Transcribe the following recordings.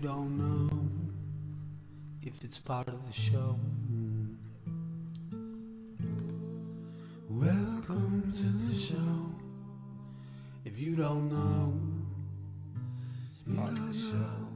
don't know if it's part of the show, welcome to the show. If you don't know, it's part of the show.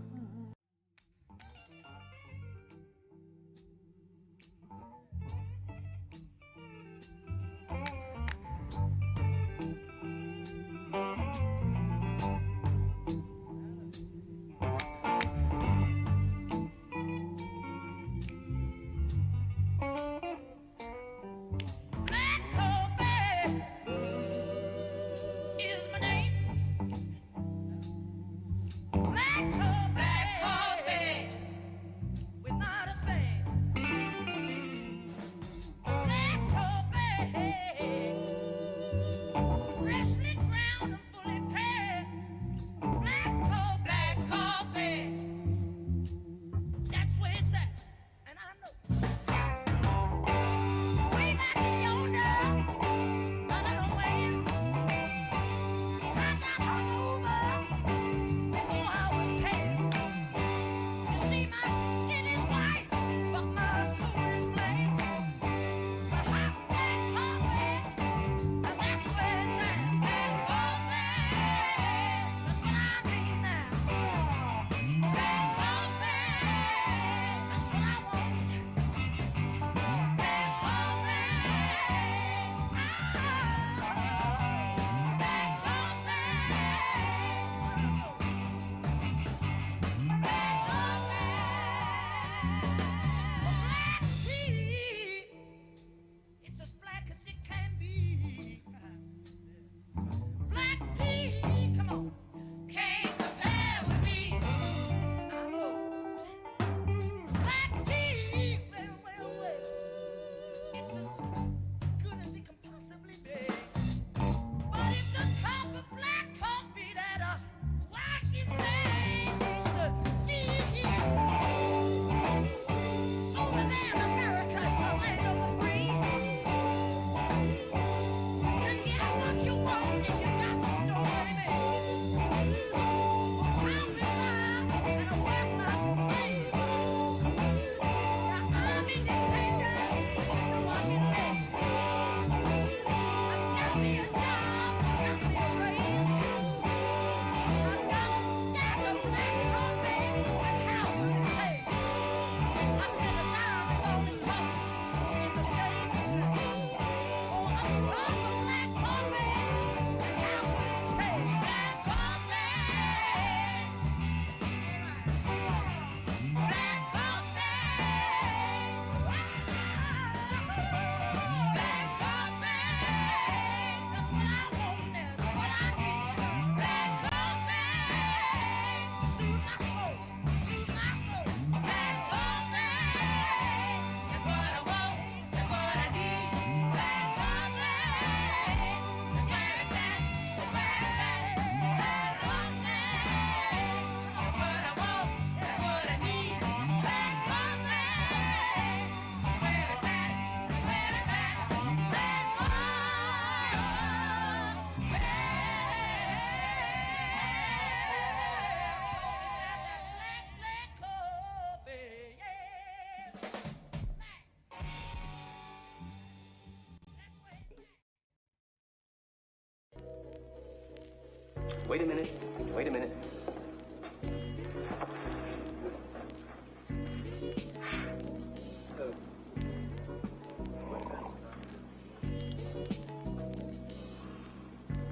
Wait a minute. Wait a minute.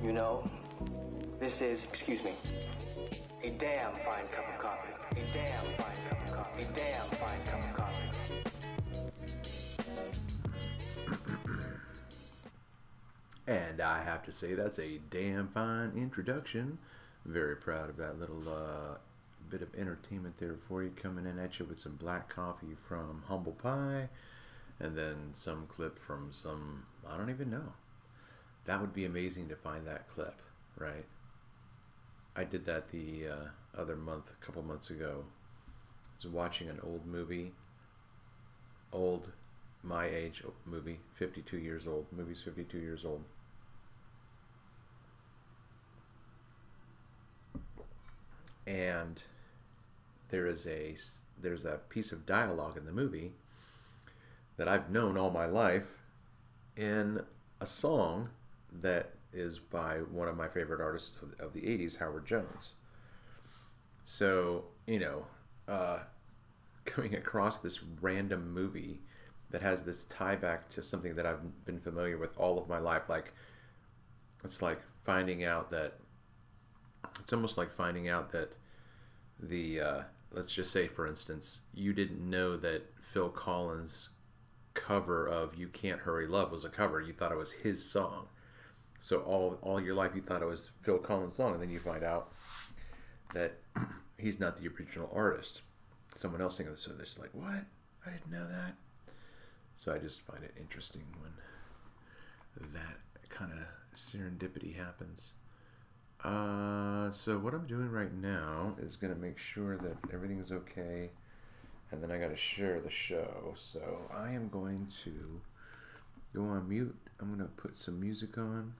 You know, this is, excuse me, a damn fine cup of coffee. A damn fine cup of coffee. A damn fine cup of coffee. And I have to say that's a damn fine introduction. Very proud of that little bit of entertainment there for you, coming in at you with some black coffee from Humble Pie, and then some clip from some, I don't even know. That would be amazing to find that clip, right? I did that the other month, a couple months ago. I was watching an old movie, my age movie, 52 years old. Movie's 52 years old. And there's a piece of dialogue in the movie that I've known all my life in a song that is by one of my favorite artists of the 80s, Howard Jones. So, coming across this random movie that has this tie back to something that I've been familiar with all of my life, it's like finding out that it's almost like finding out that the let's just say, for instance, you didn't know that Phil Collins' cover of "You Can't Hurry Love" was a cover. You thought it was his song. So all your life you thought it was Phil Collins' song, and then you find out that he's not the original artist. Someone else singing it. So they're just like, what? I didn't know that. So I just find it interesting when that kind of serendipity happens. So what I'm doing right now is going to make sure that everything is okay, and then I got to share the show. So I am going to go on mute. I'm going to put some music on.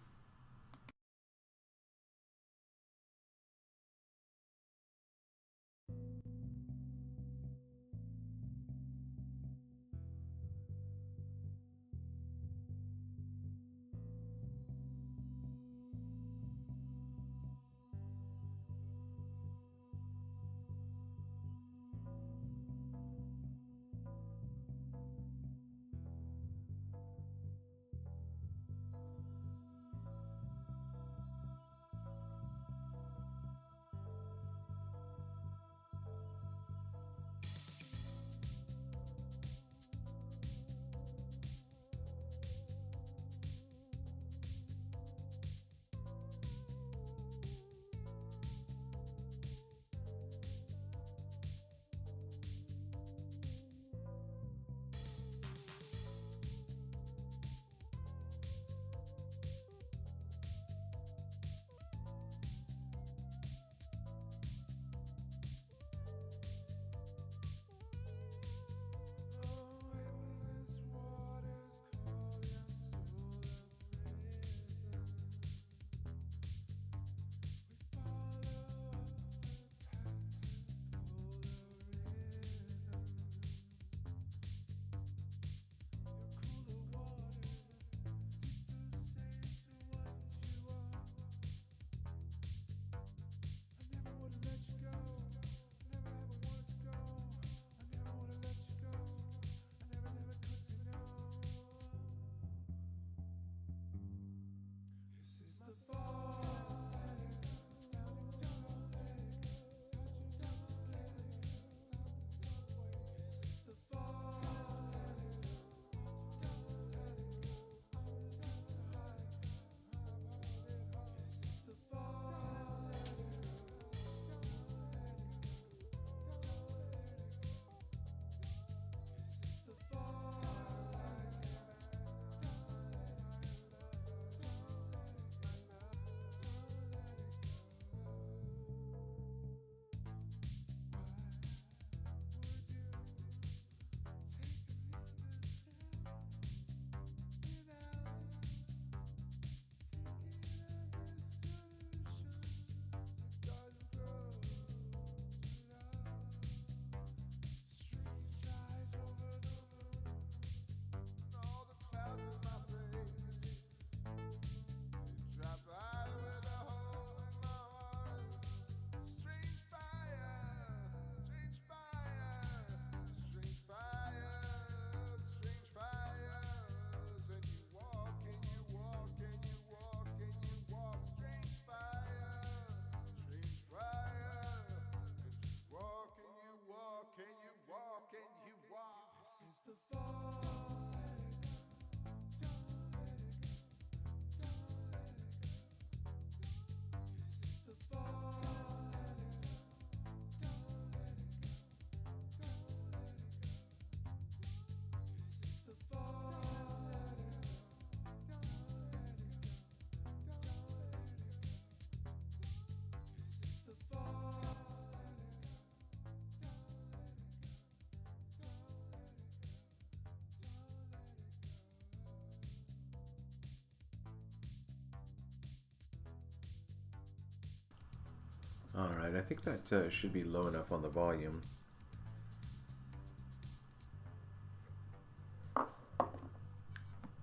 Alright, I think that should be low enough on the volume.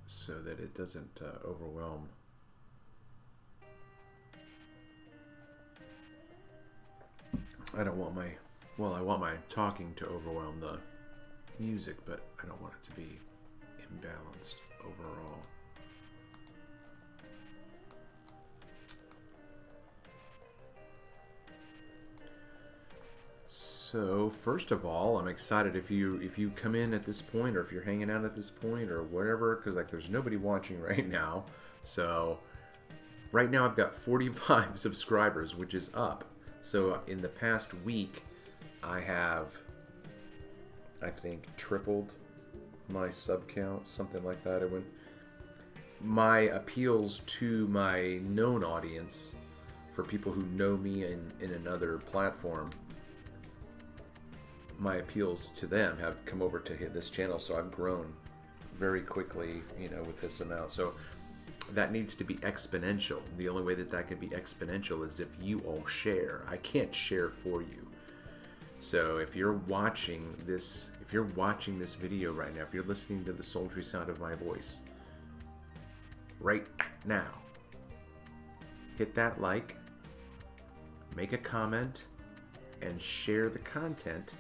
So that it doesn't overwhelm. I don't want my, well, I want my talking to overwhelm the music, but I don't want it to be imbalanced overall. So first of all, I'm excited if you come in at this point, or if you're hanging out at this point, or whatever, because like there's nobody watching right now. So right now I've got 45 subscribers, which is up. So in the past week, I have, I think, tripled my sub count, something like that. It went. My appeals to my known audience, for people who know me in another platform, my appeals to them have come over to hit this channel, so I've grown very quickly, you know, with this amount. So that needs to be exponential. The only way that can be exponential is if you all share. I can't share for you. So if you're watching this video right now, if you're listening to the sultry sound of my voice right now, hit that like, make a comment, and share the content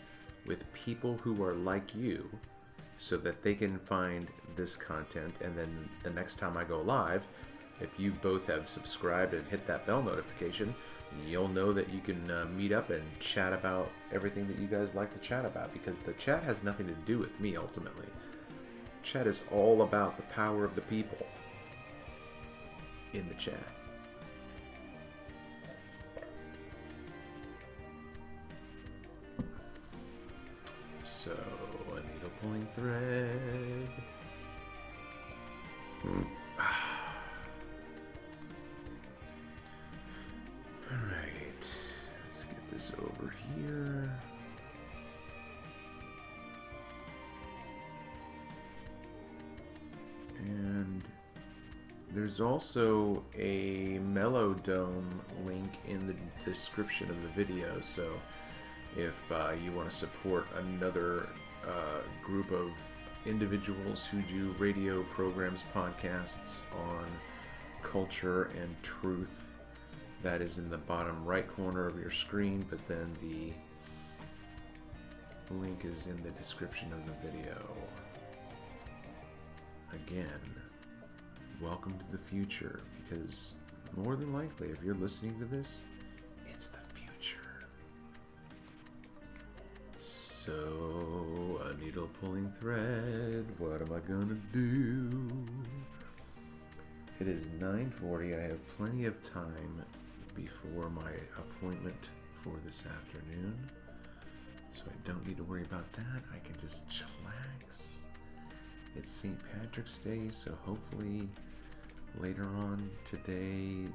with people who are like you, so that they can find this content. And then the next time I go live, if you both have subscribed and hit that bell notification, you'll know that you can meet up and chat about everything that you guys like to chat about, because the chat has nothing to do with me ultimately. Chat is all about the power of the people in the chat. So, a needle pulling thread. Alright, let's get this over here. And there's also a Mellowdome link in the description of the video, so if you want to support another group of individuals who do radio programs, podcasts on culture and truth, that is in the bottom right corner of your screen, but then the link is in the description of the video. Again, welcome to the future, because more than likely, if you're listening to this, it's the future. So, a needle pulling thread, what am I gonna do? It is 9:40, I have plenty of time before my appointment for this afternoon, so I don't need to worry about that. I can just chillax. It's St. Patrick's Day, so hopefully later on today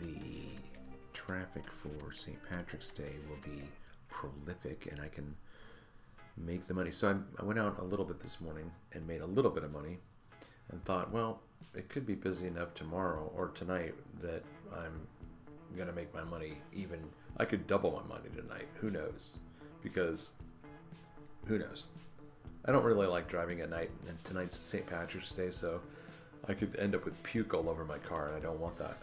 the traffic for St. Patrick's Day will be prolific, and I can make the money. So I went out a little bit this morning and made a little bit of money, and thought, well, it could be busy enough tomorrow or tonight that I'm gonna make my money even. I could double my money tonight. Who knows? Because who knows? I don't really like driving at night, and tonight's St. Patrick's Day, so I could end up with puke all over my car, and I don't want that.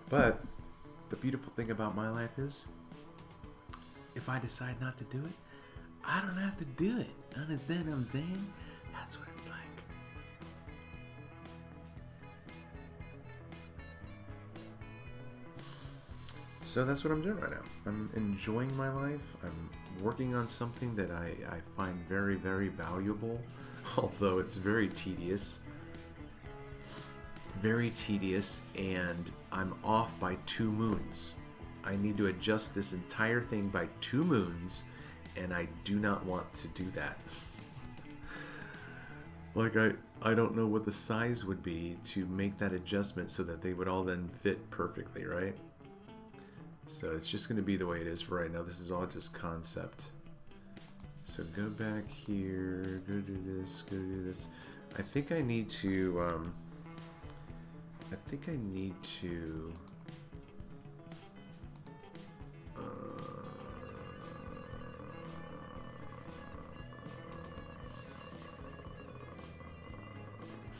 But the beautiful thing about my life is, if I decide not to do it, I don't have to do it. Understand what I'm saying? That's what it's like. So that's what I'm doing right now. I'm enjoying my life. I'm working on something that I find very, very valuable, although it's very tedious. Very tedious, and I'm off by 2 moons. I need to adjust this entire thing by 2 moons, and I do not want to do that. Like, I don't know what the size would be to make that adjustment so that they would all then fit perfectly, right? So it's just going to be the way it is for right now. This is all just concept. So go back here, go do this, go do this. I think I need to,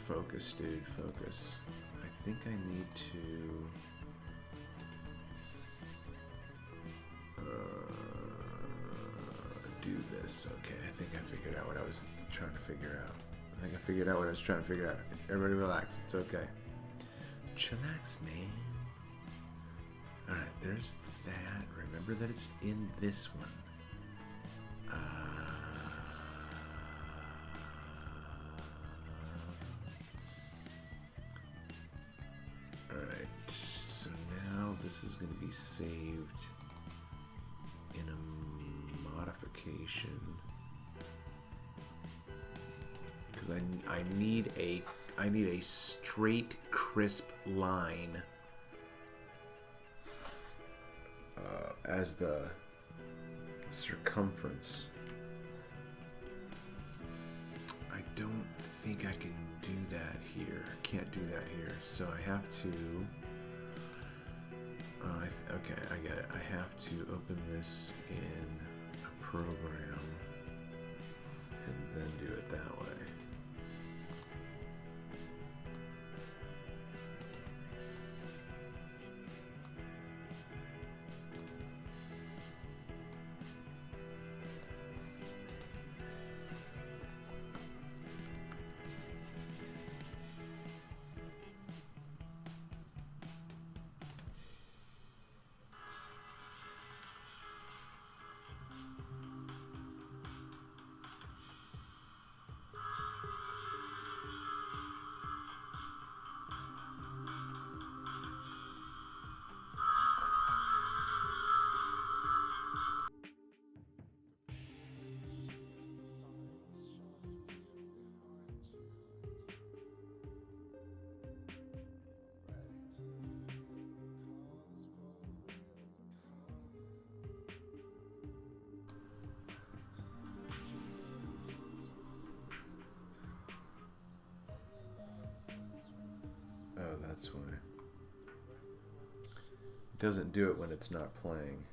focus, dude, focus. I think I need to do this. Okay, I think I figured out what I was trying to figure out. I think I figured out what I was trying to figure out. Everybody relax, it's okay. Chillax, man. Alright, there's that. Remember that it's in this one. Alright, so now this is going to be saved in a modification. Because I need a straight, crisp line as the circumference. I don't think I can do that here. I can't do that here. So I have to. Okay, I get it. I have to open this in a program and then do it that way. Oh, that's why. It doesn't do it when it's not playing.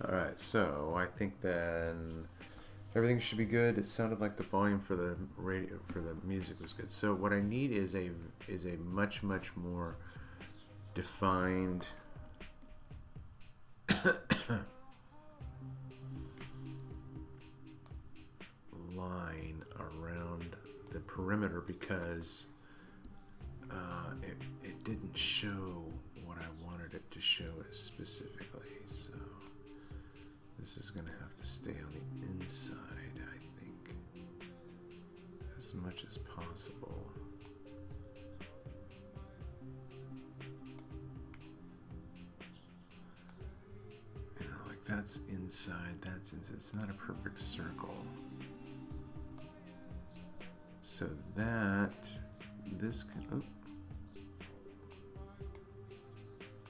Alright, so I think then everything should be good. It sounded like the volume for the radio for the music was good. So what I need is a much more defined line around the perimeter, because it didn't show what I wanted it to show it specifically. So this is going to have to stay on the inside, I think, as much as possible. You know, like that's inside, that's inside. It's not a perfect circle. So that, this can, oh,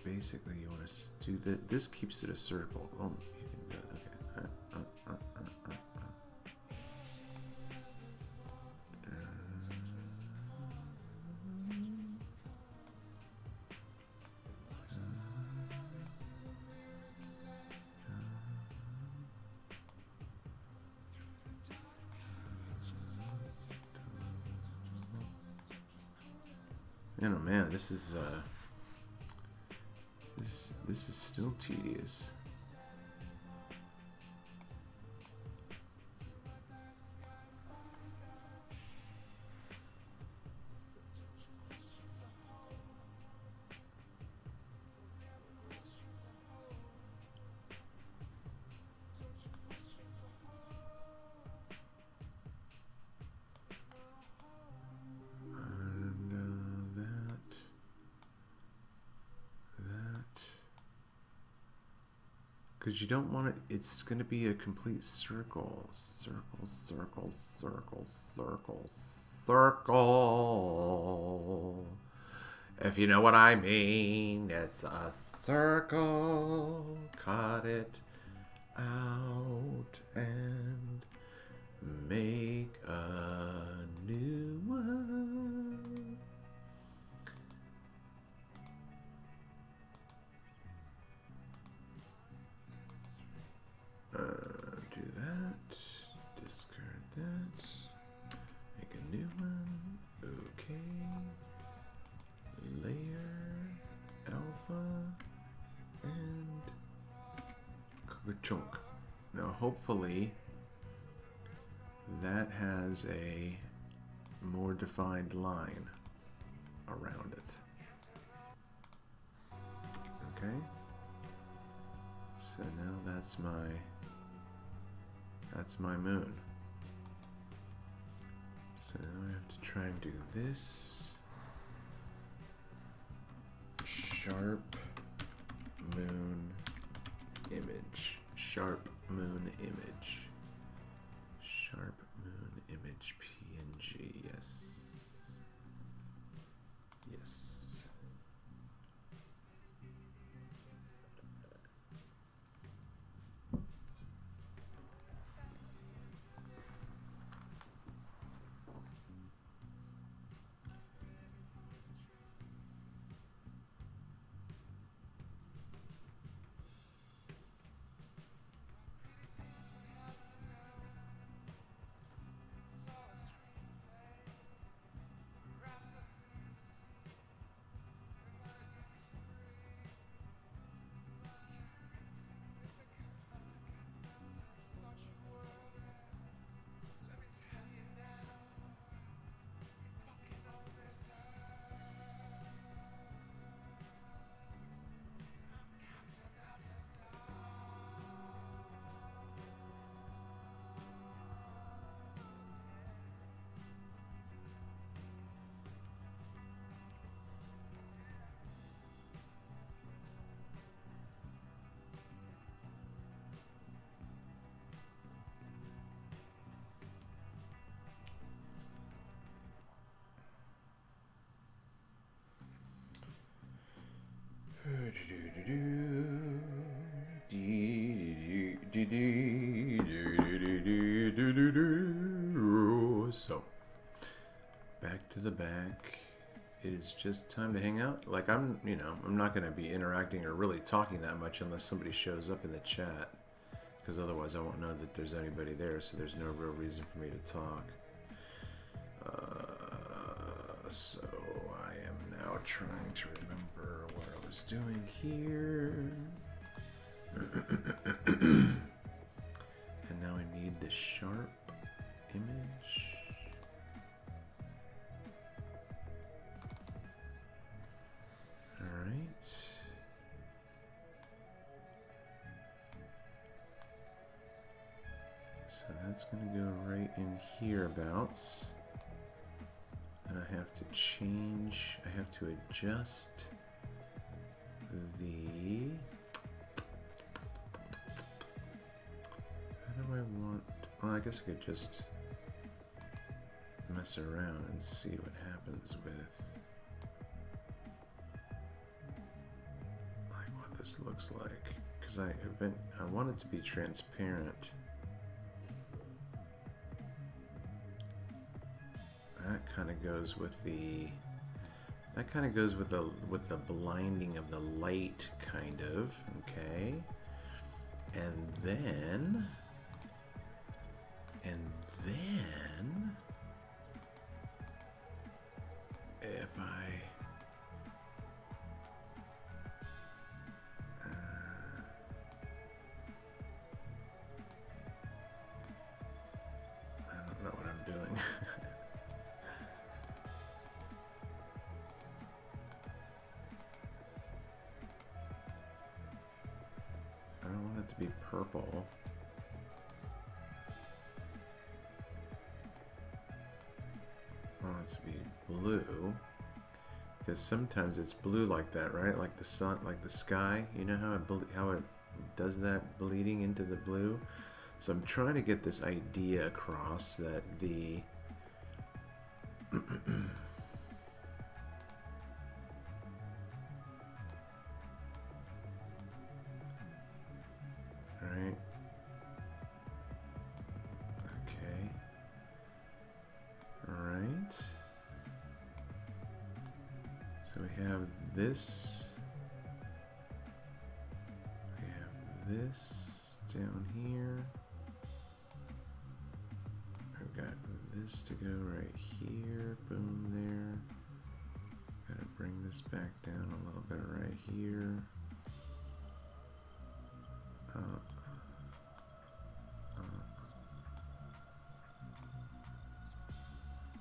basically you want to do that. This keeps it a circle. Oh, you can do it. Okay. You know, man, this is still tedious. Because you don't want it, it's going to be a complete circle. Circle, circle, circle, circle, circle. If you know what I mean, it's a circle. Cut it out and make a new one. Do that. Discard that. Make a new one. Okay. Layer. Alpha. And chunk. Now hopefully that has a more defined line around it. Okay. So now that's my moon. So now I have to try and do this. Sharp moon image. Sharp moon image. Sharp moon image PNG. Yes. Yes. So, back to the back. It is just time to hang out. Like I'm not going to be interacting or really talking that much unless somebody shows up in the chat, because otherwise I won't know that there's anybody there. So there's no real reason for me to talk. So I am now trying to remember what I was doing here. And now I need the sharp image. Alright. So that's going to go right in hereabouts. And I have to change, I have to adjust the, how do I want, well I guess I could just mess around and see what happens with, like what this looks like, because I want it to be transparent. That kind of goes with the blinding of the light, kind of, okay? And then if I don't know what I'm doing. To be purple. I want it to be blue, because sometimes it's blue like that, right? Like the sun, like the sky. You know how does that bleeding into the blue. So I'm trying to get this idea across that the Alright. Okay. Alright. So we have this. We have this down here. I've got this to go right here. Boom, there. Gotta bring this back down a little bit right here.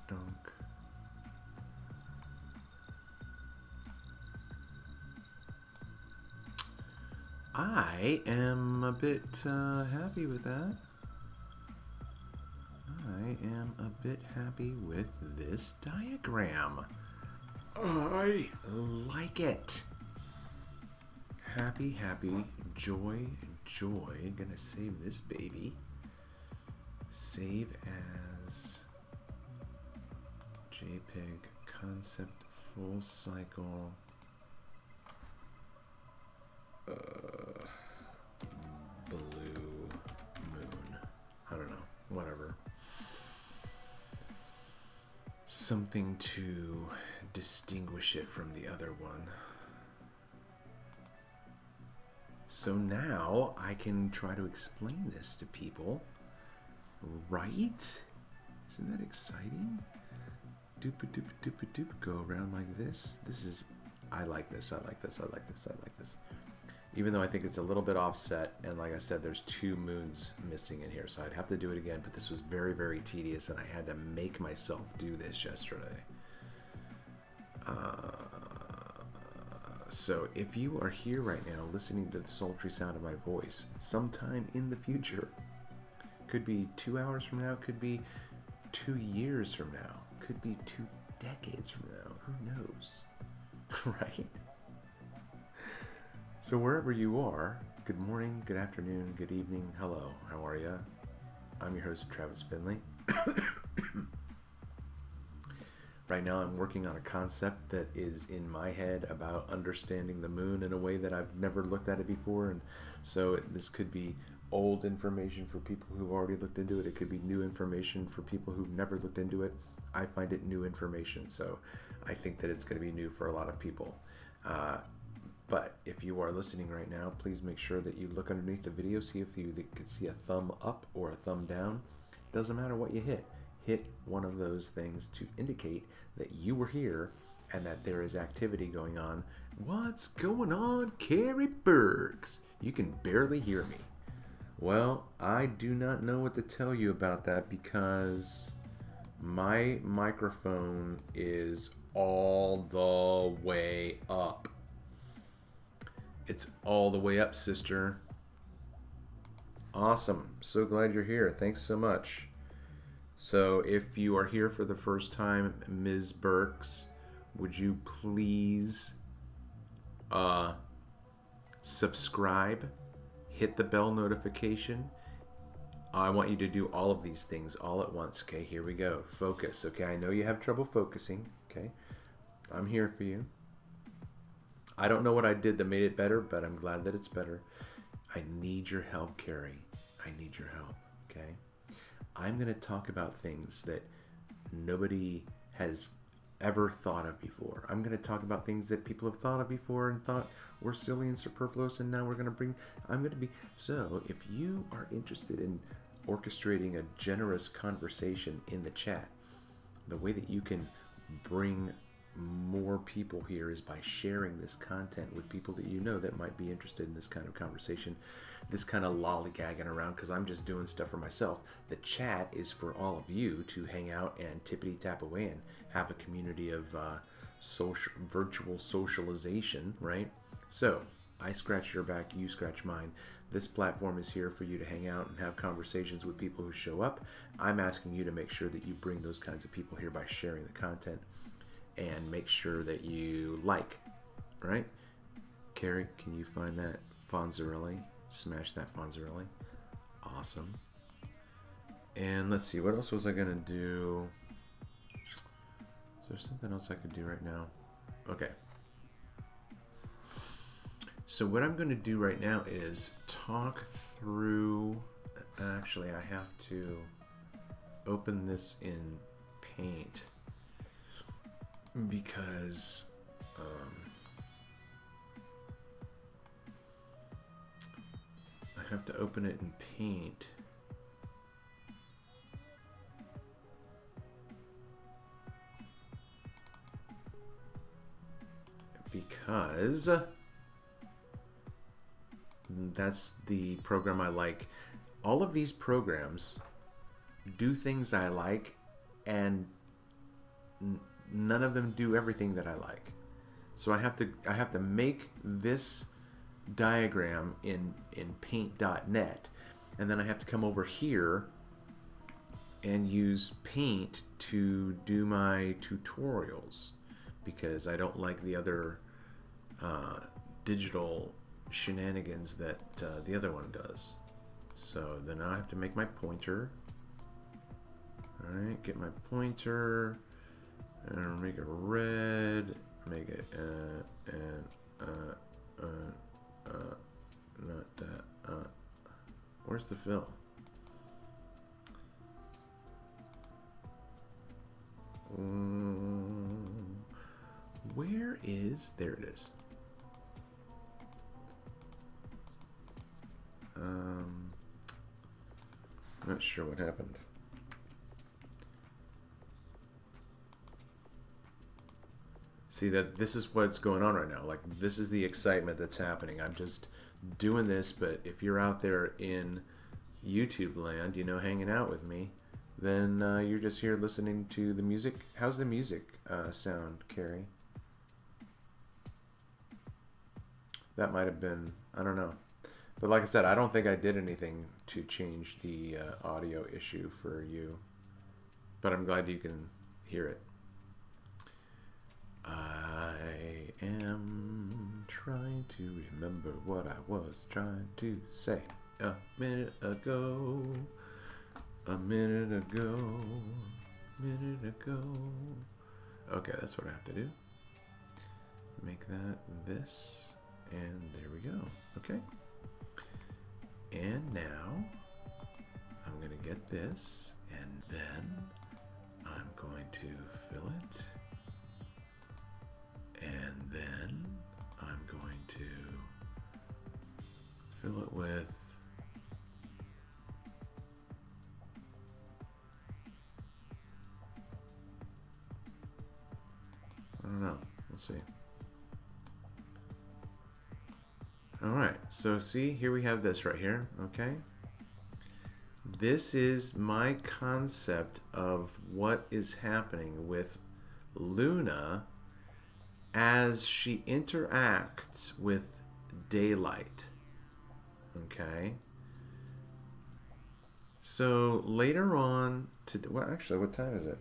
Dunk. I am a bit happy with that. I am a bit happy with this diagram. I like it. Happy, happy, joy, joy. Gonna save this baby. Save as JPEG concept full cycle. Blue moon. I don't know. Whatever. Something to distinguish it from the other one. So now I can try to explain this to people, right? Isn't that exciting? Doop doop doop doop. Go around like this. This is. I like this. I like this. I like this. I like this. Even though I think it's a little bit offset, and like I said, there's 2 moons missing in here, so I'd have to do it again, but this was very, very tedious, and I had to make myself do this yesterday. So if you are here right now listening to the sultry sound of my voice, sometime in the future, could be 2 hours from now, could be 2 years from now, could be 2 decades from now, who knows, right? So wherever you are, good morning, good afternoon, good evening, hello, how are ya? I'm your host, Travis Finley. Right now I'm working on a concept that is in my head about understanding the moon in a way that I've never looked at it before, and so this could be old information for people who've already looked into it. It could be new information for people who've never looked into it. I find it new information, so I think that it's going to be new for a lot of people. But if you are listening right now, please make sure that you look underneath the video, see if you can see a thumb up or a thumb down. Doesn't matter what you hit. Hit one of those things to indicate that you were here and that there is activity going on. What's going on, Carrie Bergs? You can barely hear me. Well, I do not know what to tell you about that because my microphone is all the way up. It's all the way up, sister. Awesome. So glad you're here. Thanks so much. So if you are here for the first time, Ms. Burks, would you please subscribe, hit the bell notification. I want you to do all of these things all at once. Okay, here we go. Focus. Okay, I know you have trouble focusing. Okay, I'm here for you. I don't know what I did that made it better, but I'm glad that it's better. I need your help, Carrie. I need your help, okay? I'm going to talk about things that nobody has ever thought of before. I'm going to talk about things that people have thought of before and thought were silly and superfluous, and now we're going to bring... So, if you are interested in orchestrating a generous conversation in the chat, the way that you can bring more people here is by sharing this content with people that you know that might be interested in this kind of conversation, this kind of lollygagging around, because I'm just doing stuff for myself. The chat is for all of you to hang out and tippity tap away and have a community of virtual socialization, right? So I scratch your back, you scratch mine. This platform is here for you to hang out and have conversations with people who show up. I'm asking you to make sure that you bring those kinds of people here by sharing the content. And make sure that you like, right? Carrie, can you find that Fonzarelli? Smash that Fonzarelli. Awesome. And let's see, what else was I gonna do? Is there something else I could do right now? Okay. So what I'm gonna do right now is talk through, actually I have to open this in Paint because I have to open it in Paint because that's the program I like. All of these programs do things I like, and none of them do everything that I like. So I have to make this diagram in paint.net, and then I have to come over here and use Paint to do my tutorials, because I don't like the other digital shenanigans that the other one does. So then I have to make my pointer. Alright, get my pointer and make it red, make it not that, where's the fill? Where is, there it is. Not sure what happened. See, that this is what's going on right now. Like, this is the excitement that's happening. I'm just doing this, but if you're out there in YouTube land, you know, hanging out with me, then you're just here listening to the music. How's the music sound, Carrie? That might have been, I don't know. But like I said, I don't think I did anything to change the audio issue for you. But I'm glad you can hear it. I am trying to remember what I was trying to say a minute ago. A minute ago. Minute ago. Okay, that's what I have to do. Make that this. And there we go. Okay. And now I'm going to get this, and then I'm going to fill it, and then I'm going to fill it with I don't know. We'll see. Alright, so see, here we have this right here, okay? This is my concept of what is happening with Luna as she interacts with daylight, okay? So later on, well, actually, what time is it?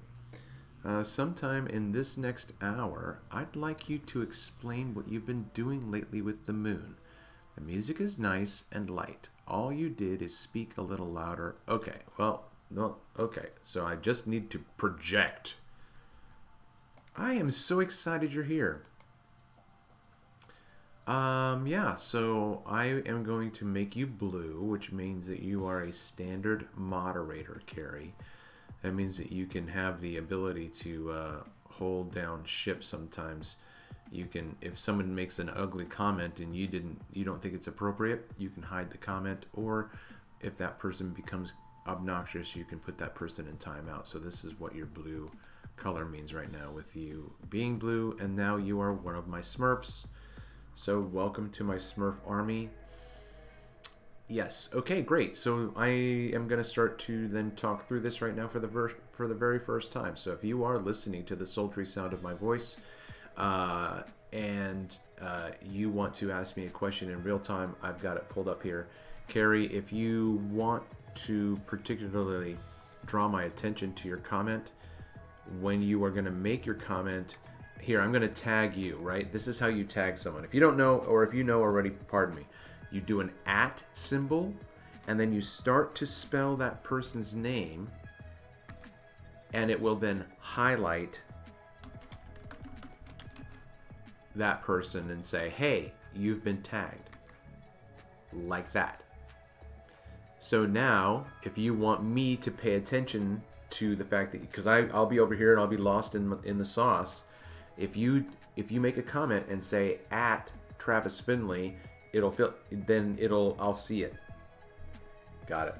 Sometime in this next hour, I'd like you to explain what you've been doing lately with the moon. The music is nice and light. All you did is speak a little louder. Okay, well, no, okay. So I just need to project. I am so excited you're here. Yeah, so I am going to make you blue, which means that you are a standard moderator, Carrie. That means that you can have the ability to hold down ship sometimes. You can, if someone makes an ugly comment and you don't think it's appropriate, you can hide the comment, or if that person becomes obnoxious, you can put that person in timeout. So this is what your blue color means right now with you being blue, and now you are one of my Smurfs. So welcome to my Smurf army. Yes, okay, great. So I am going to start to then talk through this right now for the very first time. So if you are listening to the sultry sound of my voice, and you want to ask me a question in real time, I've got it pulled up here. Carrie, if you want to particularly draw my attention to your comment, when you are going to make your comment, here, I'm going to tag you, right? This is how you tag someone. If you don't know, or if you know already, pardon me. you do an at symbol, and then you start to spell that person's name, and it will then highlight that person and say, hey, you've been tagged. Like that. So now, if you want me to pay attention to the fact that, because I'll be over here and I'll be lost in the sauce, if you make a comment and say at Travis Finley, I'll see it. Got it.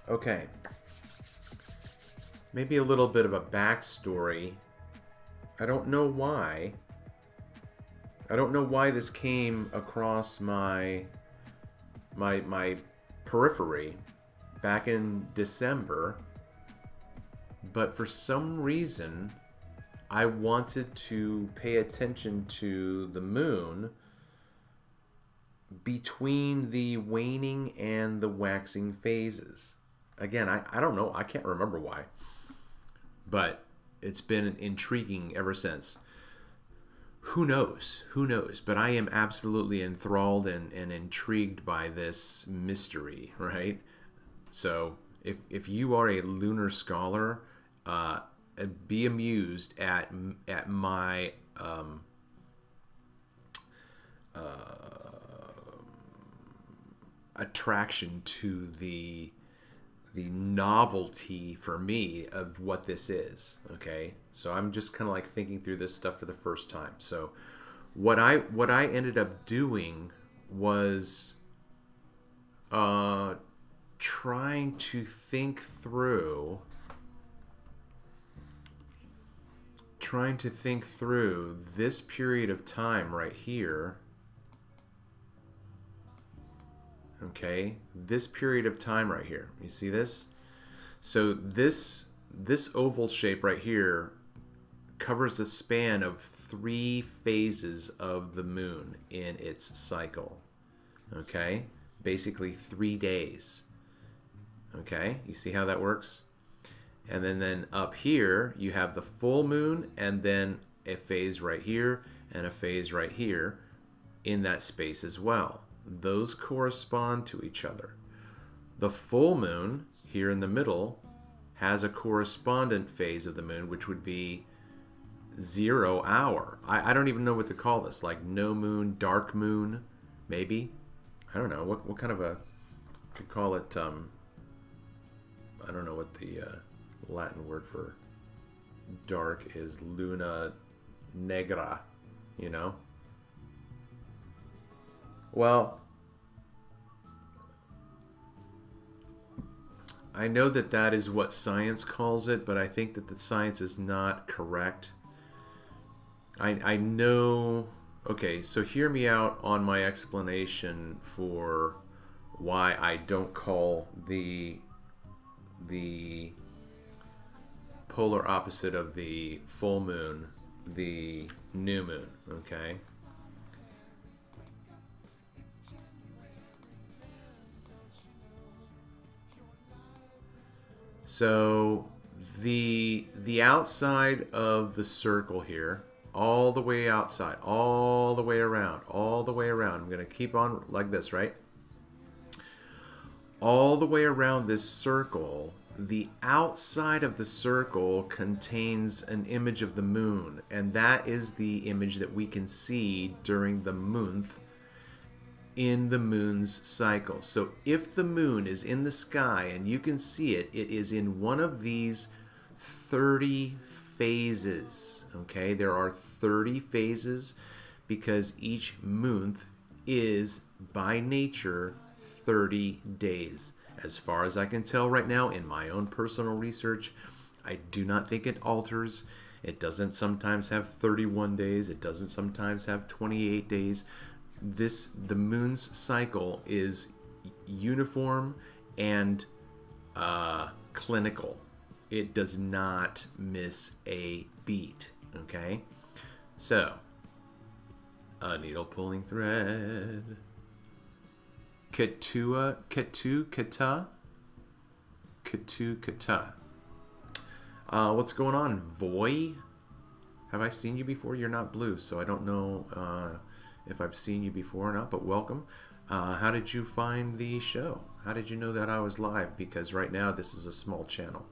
Okay. Maybe a little bit of a backstory. I don't know why. I don't know why this came across my periphery back in December, but for some reason I wanted to pay attention to the moon between the waning and the waxing phases. Again, I don't know. I can't remember why. But it's been intriguing ever since. Who knows? Who knows? But I am absolutely enthralled and intrigued by this mystery, right? So if you are a lunar scholar, be amused at my attraction to the novelty for me of what this is. Okay, so I'm just kind of like thinking through this stuff for the first time. So what I ended up doing was trying to think through this period of time right here. Okay, this period of time right here. You see this? So this oval shape right here covers the span of 3 phases of the moon in its cycle. Okay, basically 3 days. Okay, you see how that works? And then up here you have the full moon, and then a phase right here and a phase right here in that space as well. Those correspond to each other. The full moon here in the middle has a correspondent phase of the moon, which would be 0 hour. I don't even know what to call this, like no moon, dark moon, maybe. I don't know what kind of a, could call it. I don't know what the Latin word for dark is. Luna negra, you know. Well, I know that is what science calls it, but I think that the science is not correct. I know... Okay, so hear me out on my explanation for why I don't call the polar opposite of the full moon the new moon, okay? So the outside of the circle here, all the way outside, all the way around, all the way around. I'm going to keep on like this, right? All the way around this circle, the outside of the circle contains an image of the moon, and that is the image that we can see during the month in the moon's cycle. So if the moon is in the sky and you can see it, it is in one of these 30 phases. Okay, there are 30 phases because each month is by nature 30 days. As far as I can tell right now in my own personal research, I do not think it alters. It doesn't sometimes have 31 days. It doesn't sometimes have 28 days. The moon's cycle is uniform and clinical. It does not miss a beat. Okay, so a needle pulling thread. Katu kata. What's going on, Voy? Have I seen you before? You're not blue, so I don't know if I've seen you before or not, but welcome. How did you find the show? How did you know that I was live? Because right now this is a small channel.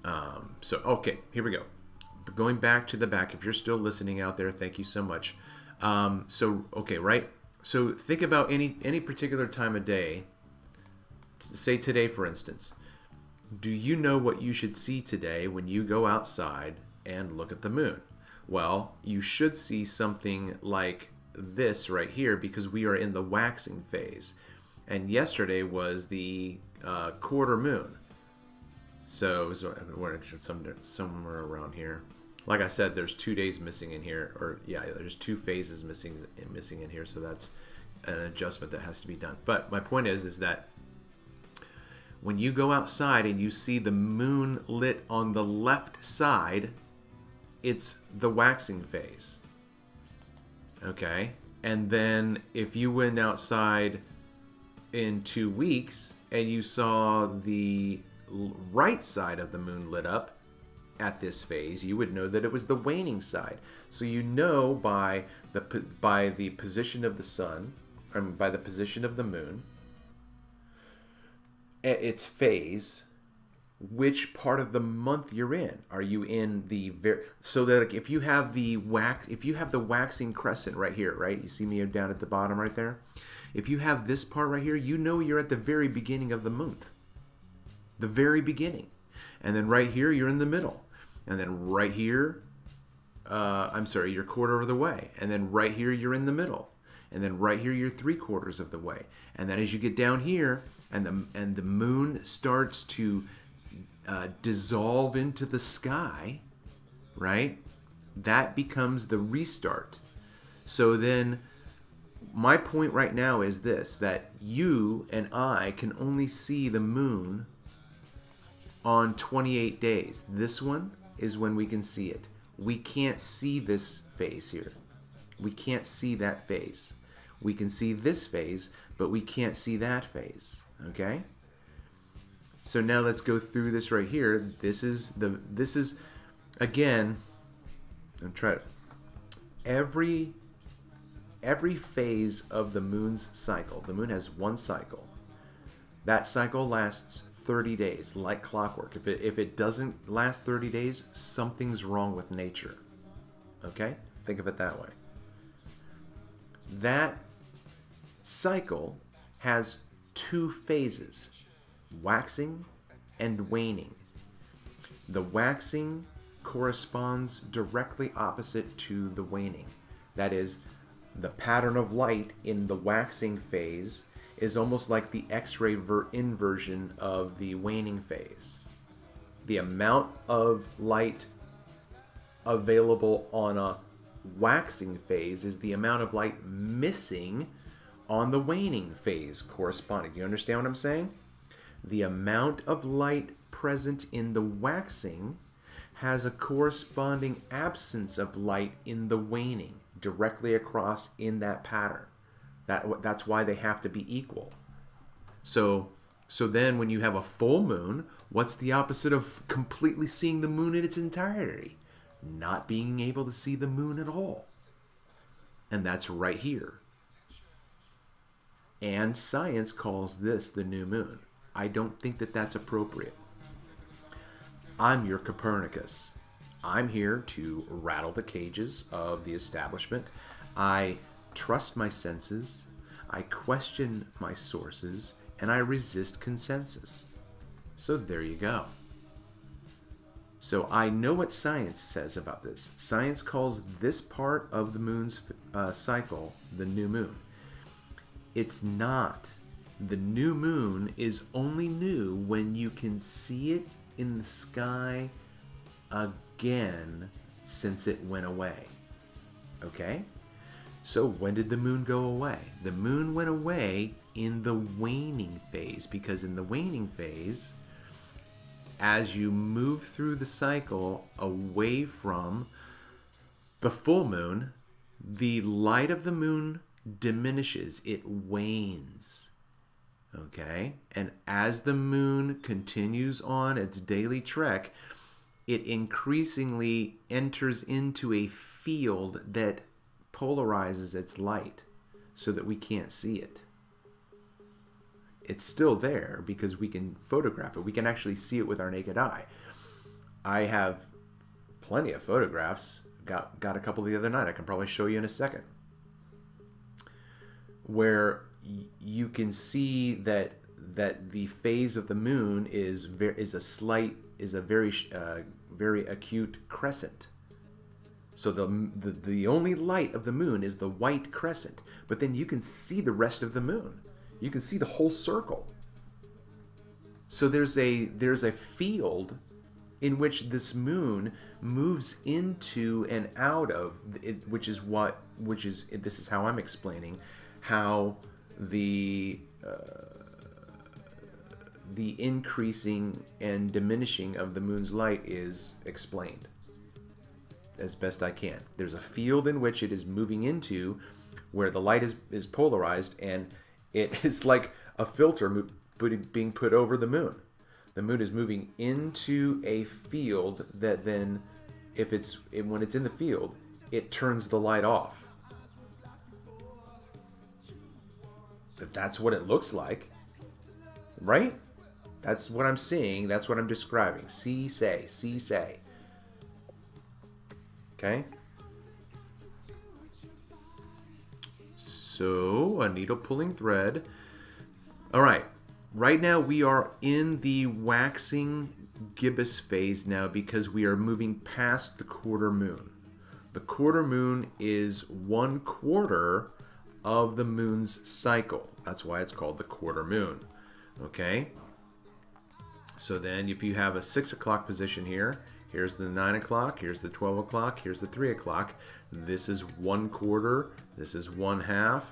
Okay, here we go. Going back to the back, if you're still listening out there, thank you so much. Right? So think about any particular time of day. Say today, for instance. Do you know what you should see today when you go outside and look at the moon? Well, you should see something like this right here because we are in the waxing phase. And yesterday was the quarter moon. So we're somewhere around here. Like I said, there's 2 days missing in here, there's 2 phases missing in here, so that's an adjustment that has to be done. But my point is that when you go outside and you see the moon lit on the left side, it's the waxing phase. Okay? And then if you went outside in 2 weeks and you saw the right side of the moon lit up at this phase, you would know that it was the waning side. So you know by the position of the sun, by the position of the moon, its phase, which part of the month you're in. Are you in the so that if you have the waxing crescent right here, right? You see me down at the bottom right there. If you have this part right here, you know you're at the very beginning of the month. The very beginning. And then right here, you're in the middle. And then right here, you're quarter of the way. And then right here, you're in the middle. And then right here, you're 3/4 of the way. And then as you get down here, and the moon starts to dissolve into the sky, right? That becomes the restart. So then my point right now is this, that you and I can only see the moon on 28 days. This one is when we can see it. We can't see this phase here. We can't see that phase. We can see this phase, but we can't see that phase. Okay? So now let's go through this right here. This is again, I'm trying every phase of the moon's cycle. The moon has one cycle. That cycle lasts 30 days, like clockwork. If it doesn't last 30 days, something's wrong with nature. Okay? Think of it that way. That cycle has 2 phases, waxing and waning. The waxing corresponds directly opposite to the waning. That is, the pattern of light in the waxing phase is almost like the X-ray inversion of the waning phase. The amount of light available on a waxing phase is the amount of light missing on the waning phase corresponding. You understand what I'm saying? The amount of light present in the waxing has a corresponding absence of light in the waning, directly across in that pattern. That's why they have to be equal. So then when you have a full moon, what's the opposite of completely seeing the moon in its entirety? Not being able to see the moon at all. And that's right here. And science calls this the new moon. I don't think that that's appropriate. I'm your Copernicus. I'm here to rattle the cages of the establishment. I trust my senses, I question my sources, and I resist consensus. So there you go. So I know what science says about this. Science calls this part of the moon's cycle the new moon. It's not. The new moon is only new when you can see it in the sky again since it went away. Okay? So when did the moon go away? The moon went away in the waning phase, because in the waning phase, as you move through the cycle away from the full moon, the light of the moon diminishes. It wanes. Okay? And as the moon continues on its daily trek, it increasingly enters into a field that polarizes its light so that we can't see it. It's still there because we can photograph it. We can actually see it with our naked eye. I have plenty of photographs. Got a couple the other night. I can probably show you in a second. Where you can see that the phase of the moon is a very acute crescent. So the only light of the moon is the white crescent, but then you can see the rest of the moon. You can see the whole circle. So there's a field in which this moon moves into and out of it, which is this is how I'm explaining how the increasing and diminishing of the moon's light is explained as best I can. There's a field in which it is moving into where the light is polarized, and it is like a filter being put over the moon. The moon is moving into a field that then, when it's in the field, it turns the light off. But that's what it looks like, right? That's what I'm seeing. That's what I'm describing. See, say. Okay? So, a needle pulling thread. All right. Right now we are in the waxing gibbous phase now because we are moving past the quarter moon. The quarter moon is 1/4 of the moon's cycle. That's why it's called the quarter moon. Okay? So then if you have a 6 o'clock position here, here's the 9 o'clock, here's the 12 o'clock, here's the 3 o'clock. This is 1/4, this is 1/2,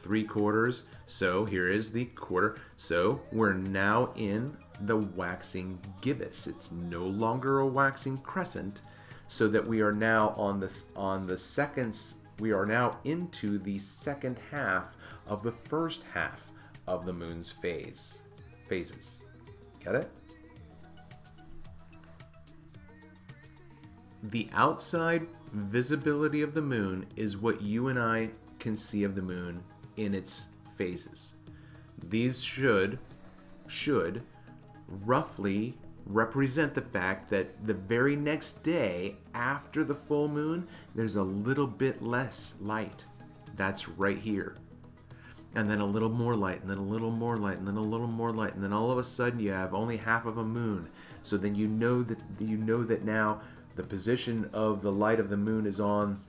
3/4. So here is the quarter. So we're now in the waxing gibbous. It's no longer a waxing crescent, so that we are now on the seconds. We are now into the second half of the first half of the moon's phases. Get it? The outside visibility of the moon is what you and I can see of the moon in its phases. These should roughly represent the fact that the very next day after the full moon, there's a little bit less light. That's right here. And then a little more light, and then a little more light, and then a little more light, and then all of a sudden you have only half of a moon. So then you know that now the position of the light of the moon is on,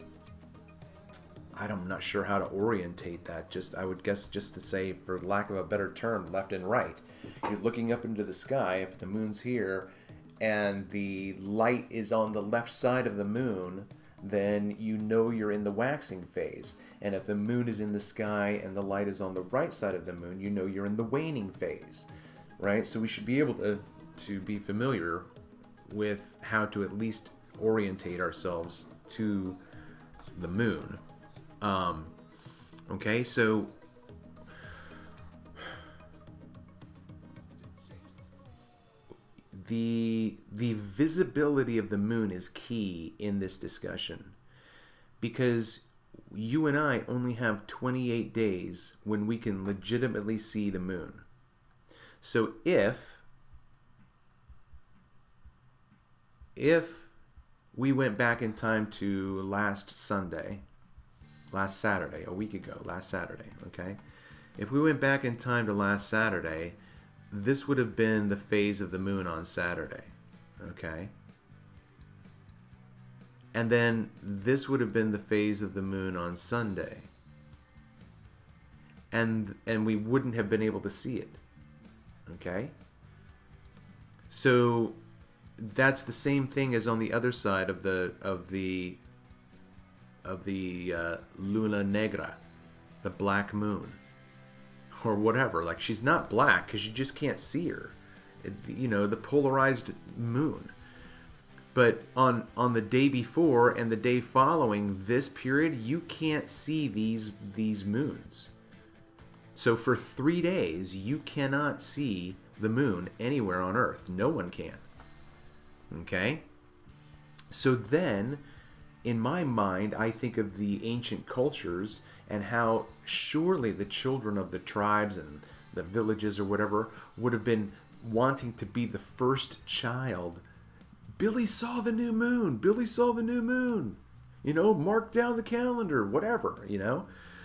I'm not sure how to orientate that. I would guess just to say, for lack of a better term, left and right. You're looking up into the sky. If the moon's here and the light is on the left side of the moon, then you know you're in the waxing phase. And if the moon is in the sky and the light is on the right side of the moon, you know you're in the waning phase, right? So we should be able to be familiar with how to at least orientate ourselves to the moon. Okay, so the visibility of the moon is key in this discussion, because you and I only have 28 days when we can legitimately see the moon. So if we went back in time to last Saturday, a week ago, last Saturday, okay? If we went back in time to last Saturday, this would have been the phase of the moon on Saturday, okay? And then this would have been the phase of the moon on Sunday. And we wouldn't have been able to see it, okay? So that's the same thing as on the other side of the Luna Negra, the black moon, or whatever. Like, she's not black because you just can't see her. The polarized moon. But on the day before and the day following this period, you can't see these moons. So for 3 days, you cannot see the moon anywhere on Earth. No one can. Okay? So then, in my mind, I think of the ancient cultures and how surely the children of the tribes and the villages or whatever would have been wanting to be the first child. Billy saw the new moon. Billy saw the new moon. Mark down the calendar, whatever,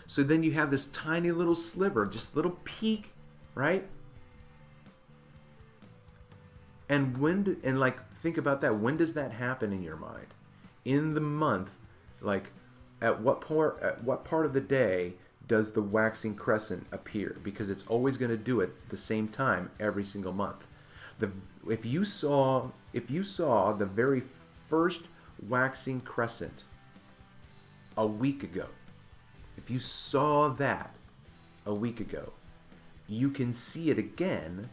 So then you have this tiny little sliver, just little peak, right? And think about that. When does that happen in your mind? In the month, at what part of the day does the waxing crescent appear? Because it's always going to do it the same time every single month. If you saw the very first waxing crescent a week ago, if you saw that a week ago, you can see it again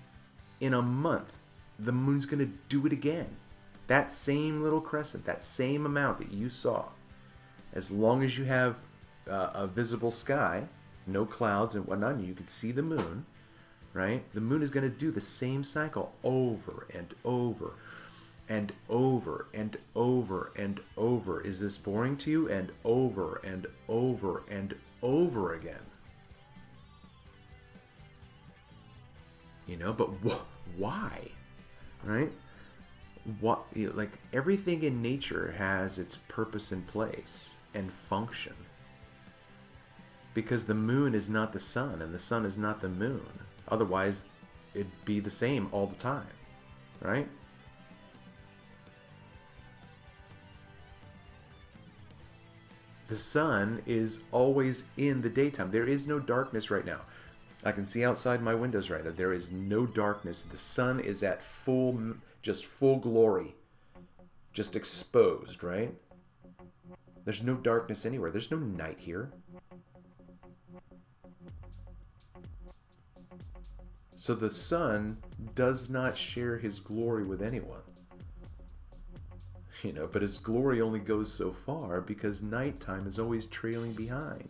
in a month. The moon's going to do it again. That same little crescent, that same amount that you saw. As long as you have a visible sky, no clouds and whatnot, and you can see the moon, right? The moon is going to do the same cycle over and over and over and over and over. Is this boring to you? And over and over and over again. But why? Right? Everything in nature has its purpose and place and function. Because the moon is not the sun and the sun is not the moon. Otherwise, it'd be the same all the time. Right? The sun is always in the daytime. There is no darkness right now. I can see outside my windows right now. There is no darkness. The sun is at full glory. Just exposed, right? There's no darkness anywhere. There's no night here. So the sun does not share his glory with anyone. But his glory only goes so far because nighttime is always trailing behind.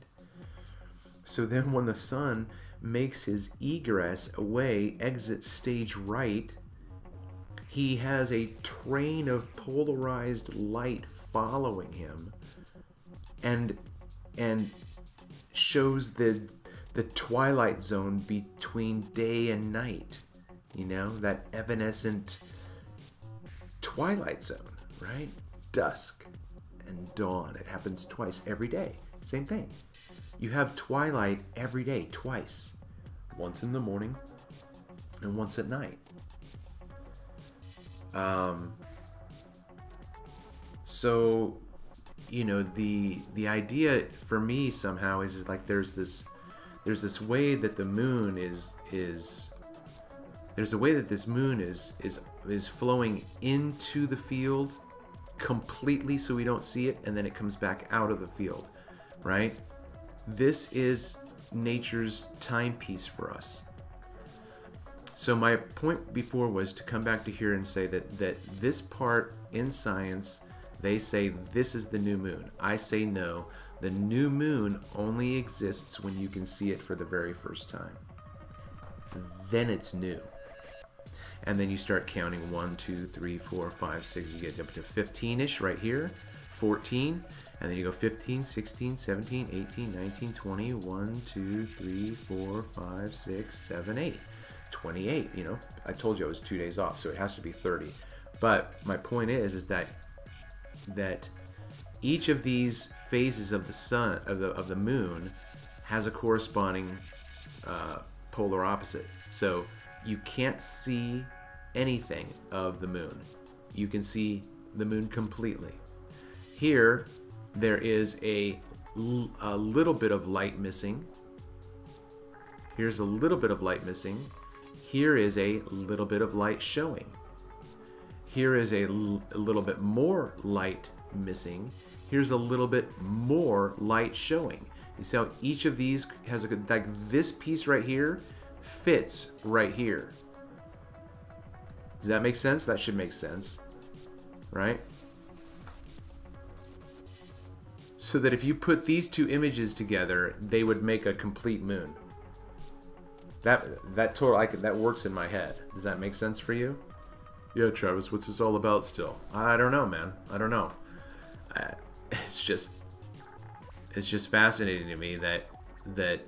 So then when the sun makes his egress away, exit stage right, he has a train of polarized light following him and shows the twilight zone between day and night. That evanescent twilight zone, right? Dusk and dawn. It happens twice every day. Same thing. You have twilight every day, twice. Once in the morning and once at night. So, the idea for me somehow is like there's this way that the moon is there's a way that this moon is flowing into the field completely so we don't see it, and then it comes back out of the field, right? This is nature's timepiece for us. So my point before was to come back to here and say that this part in science, they say this is the new moon. I say no. The new moon only exists when you can see it for the very first time. Then it's new. And then you start counting 1, 2, 3, 4, 5, 6. You get up to 15-ish right here. 14. And then you go 15, 16, 17, 18, 19, 20, 1, 2, 3, 4, 5, 6, 7, 8. 28. I told you I was 2 days off, so it has to be 30. But my point is that each of these phases of the sun, of the moon, has a corresponding polar opposite. So you can't see anything of the moon. You can see the moon completely. Here, there is a little bit of light missing. Here's a little bit of light missing. Here is a little bit of light showing. Here is a little bit more light missing. Here's a little bit more light showing. You see how each of these has like this piece right here fits right here. Does that make sense? That should make sense, right? So that if you put these two images together, they would make a complete moon. That works in my head. Does that make sense for you? Yeah, Travis, what's this all about still? I don't know, man. I don't know. It's just fascinating to me that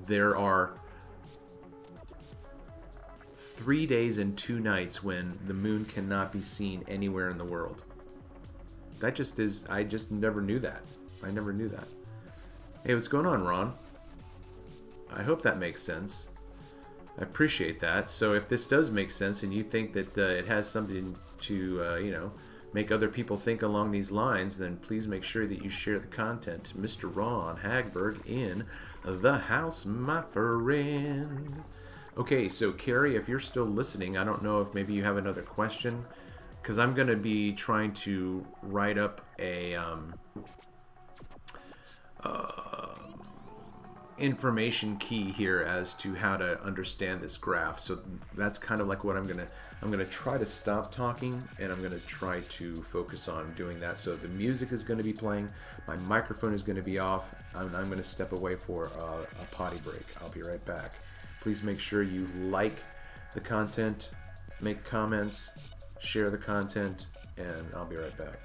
there are 3 days and 2 nights when the moon cannot be seen anywhere in the world. That just is, I just never knew that. I never knew that. Hey, what's going on, Ron? I hope that makes sense. I appreciate that. So if this does make sense and you think that it has something to, make other people think along these lines, then please make sure that you share the content. Mr. Ron Hagberg in the house, my friend. Okay, so Carrie, if you're still listening, I don't know if maybe you have another question, because I'm going to be trying to write up a information key here as to how to understand this graph. So that's kind of like what I'm gonna try to stop talking, and I'm gonna try to focus on doing that. So the music is going to be playing, my microphone is going to be off, and I'm going to step away for a potty break. I'll be right back. Please make sure you like the content, make comments, share the content, and I'll be right back.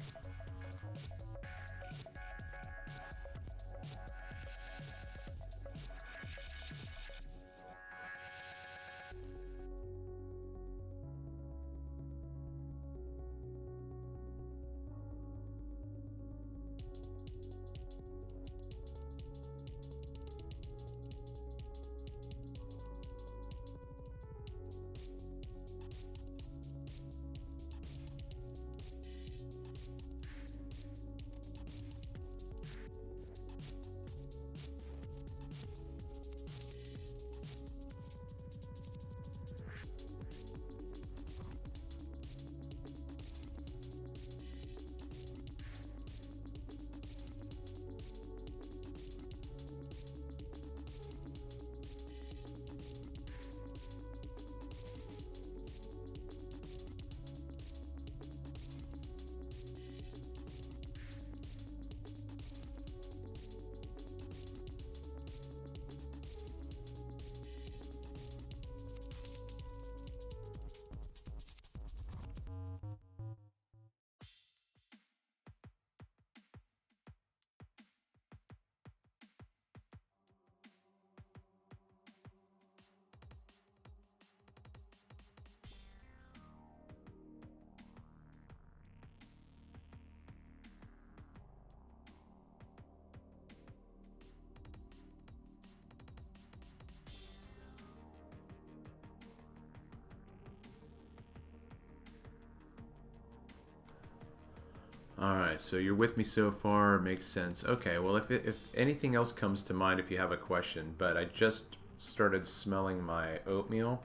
Alright, so you're with me so far, makes sense. Okay, well if anything else comes to mind if you have a question, but I just started smelling my oatmeal,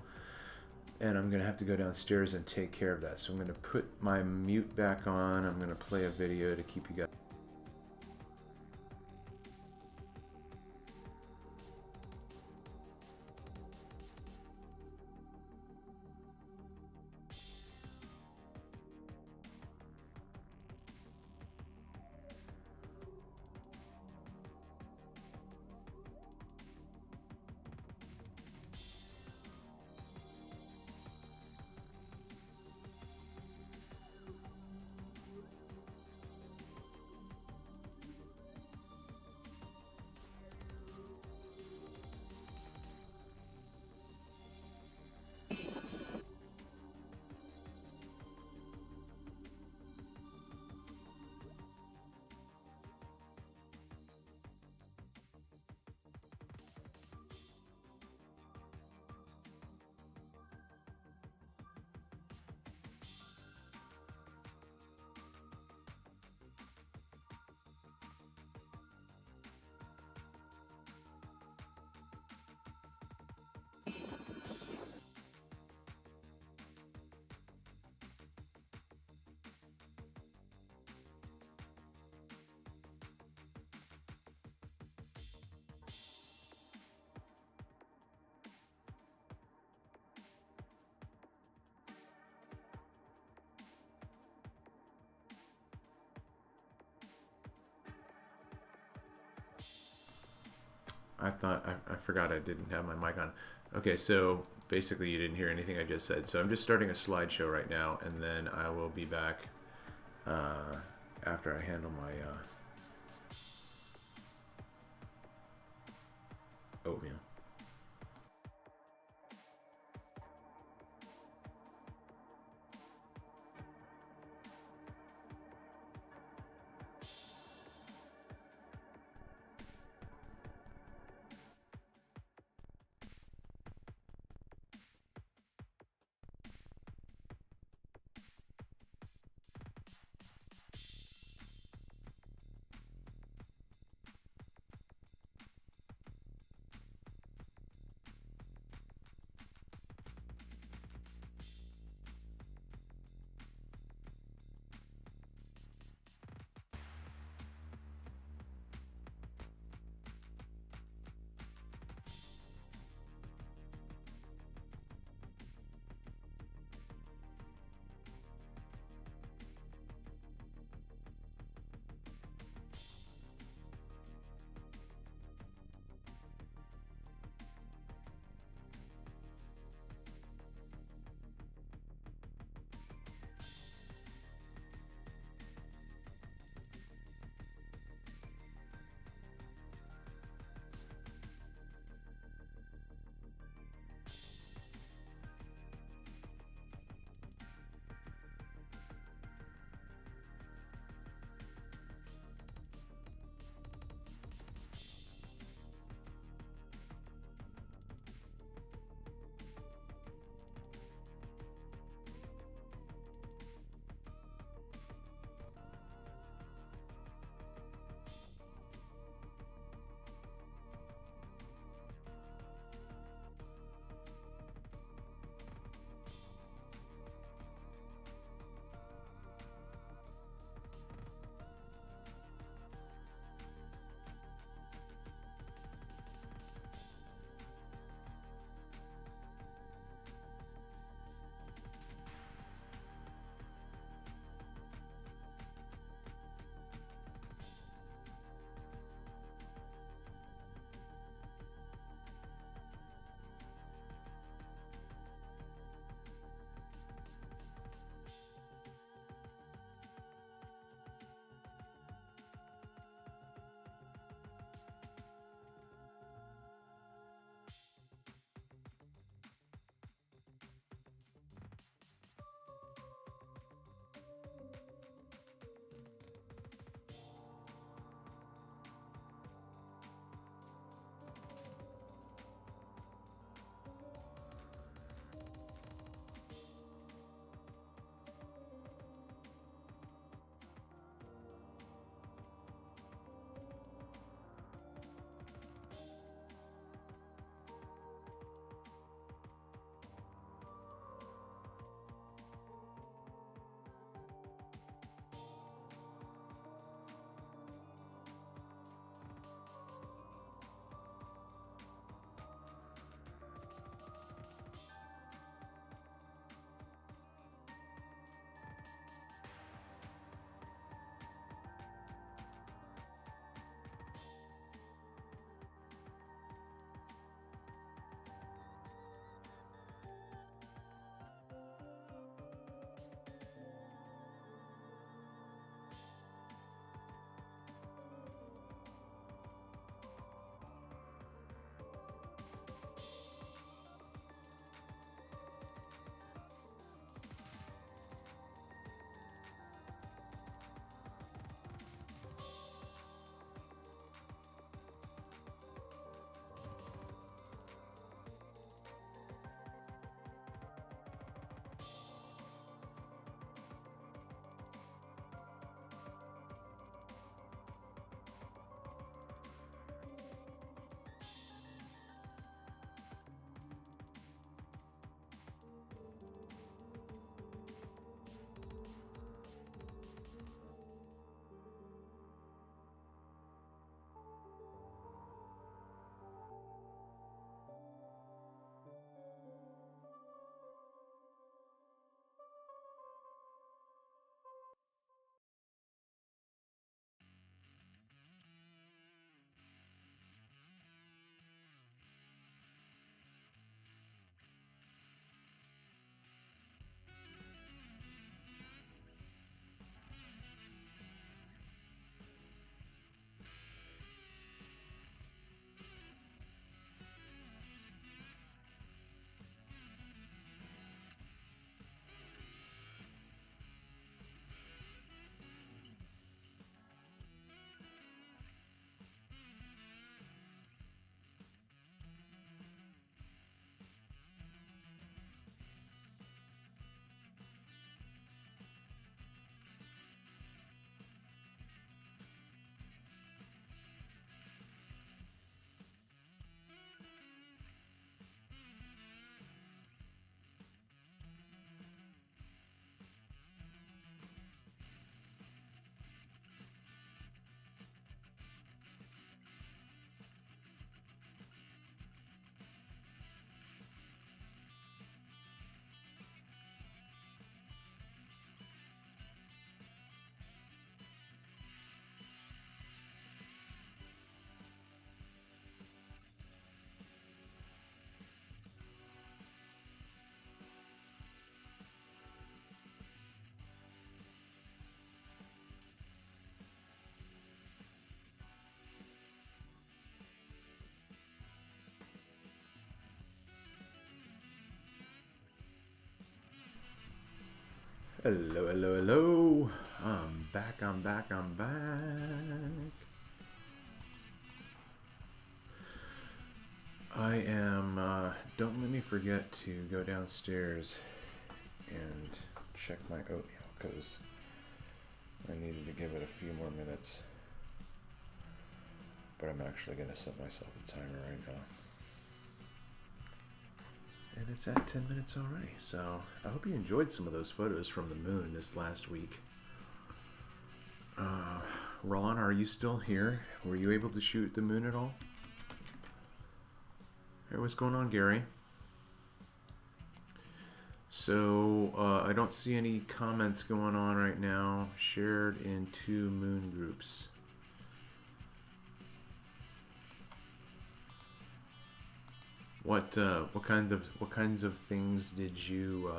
and I'm going to have to go downstairs and take care of that. So I'm going to put my mute back on, I'm going to play a video to keep you guys... I thought I forgot I didn't have my mic on. Okay, so basically you didn't hear anything I just said. So I'm just starting a slideshow right now, and then I will be back after I handle my oatmeal. Hello, hello, hello. I'm back, I'm back, I'm back. I am, don't let me forget to go downstairs and check my oatmeal, because I needed to give it a few more minutes. But I'm actually going to set myself a timer right now. And it's at 10 minutes already, so I hope you enjoyed some of those photos from the moon this last week. Ron, are you still here? Were you able to shoot the moon at all? Hey, what's going on, Gary? So, I don't see any comments going on right now. Shared in 2 moon groups. What kinds of things did you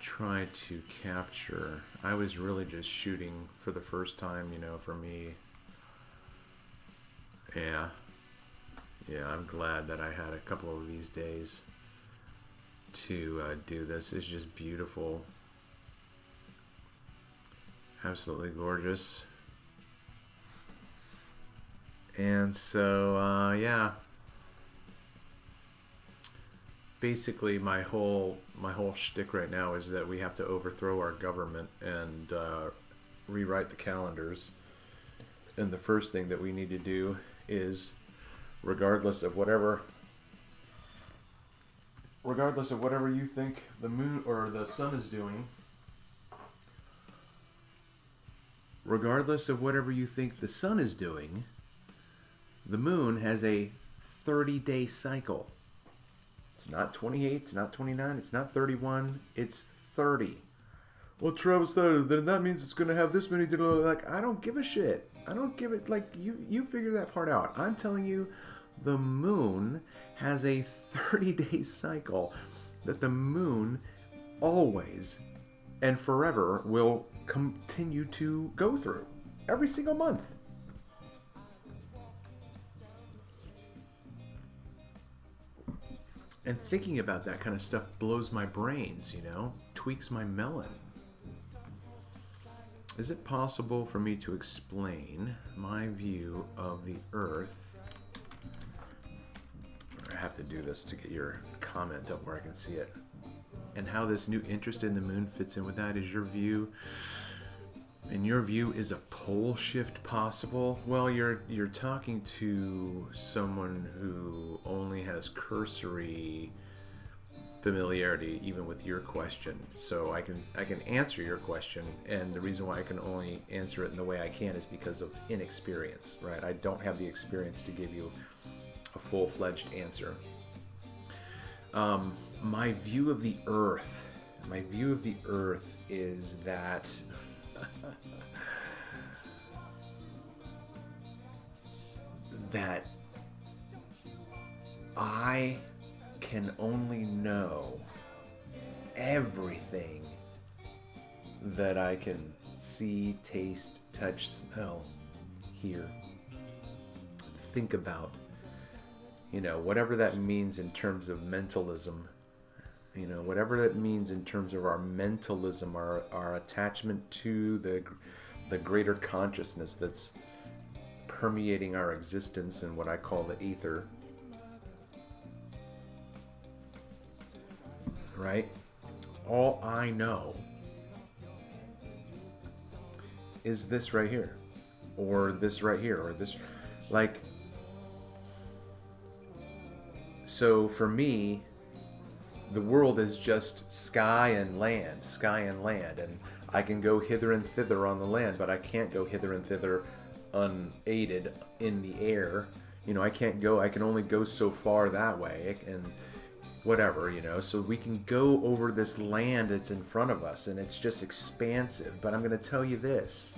try to capture? I was really just shooting for the first time, you know, for me. Yeah, I'm glad that I had a couple of these days to do this. It's just beautiful, absolutely gorgeous. And so, yeah. Basically, my whole shtick right now is that we have to overthrow our government and rewrite the calendars. And the first thing that we need to do is, regardless of whatever you think the moon or the sun is doing, regardless of whatever you think the sun is doing, the moon has a 30-day cycle. It's not 28, it's not 29, it's not 31, it's 30. Well, Travis said, then that means it's going to have this many, like, I don't give a shit. I don't give it, like, you figure that part out. I'm telling you, the moon has a 30-day cycle that the moon always and forever will continue to go through every single month. And thinking about that kind of stuff blows my brains, you know, tweaks my melon. Is it possible for me to explain my view of the Earth? I have to do this to get your comment up where I can see it. And how this new interest in the moon fits in with that. Is your view, in your view, is a pole shift possible? Well, you're talking to someone who only has cursory familiarity even with your question. So I can answer your question, and the reason why I can only answer it in the way I can is because of inexperience, right? I don't have the experience to give you a full-fledged answer. My view of the Earth is that that I can only know everything that I can see, taste, touch, smell, hear, think about. You know, whatever that means in terms of mentalism, you know, whatever that means in terms of our mentalism, our attachment to the greater consciousness that's permeating our existence in what I call the ether. Right? All I know is this right here, or this right here, or this, like, so for me, the world is just sky and land, and I can go hither and thither on the land, but I can't go hither and thither unaided in the air. You know, I can only go so far that way, and whatever, you know, so we can go over this land that's in front of us, and it's just expansive. But I'm going to tell you this.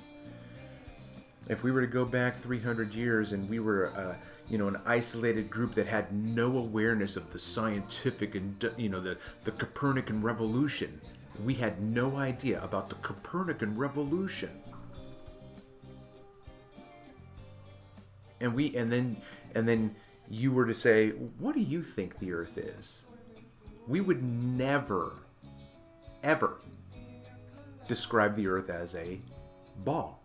If we were to go back 300 years and we were, you know, an isolated group that had no awareness of the scientific and, you know, the Copernican revolution, we had no idea about the Copernican revolution. And then you were to say, what do you think the Earth is? We would never, ever describe the Earth as a ball,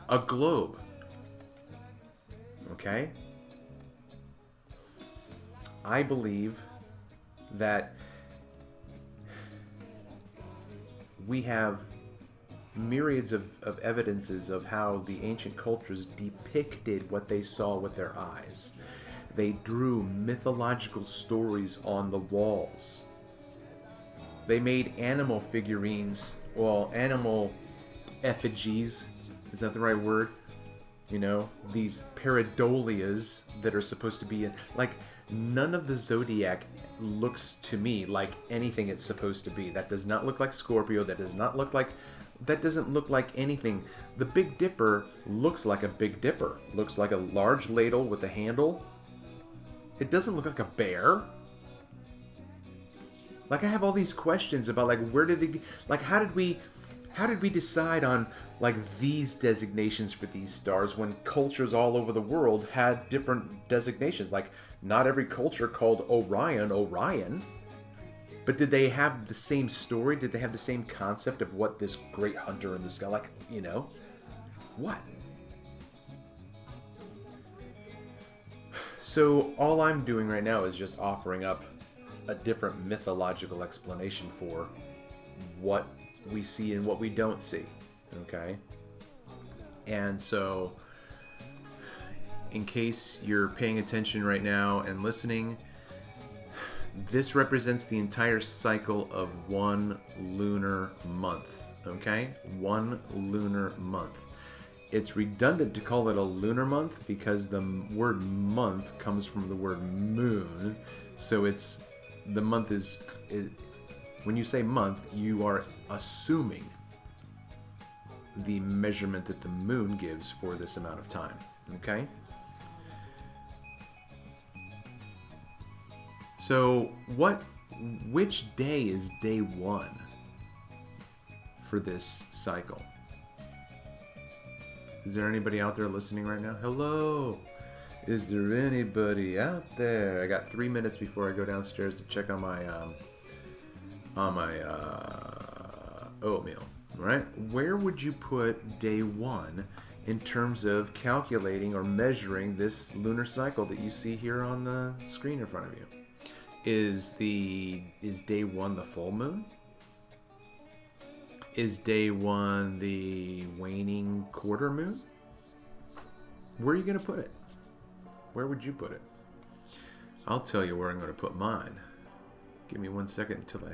a globe. Okay? I believe that we have myriads of evidences of how the ancient cultures depicted what they saw with their eyes. They drew mythological stories on the walls. They made animal figurines, well, animal effigies, is that the right word? You know, these pareidolias that are supposed to be, like, none of the zodiac looks to me like anything it's supposed to be. That does not look like Scorpio. That doesn't look like anything. The Big Dipper looks like a Big Dipper. Looks like a large ladle with a handle. It doesn't look like a bear. Like, I have all these questions about, like, where did they, like, how did we decide on, like, these designations for these stars when cultures all over the world had different designations? Like, not every culture called Orion Orion. But did they have the same story? Did they have the same concept of what this great hunter in the sky, like, you know? What? So all I'm doing right now is just offering up a different mythological explanation for what we see and what we don't see. Okay? And so, in case you're paying attention right now and listening, this represents the entire cycle of one lunar month. Okay? One lunar month. It's redundant to call it a lunar month because the word month comes from the word moon. So it's, the month is when you say month, you are assuming the measurement that the moon gives for this amount of time. Okay? So which day is day one for this cycle? Is there anybody out there listening right now? Hello? Is there anybody out there? I got 3 minutes before I go downstairs to check on my oatmeal. Right? Where would you put day one in terms of calculating or measuring this lunar cycle that you see here on the screen in front of you? Is day one the full moon? Is day one the waning quarter moon? Where are you going to put it? Where would you put it? I'll tell you where I'm going to put mine. Give me 1 second until I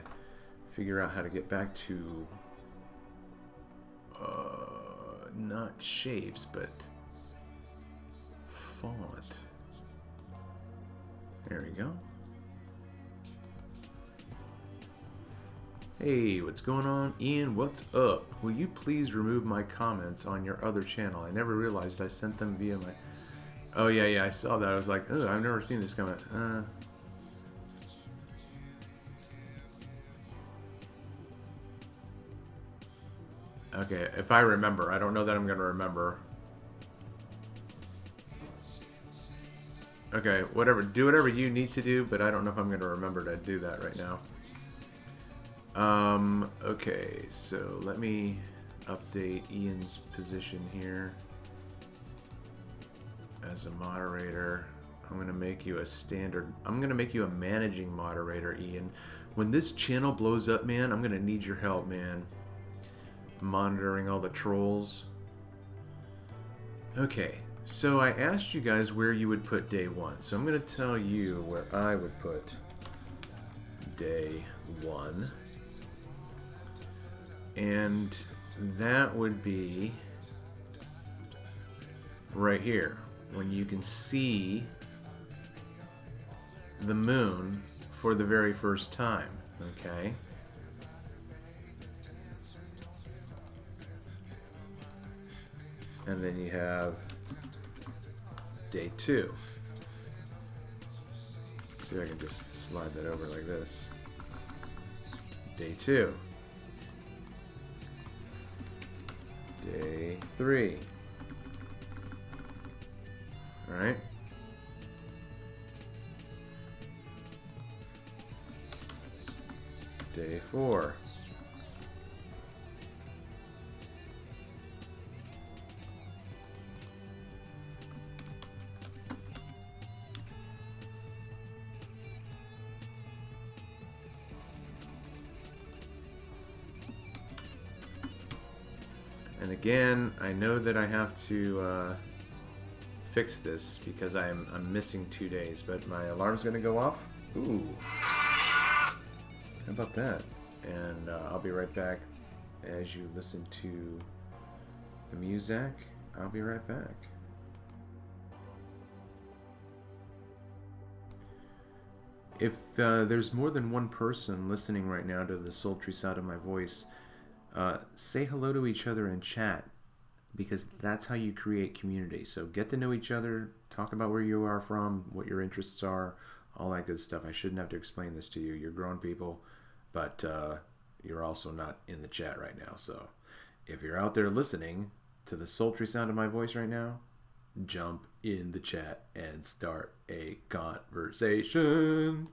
figure out how to get back to not shapes, but font. There we go. Hey, what's going on? Ian, what's up? Will you please remove my comments on your other channel? I never realized I sent them via my... Oh, yeah, I saw that. I was like, oh, I've never seen this comment. Okay, if I remember. I don't know that I'm going to remember. Okay, whatever. Do whatever you need to do, but I don't know if I'm going to remember to do that right now. Okay, so let me update Ian's position here as a moderator. I'm going to make you a standard, I'm going to make you a managing moderator, Ian. When this channel blows up, man, I'm going to need your help, man. Monitoring all the trolls. Okay, so I asked you guys where you would put day one. So I'm going to tell you where I would put day one. And that would be right here, when you can see the moon for the very first time, okay? And then you have day two. Let's see if I can just slide that over like this. Day two. Day three. All right. Day four. And again, I know that I have to fix this because I'm missing 2 days, but my alarm's going to go off. Ooh. How about that? And I'll be right back as you listen to the music. I'll be right back. If there's more than one person listening right now to the sultry sound of my voice, say hello to each other in chat, because that's how you create community. So get to know each other, talk about where you are from, what your interests are, all that good stuff. I shouldn't have to explain this to you. You're grown people, but you're also not in the chat right now. So if you're out there listening to the sultry sound of my voice right now, jump in the chat and start a conversation.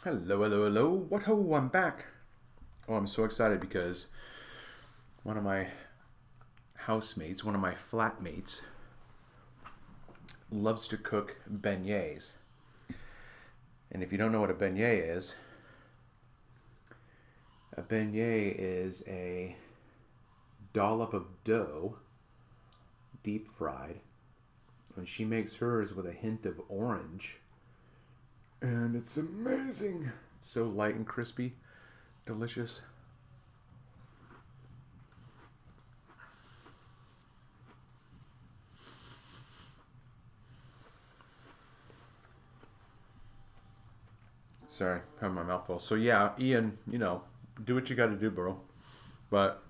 Hello, hello, hello. What ho, I'm back. Oh, I'm so excited because one of my housemates, one of my flatmates, loves to cook beignets. And if you don't know what a beignet is a dollop of dough, deep fried. And she makes hers with a hint of orange And it's amazing. It's so light and crispy. Delicious. Sorry, I have my mouth full. So yeah, Ian, do what you got to do, bro. But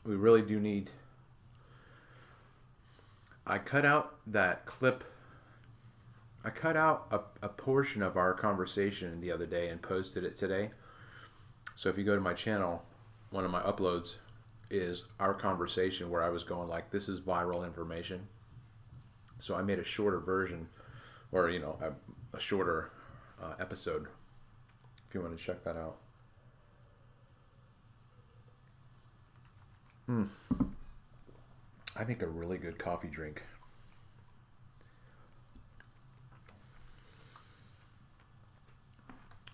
we really do need... I cut out that clip. I cut out a portion of our conversation the other day and posted it today. So if you go to my channel, one of my uploads is our conversation where I was going like, this is viral information. So I made a shorter version, or a shorter episode, if you want to check that out. I make a really good coffee drink.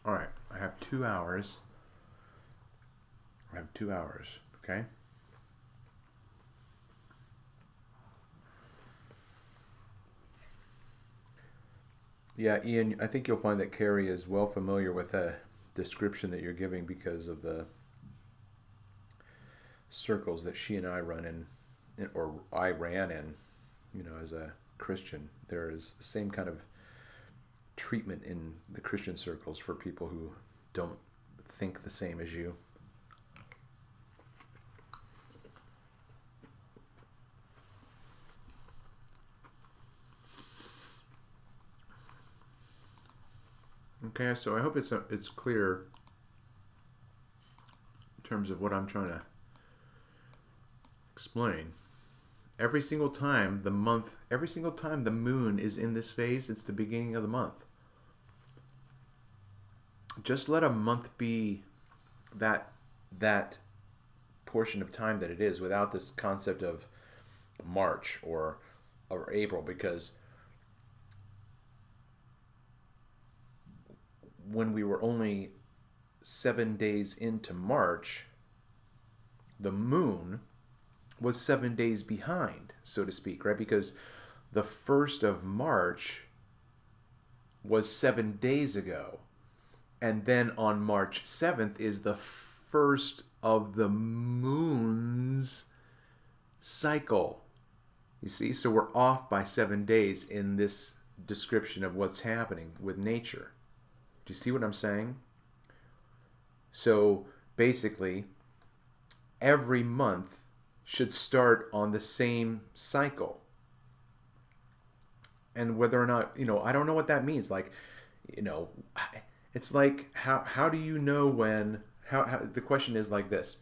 All right, I have 2 hours. Okay? Yeah, Ian, I think you'll find that Carrie is well familiar with the description that you're giving because of the circles that she and I run in, or I ran in, as a Christian. There is the same kind of treatment in the Christian circles for people who don't think the same as you. Okay, so I hope it's clear in terms of what I'm trying to explain. Every single time the moon is in this phase, it's the beginning of the month. Just let a month be that portion of time that it is, without this concept of March or April, because when we were only 7 days into March, the moon was 7 days behind, so to speak, right? Because the 1st of March was 7 days ago. And then on March 7th is the first of the moon's cycle. You see? So we're off by 7 days in this description of what's happening with nature. Do you see what I'm saying? So basically, every month should start on the same cycle. And whether or not, I don't know what that means. Like, it's like, how do you know when, how the question is like this.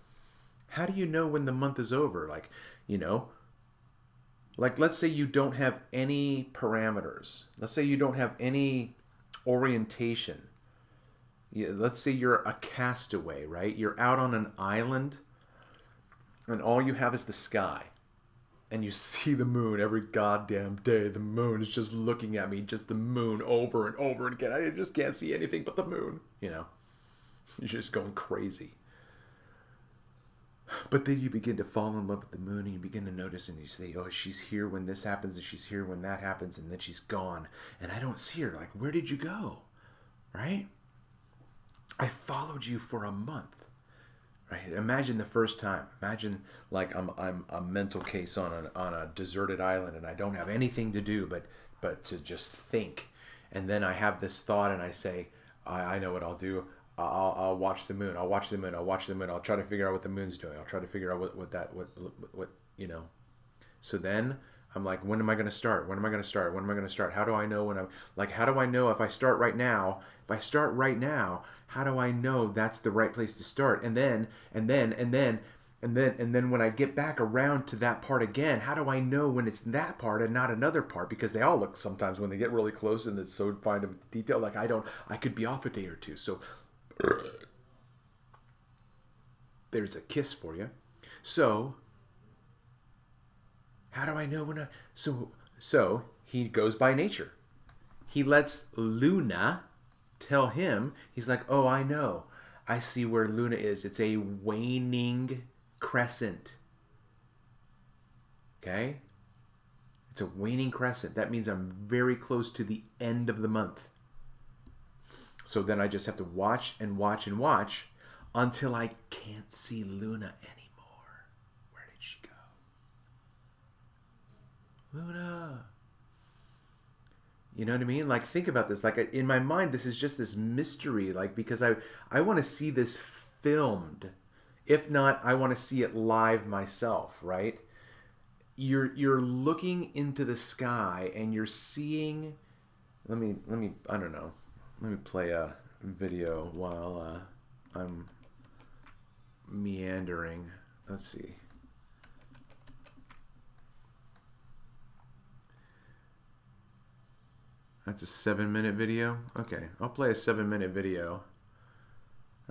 How do you know when the month is over? Like, like let's say you don't have any parameters. Let's say you don't have any orientation. Let's say you're a castaway, right? You're out on an island and all you have is the sky. And you see the moon every goddamn day. The moon is just looking at me, just the moon over and over again. I just can't see anything but the moon, You're just going crazy. But then you begin to fall in love with the moon and you begin to notice and you say, oh, she's here when this happens and she's here when that happens and then she's gone. And I don't see her. Like, where did you go? Right? I followed you for a month, right? Imagine the first time. Imagine like I'm a mental case on a deserted island and I don't have anything to do but to just think. And then I have this thought and I say, I know what I'll do. I'll watch the moon. I'll watch the moon. I'll watch the moon. I'll try to figure out what the moon's doing. I'll try to figure out what. So then I'm like, when am I going to start? When am I going to start? When am I going to start? How do I know when I'm like, how do I know if I start right now? If I start right now, how do I know that's the right place to start? And then when I get back around to that part again, how do I know when it's that part and not another part? Because they all look sometimes when they get really close and it's so fine of detail. Like I could be off a day or two. So there's a kiss for you. So how do I know when so he goes by nature. He lets Luna tell him, he's like, oh, I know. I see where Luna is. It's a waning crescent. Okay? It's a waning crescent. That means I'm very close to the end of the month. So then I just have to watch and watch and watch until I can't see Luna anymore. Where did she go? Luna. You know what I mean? Like, think about this. Like, in my mind, this is just this mystery. Like, because I want to see this filmed. If not, I want to see it live myself, right? You're looking into the sky and you're seeing. Let me. I don't know. Let me play a video while I'm meandering. Let's see. That's a 7-minute video. Okay, I'll play a 7-minute video.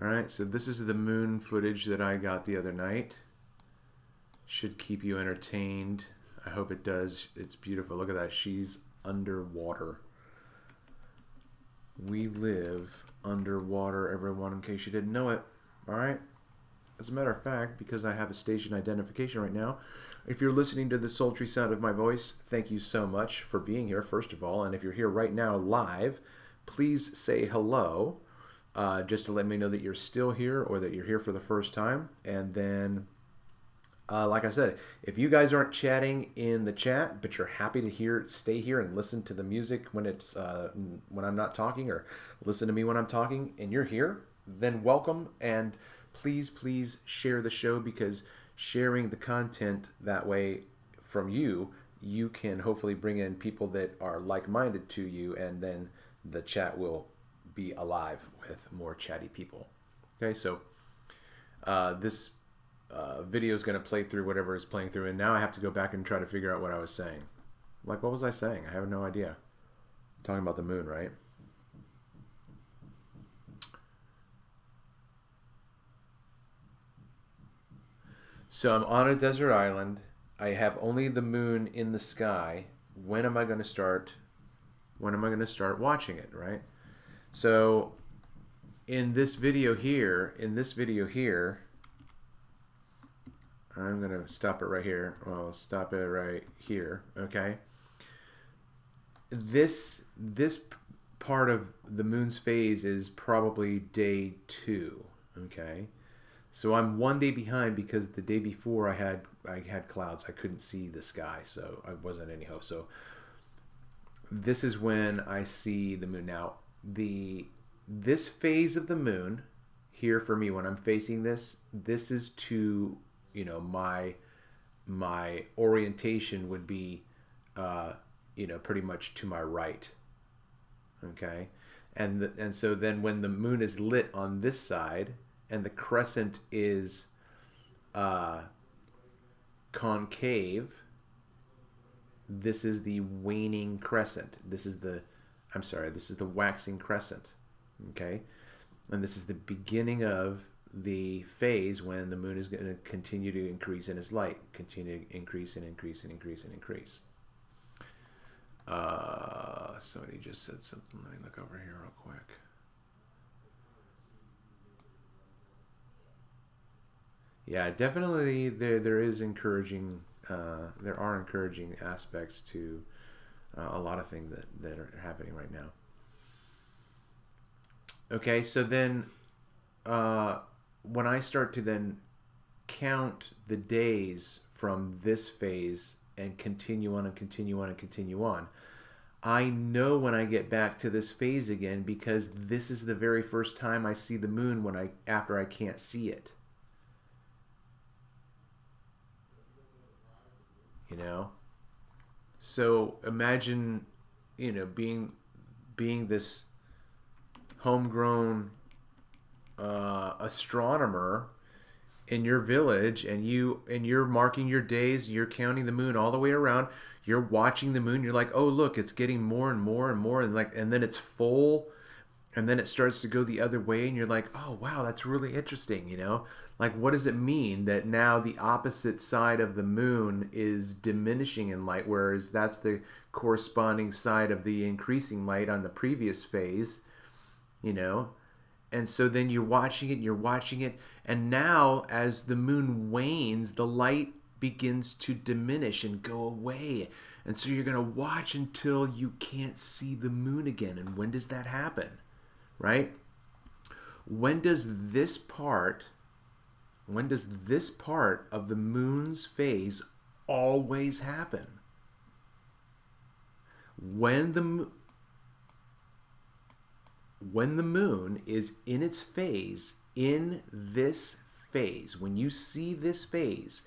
All right, so this is the moon footage that I got the other night. Should keep you entertained. I hope it does. It's beautiful. Look at that. She's underwater. We live underwater, everyone, in case you didn't know it. All right? As a matter of fact, because I have a station identification right now, if you're listening to the sultry sound of my voice, thank you so much for being here, first of all. And if you're here right now live, please say hello, just to let me know that you're still here or that you're here for the first time. And then, like I said, if you guys aren't chatting in the chat, but you're happy to stay here and listen to the music when when I'm not talking, or listen to me when I'm talking, and you're here, then welcome. And please share the show, because sharing the content that way from you can hopefully bring in people that are like-minded to you, and then the chat will be alive with more chatty people. Okay, so this video is going to play through whatever is playing through, and now I have to go back and try to figure out what I was saying. Like, what was I saying? I have no idea. I'm talking about the moon, right? So I'm on a desert island. I have only the moon in the sky. When am I going to start? When am I going to start watching it, right? So in this video here, I'm going to stop it right here. Well, stop it right here, okay? This part of the moon's phase is probably day 2, okay? So I'm 1 day behind, because the day before I had clouds. I couldn't see the sky, so I wasn't any hope. So this is when I see the moon. Now, this phase of the moon here for me, when I'm facing this is to, you know, my orientation would be, you know, pretty much to my right. Okay, and so then when the moon is lit on this side, and the crescent is concave, this is the waning crescent. This is the waxing crescent. Okay, and this is the beginning of the phase when the moon is going to continue to increase in its light, continue to increase and increase and increase and increase. Somebody just said something. Let me look over here real quick. Yeah, definitely there is encouraging, there are encouraging aspects to a lot of things that are happening right now. Okay, so then when I start to then count the days from this phase and continue on and continue on and continue on, I know when I get back to this phase again, because this is the very first time I see the moon after I can't see it. You know, so imagine, you know, being this homegrown astronomer in your village, and you're marking your days, you're counting the moon all the way around, you're watching the moon, you're like, oh look, it's getting more and more and more, and then it's full, and then it starts to go the other way, and you're like, oh wow, that's really interesting, you know? Like, what does it mean that now the opposite side of the moon is diminishing in light, whereas that's the corresponding side of the increasing light on the previous phase, you know? And so then you're watching it, and now as the moon wanes, the light begins to diminish and go away. And so you're going to watch until you can't see the moon again. And when does that happen? Right? When does this part of the moon's phase always happen? When the moon is in its phase, in this phase, when you see this phase,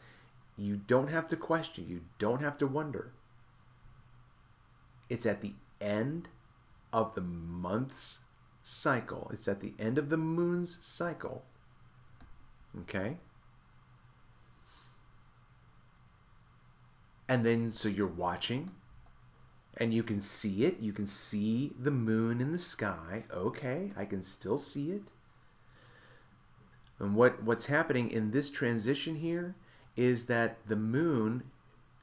you don't have to question, you don't have to wonder. It's at the end of the month's cycle. It's at the end of the moon's cycle. Okay? And then, so you're watching, and you can see it. You can see the moon in the sky. Okay, I can still see it. And what's happening in this transition here is that the moon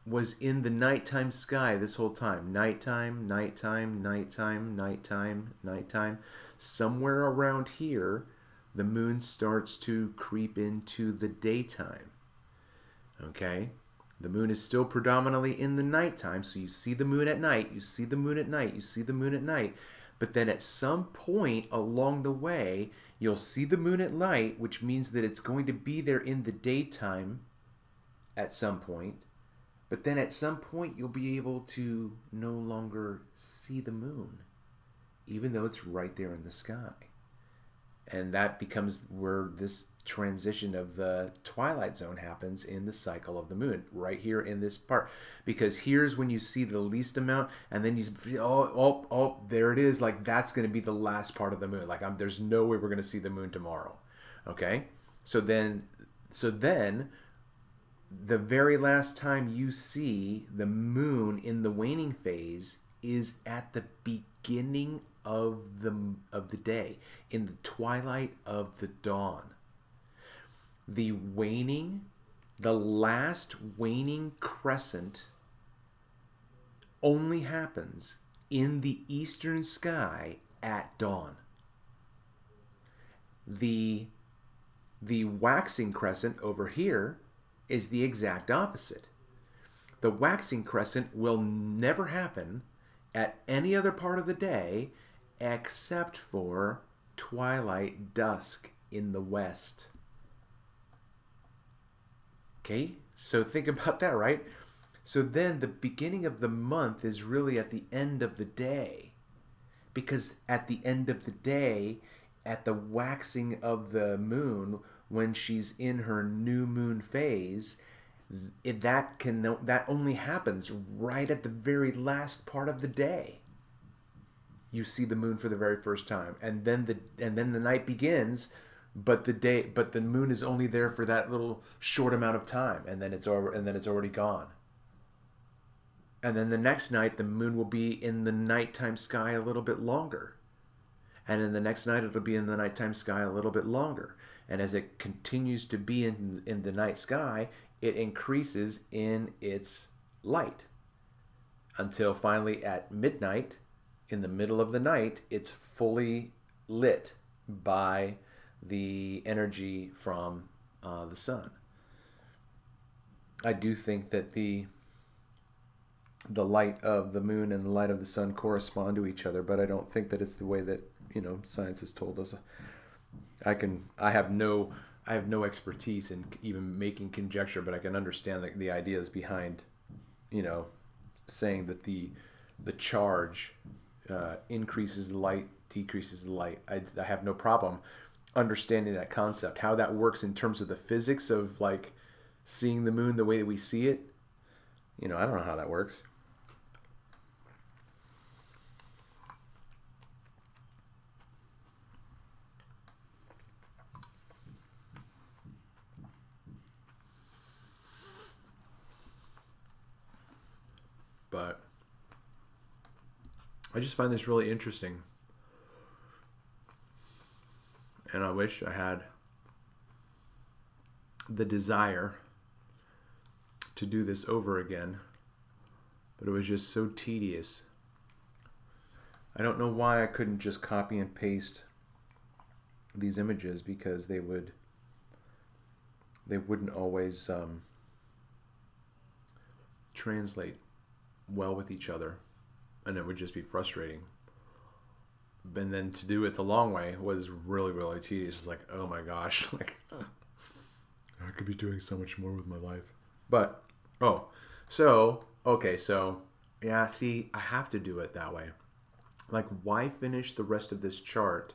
was in the nighttime sky this whole time. Nighttime, nighttime, nighttime, nighttime, nighttime. Somewhere around here, the moon starts to creep into the daytime. Okay? The moon is still predominantly in the nighttime, so you see the moon at night, you see the moon at night, you see the moon at night. But then at some point along the way, you'll see the moon at night, which means that it's going to be there in the daytime at some point. But then at some point, you'll be able to no longer see the moon, even though it's right there in the sky. And that becomes where this transition of the twilight zone happens in the cycle of the moon, right here in this part. Because here's when you see the least amount, and then you there it is. Like, that's going to be the last part of the moon. Like, there's no way we're going to see the moon tomorrow. Okay? So then the very last time you see the moon in the waning phase is at the beginning of the day, in the twilight of the dawn. The last waning crescent only happens in the eastern sky at dawn. The waxing crescent over here is the exact opposite. The waxing crescent will never happen at any other part of the day except for twilight dusk in the west. Okay, so think about that, right? So then the beginning of the month is really at the end of the day, because at the end of the day, at the waxing of the moon, when she's in her new moon phase, that only happens right at the very last part of the day. You see the moon for the very first time, and then the night begins, but the moon is only there for that little short amount of time, and then it's already gone. And then the next night, the moon will be in the nighttime sky a little bit longer, and then the next night it'll be in the nighttime sky a little bit longer. And as it continues to be in the night sky, it increases in its light until finally at midnight, in the middle of the night, it's fully lit by the energy from the sun. I do think that the light of the moon and the light of the sun correspond to each other, but I don't think that it's the way that science has told us. I have no expertise in even making conjecture, but I can understand the ideas behind, saying that the charge increases the light, decreases the light. I have no problem understanding that concept. How that works in terms of the physics of like seeing the moon the way that we see it, I don't know how that works. But I just find this really interesting. And I wish I had the desire to do this over again. But it was just so tedious. I don't know why I couldn't just copy and paste these images, because they wouldn't always translate well with each other, and it would just be frustrating. And then to do it the long way was really, really tedious. It's like, oh my gosh, like I could be doing so much more with my life. But so yeah, see, I have to do it that way. Like, why finish the rest of this chart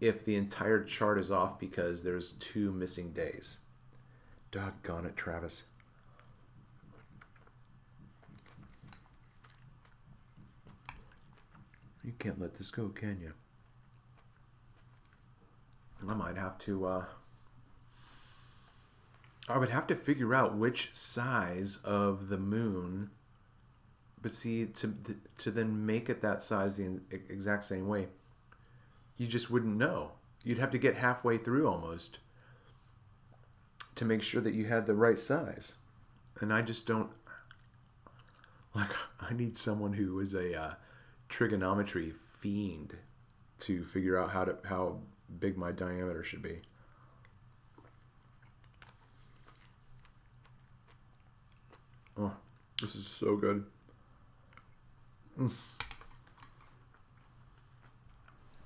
if the entire chart is off because there's 2 missing days? Doggone it, Travis. You can't let this go, can you? I might have to, I would have to figure out which size of the moon, but see, to then make it that size the exact same way, you just wouldn't know. You'd have to get halfway through almost to make sure that you had the right size. And I just don't, like, I need someone who is a trigonometry fiend to figure out how big my diameter should be. Oh, this is so good.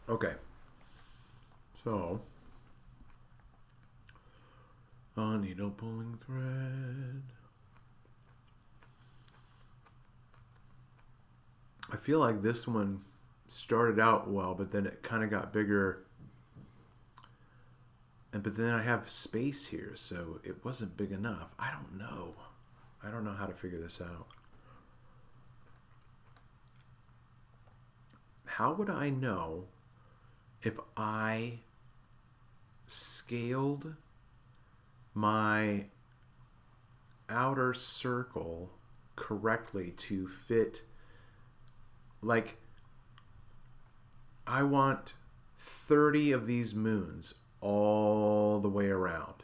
Okay. So, a needle pulling thread. I feel like this one started out well, but then it kind of got bigger. But then I have space here, so it wasn't big enough. I don't know. I don't know how to figure this out. How would I know if I scaled my outer circle correctly to fit? Like, I want 30 of these moons all the way around.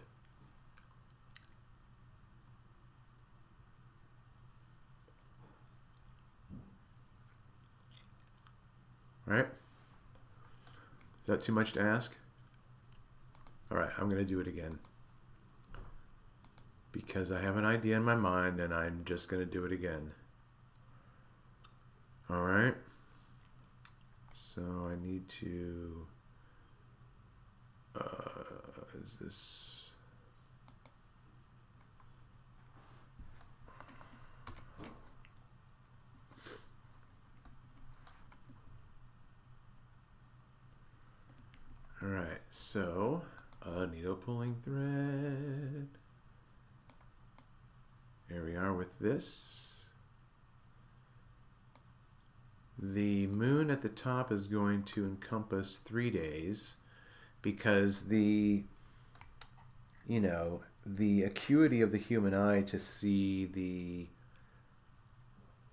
All right? Is that too much to ask? All right, I'm going to do it again. Because I have an idea in my mind and I'm just going to do it again. All right. So I need to, is this, all right, so a needle pulling thread. Here we are with this. The moon at the top is going to encompass 3 days because the acuity of the human eye to see the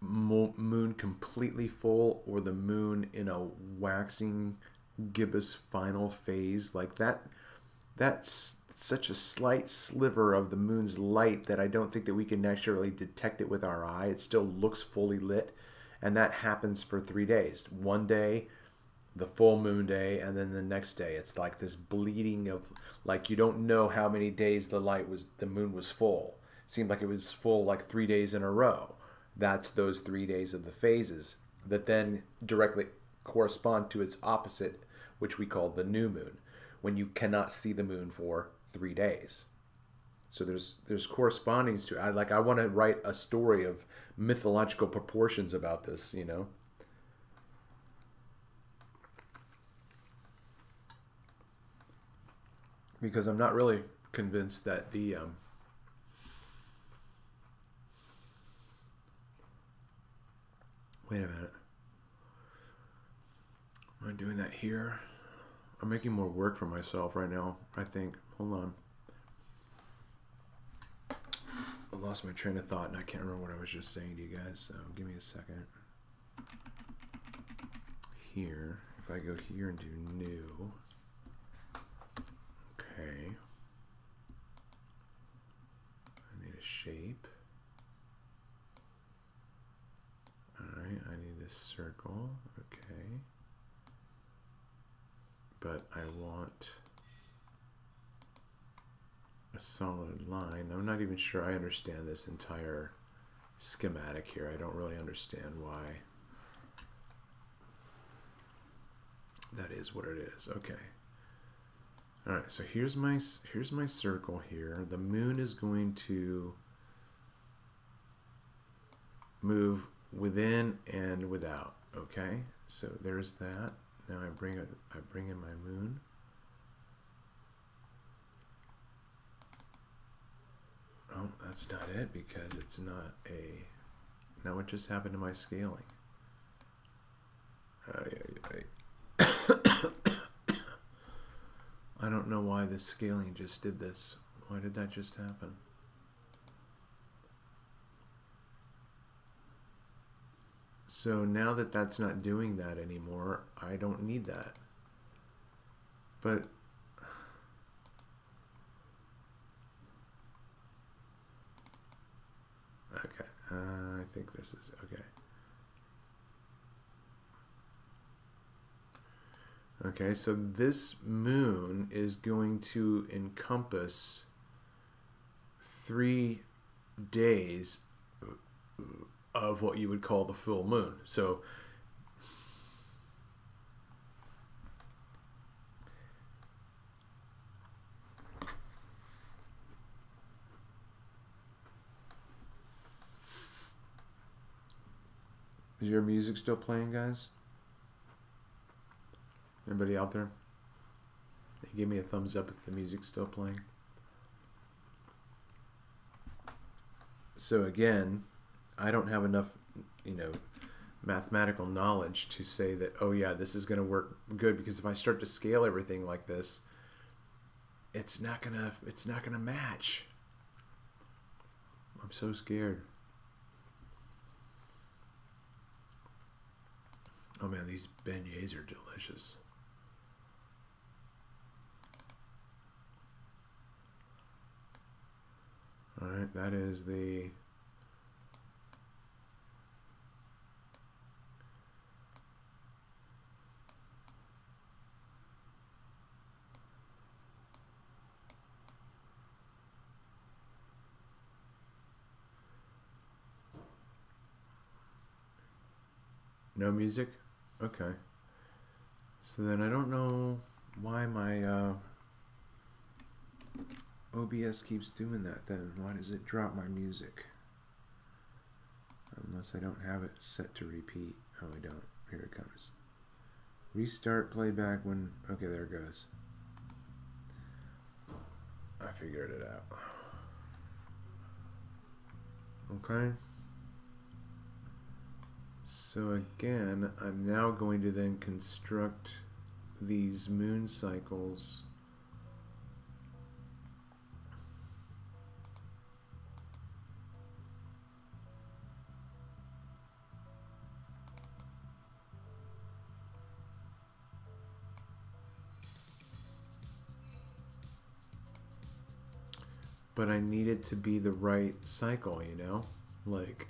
moon completely full or the moon in a waxing gibbous final phase, like that's such a slight sliver of the moon's light that I don't think that we can naturally detect it with our eye. It still looks fully lit. And that happens for 3 days. One day, the full moon day, and then the next day. It's like this bleeding of, like, you don't know how many days the moon was full. It seemed like it was full like 3 days in a row. That's those 3 days of the phases that then directly correspond to its opposite, which we call the new moon, when you cannot see the moon for 3 days. So there's correspondings to it. I want to write a story of mythological proportions about this, because I'm not really convinced that the wait a minute, am I doing that here? I'm making more work for myself right now, I think. Hold on. I lost my train of thought and I can't remember what I was just saying to you guys, so give me a second. Here, if I go here and do new, okay. I need a shape. Alright, I need this circle, okay. But I want a solid line. I'm not even sure I understand this entire schematic here. I don't really understand why that is what it is. Okay. All right, so here's my circle here. The moon is going to move within and without. Okay, so there's that. Now I bring in my moon. Oh, that's not it because it's not a. Now what just happened to my scaling? I don't know why the scaling just did this. Why did that just happen? So now that that's not doing that anymore, I don't need that. But okay, I think this is okay. Okay, so this moon is going to encompass 3 days of what you would call the full moon. So is your music still playing, guys? Anybody out there? Give me a thumbs up if the music's still playing. So again, I don't have enough, mathematical knowledge to say that, oh yeah, this is going to work good, because if I start to scale everything like this, it's not gonna match. I'm so scared. Oh man, these beignets are delicious. All right, that is the no music? Okay. So then I don't know why my OBS keeps doing that then. Why does it drop my music? Unless I don't have it set to repeat. Oh, I don't. Here it comes. Restart playback when... Okay, there it goes. I figured it out. Okay. So again, I'm now going to then construct these moon cycles but I need it to be the right cycle, like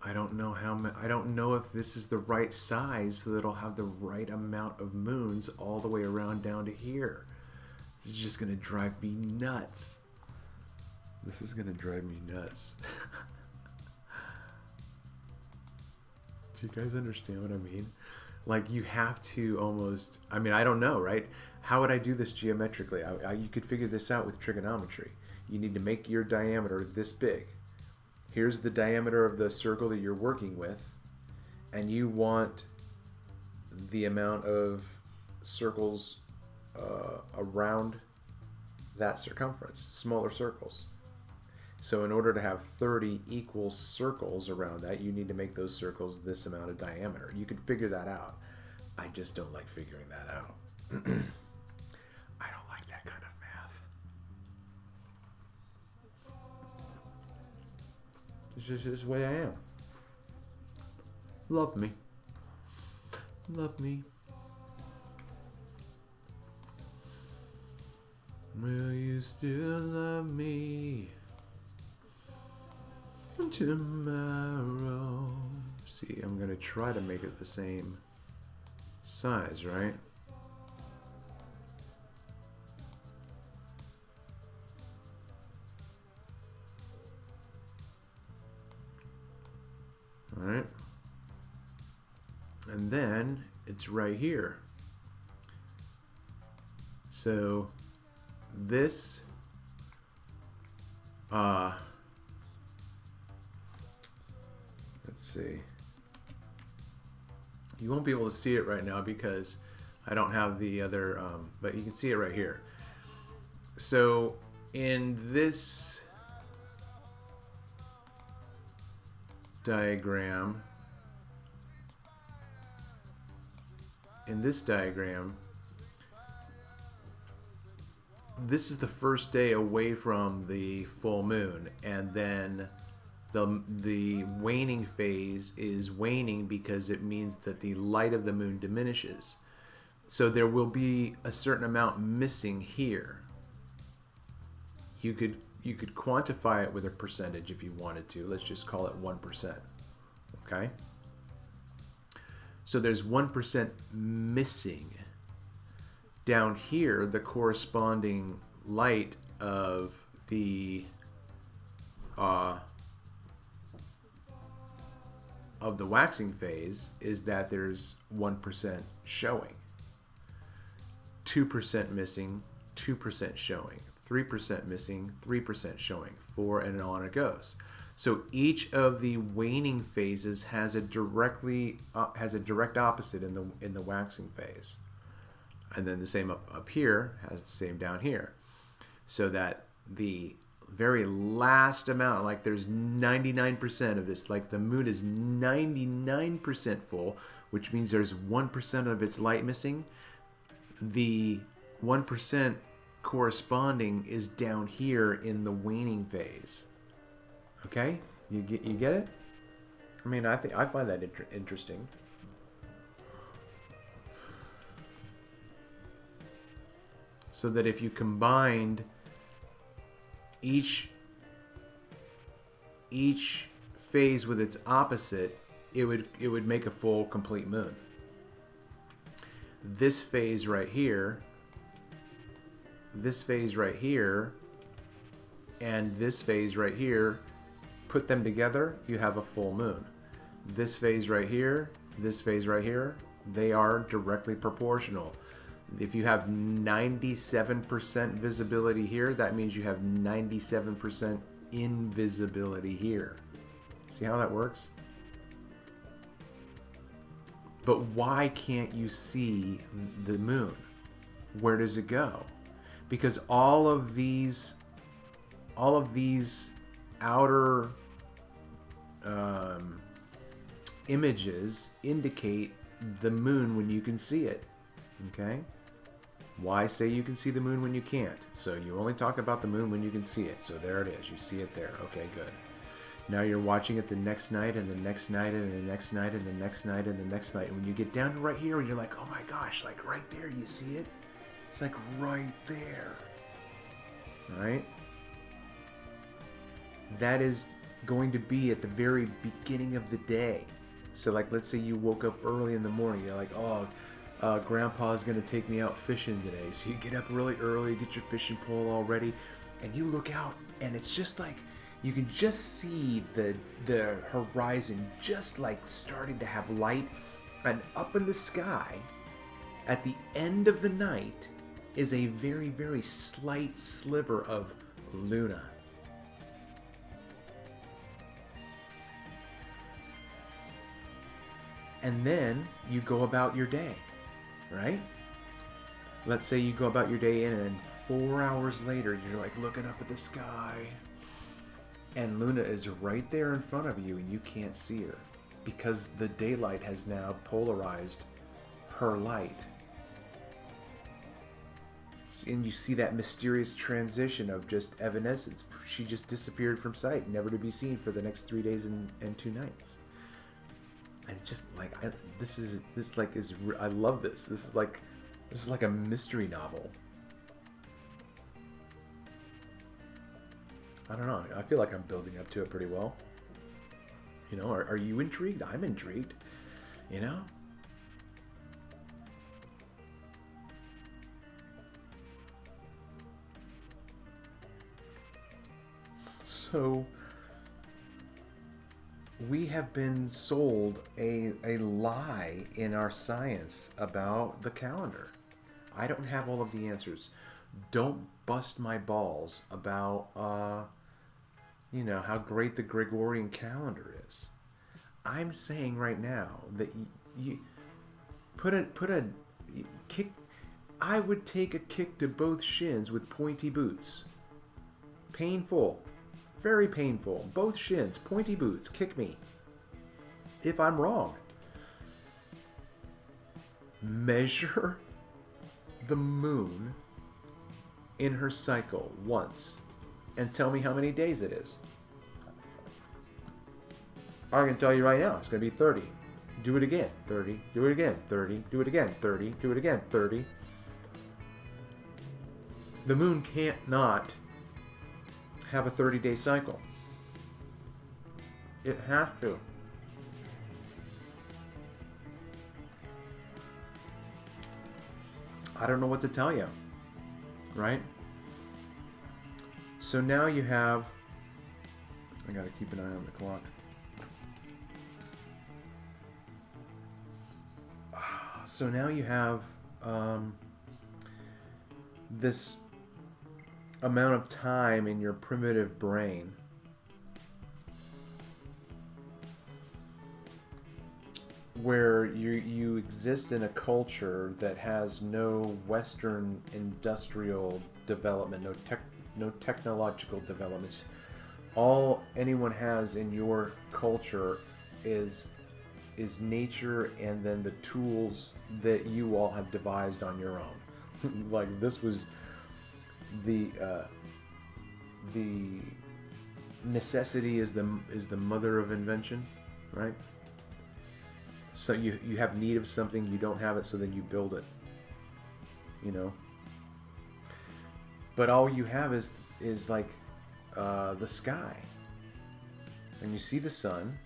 I don't know I don't know if this is the right size so that it'll have the right amount of moons all the way around down to here. This is just gonna drive me nuts. This is gonna drive me nuts. Do you guys understand what I mean? Like, you have to almost, I don't know, right? How would I do this geometrically? You could figure this out with trigonometry. You need to make your diameter this big. Here's the diameter of the circle that you're working with, and you want the amount of circles around that circumference, smaller circles. So in order to have 30 equal circles around that, you need to make those circles this amount of diameter. You could figure that out. I just don't like figuring that out. I don't like that kind of math. It's just the way I am. Love me. Love me. Will you still love me tomorrow? See, I'm going to try to make it the same size, right? All right. And then it's right here. So this let's see. You won't be able to see it right now because I don't have the other, but you can see it right here. So in this diagram, this is the first day away from the full moon, and then the waning phase is waning because it means that the light of the moon diminishes. So there will be a certain amount missing here. You could quantify it with a percentage if you wanted to. Let's just call it 1%. Okay? So there's 1% missing. Down here, the corresponding light of the waxing phase is that there's 1% showing. 2% missing, 2% showing. 3% missing, 3% showing. 4, and on it goes. So each of the waning phases has a direct opposite in the waxing phase. And then the same up here has the same down here. So that the very last amount, like there's 99% of this, like the moon is 99% full, which means there's 1% of its light missing. The 1% corresponding is down here in the waning phase. Okay? You get it? I mean, I find that interesting. So that if you combined each phase with its opposite, it would make a full complete moon. This phase right here, and this phase right here, put them together, you have a full moon. This phase right here, they are directly proportional. If you have 97% visibility here, that means you have 97% invisibility here. See how that works? But why can't you see the moon? Where does it go? Because all of these outer images indicate the moon when you can see it. Okay? Why say you can see the moon when you can't? So you only talk about the moon when you can see it. So there it is. You see it there. Okay, good. Now you're watching it the next night and the next night and the next night and the next night and the next night. And when you get down to right here and you're like, oh my gosh, like right there, you see it? It's like right there. All right? That is going to be at the very beginning of the day. So like, let's say you woke up early in the morning. You're like, oh, Grandpa's going to take me out fishing today. So you get up really early, get your fishing pole all ready, and you look out, and it's just like, you can just see the horizon just like starting to have light. And up in the sky, at the end of the night, is a very, very slight sliver of Luna. And then you go about your day, right? Let's say you go about your day and then 4 hours later, you're like looking up at the sky and Luna is right there in front of you and you can't see her because the daylight has now polarized her light. And you see that mysterious transition of just evanescence. She just disappeared from sight, never to be seen for the next 3 days and 2 nights. And it's just like, I love this. This is like a mystery novel. I don't know. I feel like I'm building up to it pretty well. You know, are you intrigued? I'm intrigued. You know? So, we have been sold a lie in our science about the calendar. I don't have all of the answers. Don't bust my balls about, how great the Gregorian calendar is. I'm saying right now that you put a kick. I would take a kick to both shins with pointy boots. Painful. Very painful. Both shins, pointy boots, kick me. If I'm wrong. Measure the moon in her cycle once and tell me how many days it is. I can tell you right now, it's going to be 30. Do it again, 30. Do it again, 30. Do it again, 30. Do it again, 30. The moon can't not have a 30-day cycle. It has to. I don't know what to tell you, right? So now you have, I gotta keep an eye on the clock. So now you have this amount of time in your primitive brain where you exist in a culture that has no Western industrial development, no technological development. All anyone has in your culture is nature and then the tools that you all have devised on your own. Like this was the necessity is the mother of invention, right? So you have need of something, you don't have it, so then you build it, but all you have is like the sky, and you see the sun,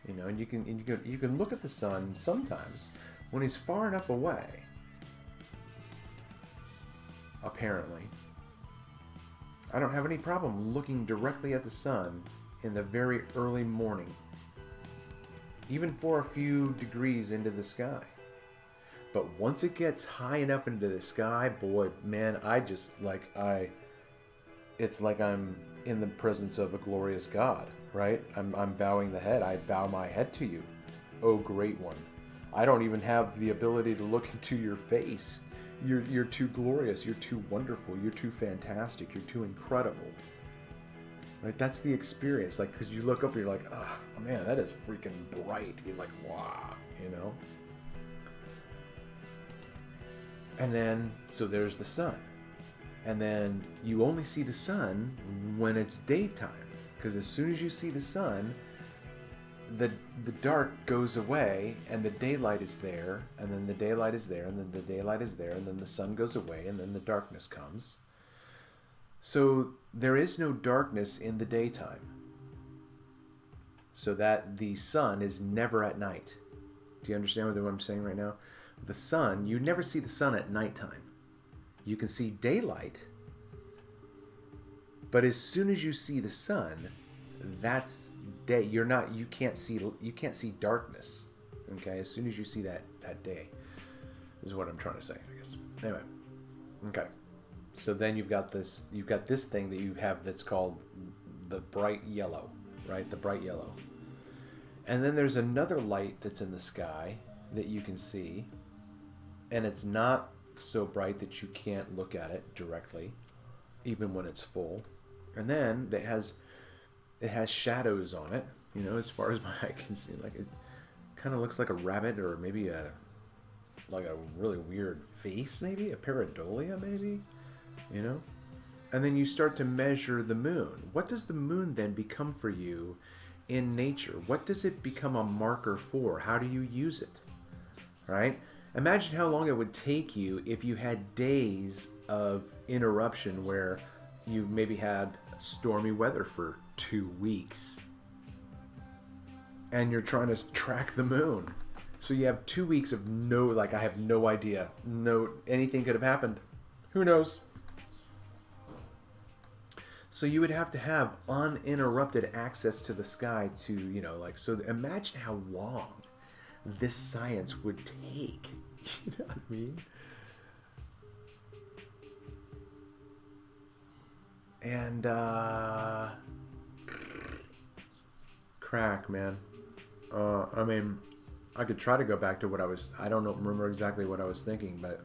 and you can look at the sun sometimes when he's far enough away. Apparently, I don't have any problem looking directly at the sun in the very early morning, even for a few degrees into the sky. But once it gets high enough into the sky, boy, man, it's like I'm in the presence of a glorious God, right? I'm bowing the head. I bow my head to you, oh great one. I don't even have the ability to look into your face. You're too glorious. You're too wonderful. You're too fantastic. You're too incredible. Right? That's the experience. Like, because you look up and you're like, oh man, that is freaking bright. You're like, wow, And then, so there's the sun. And then you only see the sun when it's daytime. Because as soon as you see the sun, the dark goes away and the daylight is there, and then the daylight is there, and then the daylight is there, and then the sun goes away, and then the darkness comes. So there is no darkness in the daytime. So that the sun is never at night. Do you understand what I'm saying right now? The sun, you never see the sun at nighttime. You can see daylight, but as soon as you see the sun, that's day. You can't see darkness. Okay, as soon as you see that day, is what I'm trying to say, I guess. Anyway, okay. So then you've got this thing that you have that's called the bright yellow, right? The bright yellow. And then there's another light that's in the sky that you can see, and it's not so bright that you can't look at it directly, even when it's full. And then it has shadows on it, as far as my eye can see. Like, it kind of looks like a rabbit, or maybe a really weird face, maybe a pareidolia, maybe, And then you start to measure the moon. What does the moon then become for you in nature? What does it become a marker for? How do you use it? Right? Imagine how long it would take you if you had days of interruption where you maybe had stormy weather for 2 weeks and you're trying to track the moon. So you have 2 weeks of I have no idea. Anything could have happened. Who knows? So you would have to have uninterrupted access to the sky to, you know, like, so imagine how long this science would take. You know what I mean? And, crack, man. I mean, I could try to go back to what I don't remember exactly what I was thinking, but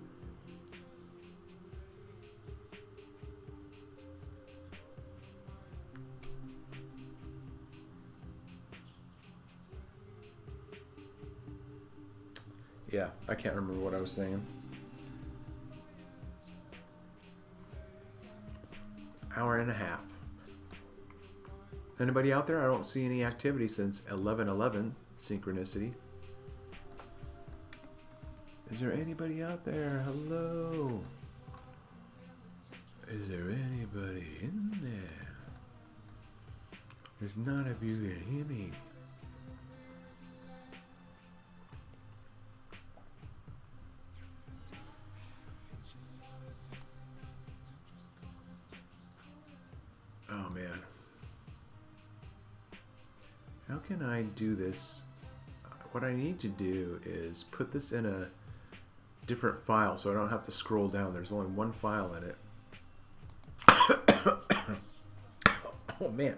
yeah, I can't remember what I was saying. Hour and a half. Anybody out there? I don't see any activity since 11:11 synchronicity. Is there anybody out there? Hello? Is there anybody in there? There's none of you can hear me. Oh man. How can I do this? What I need to do is put this in a different file so I don't have to scroll down. There's only one file in it. Oh man.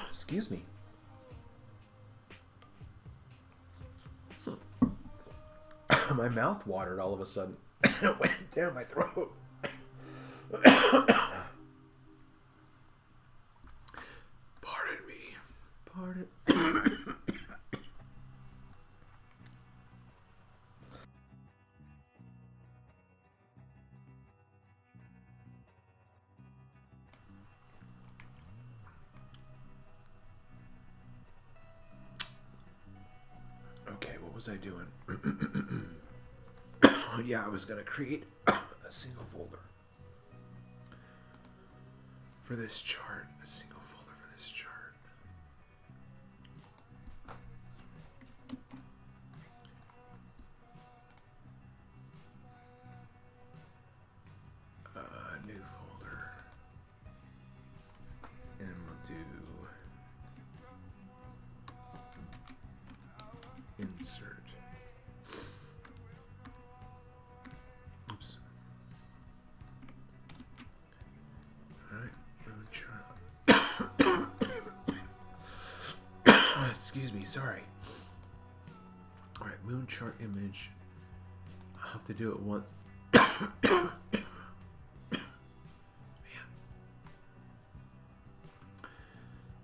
Excuse me. My mouth watered all of a sudden. It went down my throat. Pardon me. Pardon. Okay, what was I doing? Yeah, I was going to create a single folder for this chart. A single folder for this chart. New folder. And we'll do insert. Oops. Alright, moon chart. Excuse me, sorry. Alright, moon chart image. I'll have to do it once. Man.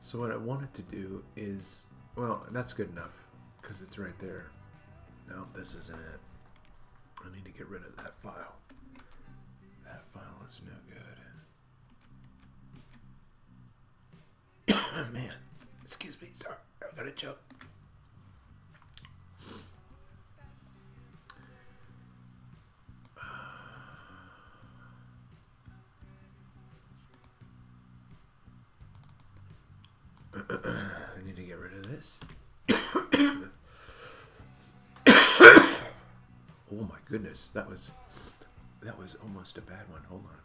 So what I wanted to do is, well, that's good enough because it's right there. No, this isn't it. I need to get rid of that file. That file is no good. Man, excuse me, sorry, I got a choke. I need to get rid of this. Oh my goodness, that was almost a bad one. Hold on.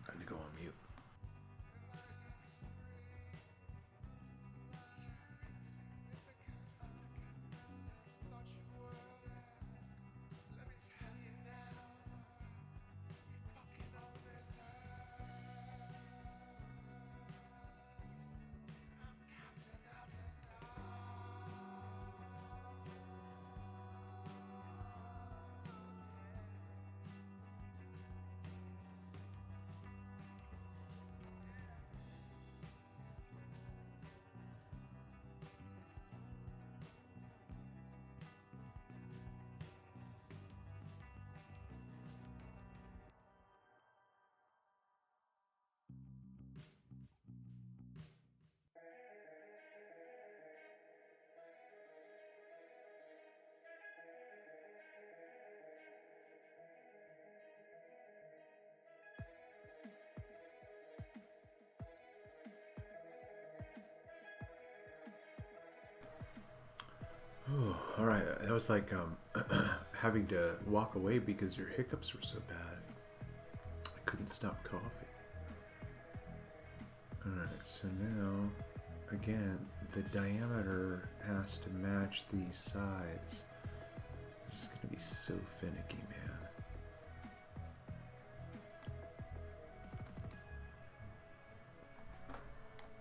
I need to go on mute. Oh, all right, that was like having to walk away because your hiccups were so bad. I couldn't stop coughing. Alright, so now, again, the diameter has to match the size. This is going to be so finicky, man.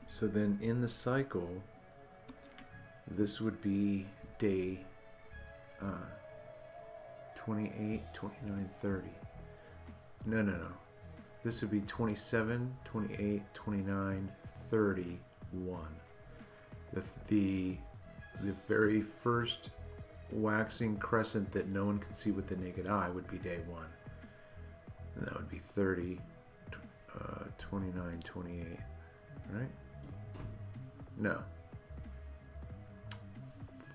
So then in the cycle, this would be day 28, 29, 30. No. This would be 27, 28, 29, 31. The very first waxing crescent that no one can see with the naked eye would be day 1. And that would be 30, 29, 28, right? No.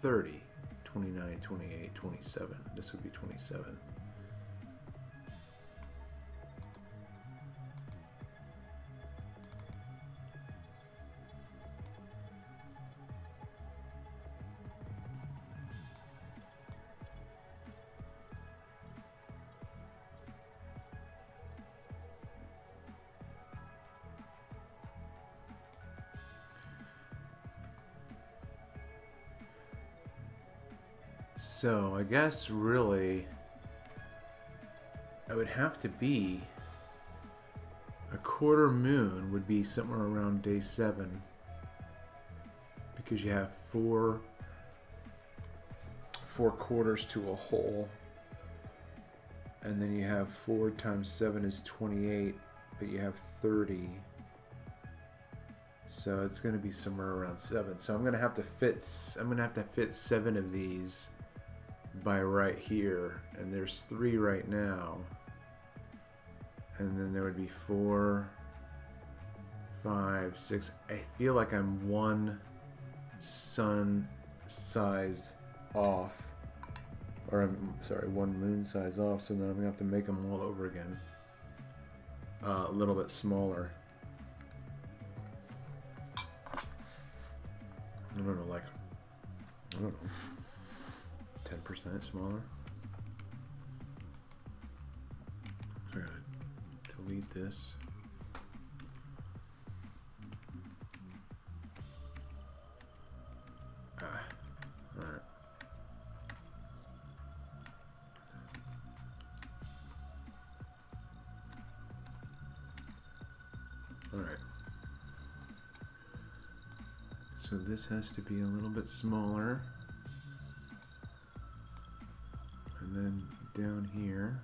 30, 29, 28, 27. This would be 27. So I guess really it would have to be a quarter moon would be somewhere around day 7, because you have four quarters to a whole, and then you have 4 times 7 is 28, but you have 30, so it's going to be somewhere around 7. So I'm going to have to fit 7 of these by right here, and there's 3 right now, and then there would be 4, 5, 6. I feel like I'm 1 sun size off, or I'm sorry, 1 moon size off, so then I'm gonna have to make them all over again, a little bit smaller. I don't know, 10% smaller. So I gotta delete this. Alright. Alright. So this has to be a little bit smaller. And then down here.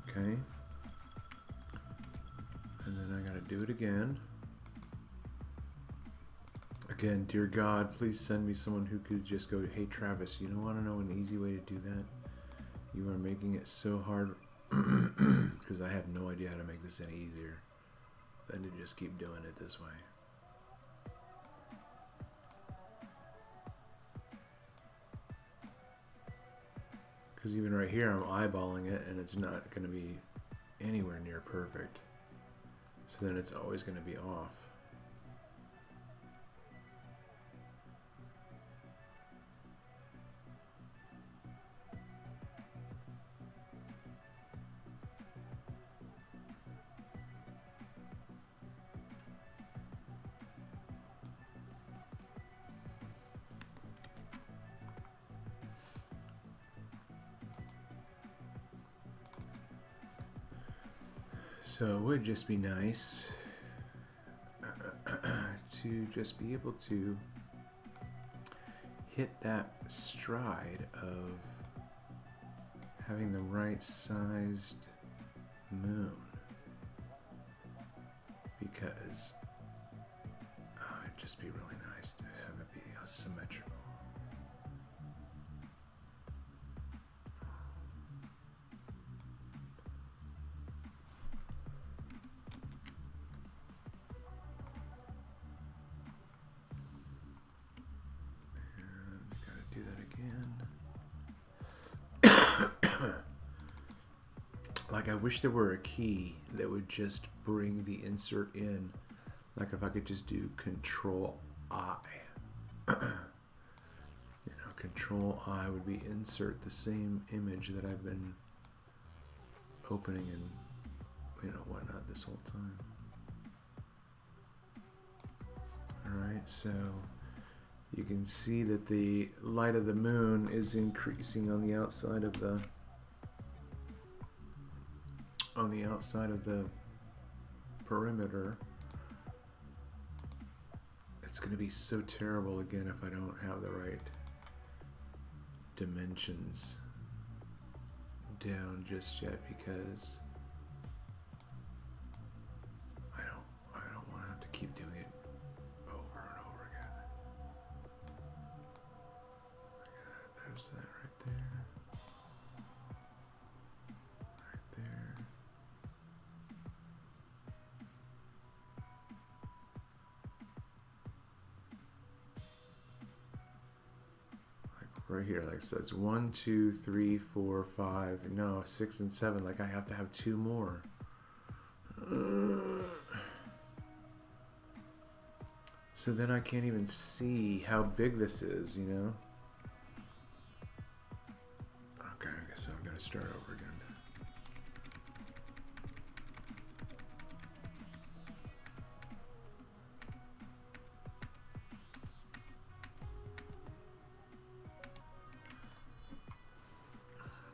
Okay. And then I gotta do it again. Again, dear God, please send me someone who could just go, hey Travis, you don't want to know an easy way to do that? You are making it so hard, because I have no idea how to make this any easier than to just keep doing it this way. Because even right here, I'm eyeballing it, and it's not going to be anywhere near perfect. So then it's always going to be off. So it would just be nice to just be able to hit that stride of having the right sized moon, because it'd just be really nice to have it be symmetrical. Like, I wish there were a key that would just bring the insert in. Like if I could just do Control I. Control I would be insert the same image that I've been opening and why not this whole time? Alright, so you can see that the light of the moon is increasing on the outside of the perimeter. It's going to be so terrible again if I don't have the right dimensions down just yet, because I don't want to have to keep doing it over and over again. There's that right there. Right there. Right here, like, so it's 1, 2, 3, 4, 5, no, 6 and 7. Like, I have to have 2 more. So then I can't even see how big this is, you know? Okay, I guess I'm gonna start over again.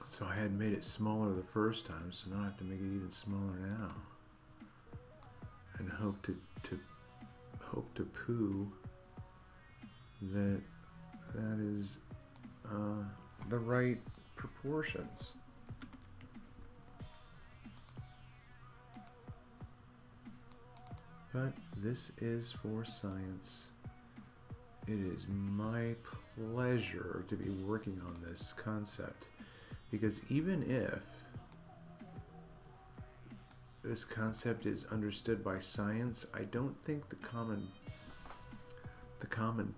So I had made it smaller the first time, so now I have to make it even smaller now, and hope to poo that is the right proportions. But this is for science. It is my pleasure to be working on this concept. Because even if this concept is understood by science, I don't think the common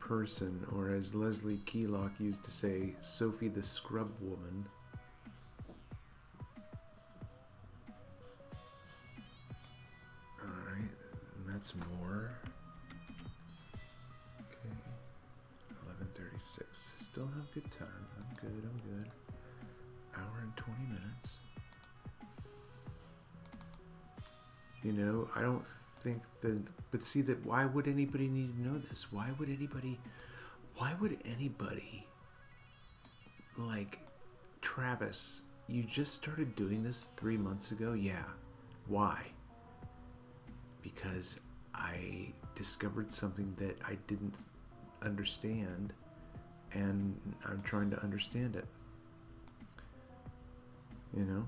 person, or as Leslie Keylock used to say, Sophie the Scrub Woman, alright, and that's more. Okay, 11:36. Still have good time. I'm good. Hour and 20 minutes. You know, I don't think that, but see that, why would anybody need to know this? Why would anybody like, Travis, you just started doing this 3 months ago? Yeah. Why? Because I discovered something that I didn't understand, and I'm trying to understand it. You know?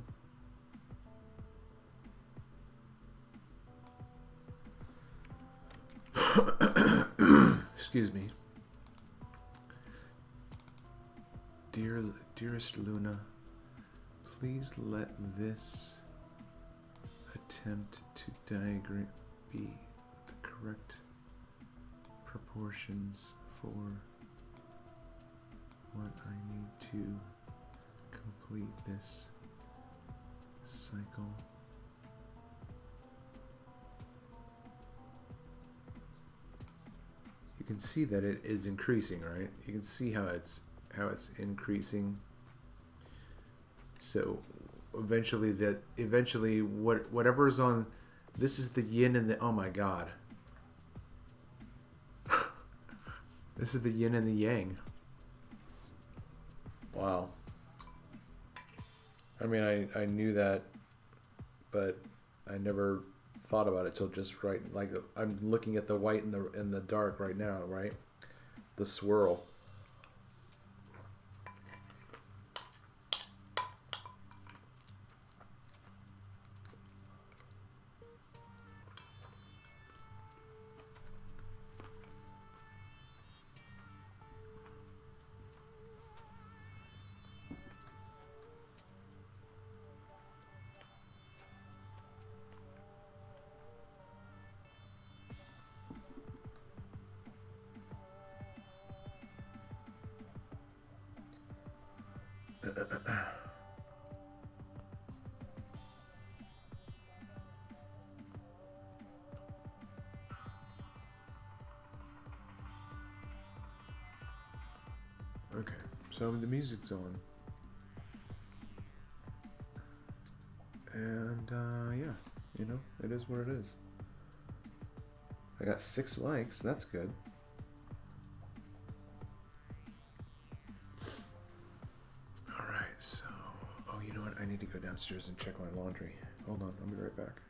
Excuse me. Dearest Luna, please let this attempt to diagram be the correct proportions for what I need to complete this cycle. You can see that it is increasing, right? You can see how it's increasing. So eventually whatever is on, this is the yin and the, oh my god. This is the yin and the yang. Wow. I mean, I knew that, but I never thought about it till just right. Like, I'm looking at the white and the dark right now, right? The swirl. Okay, so the music's on. And, yeah. You know, it is what it is. I got 6 likes. That's good. All right, so... Oh, you know what? I need to go downstairs and check my laundry. Hold on, I'll be right back.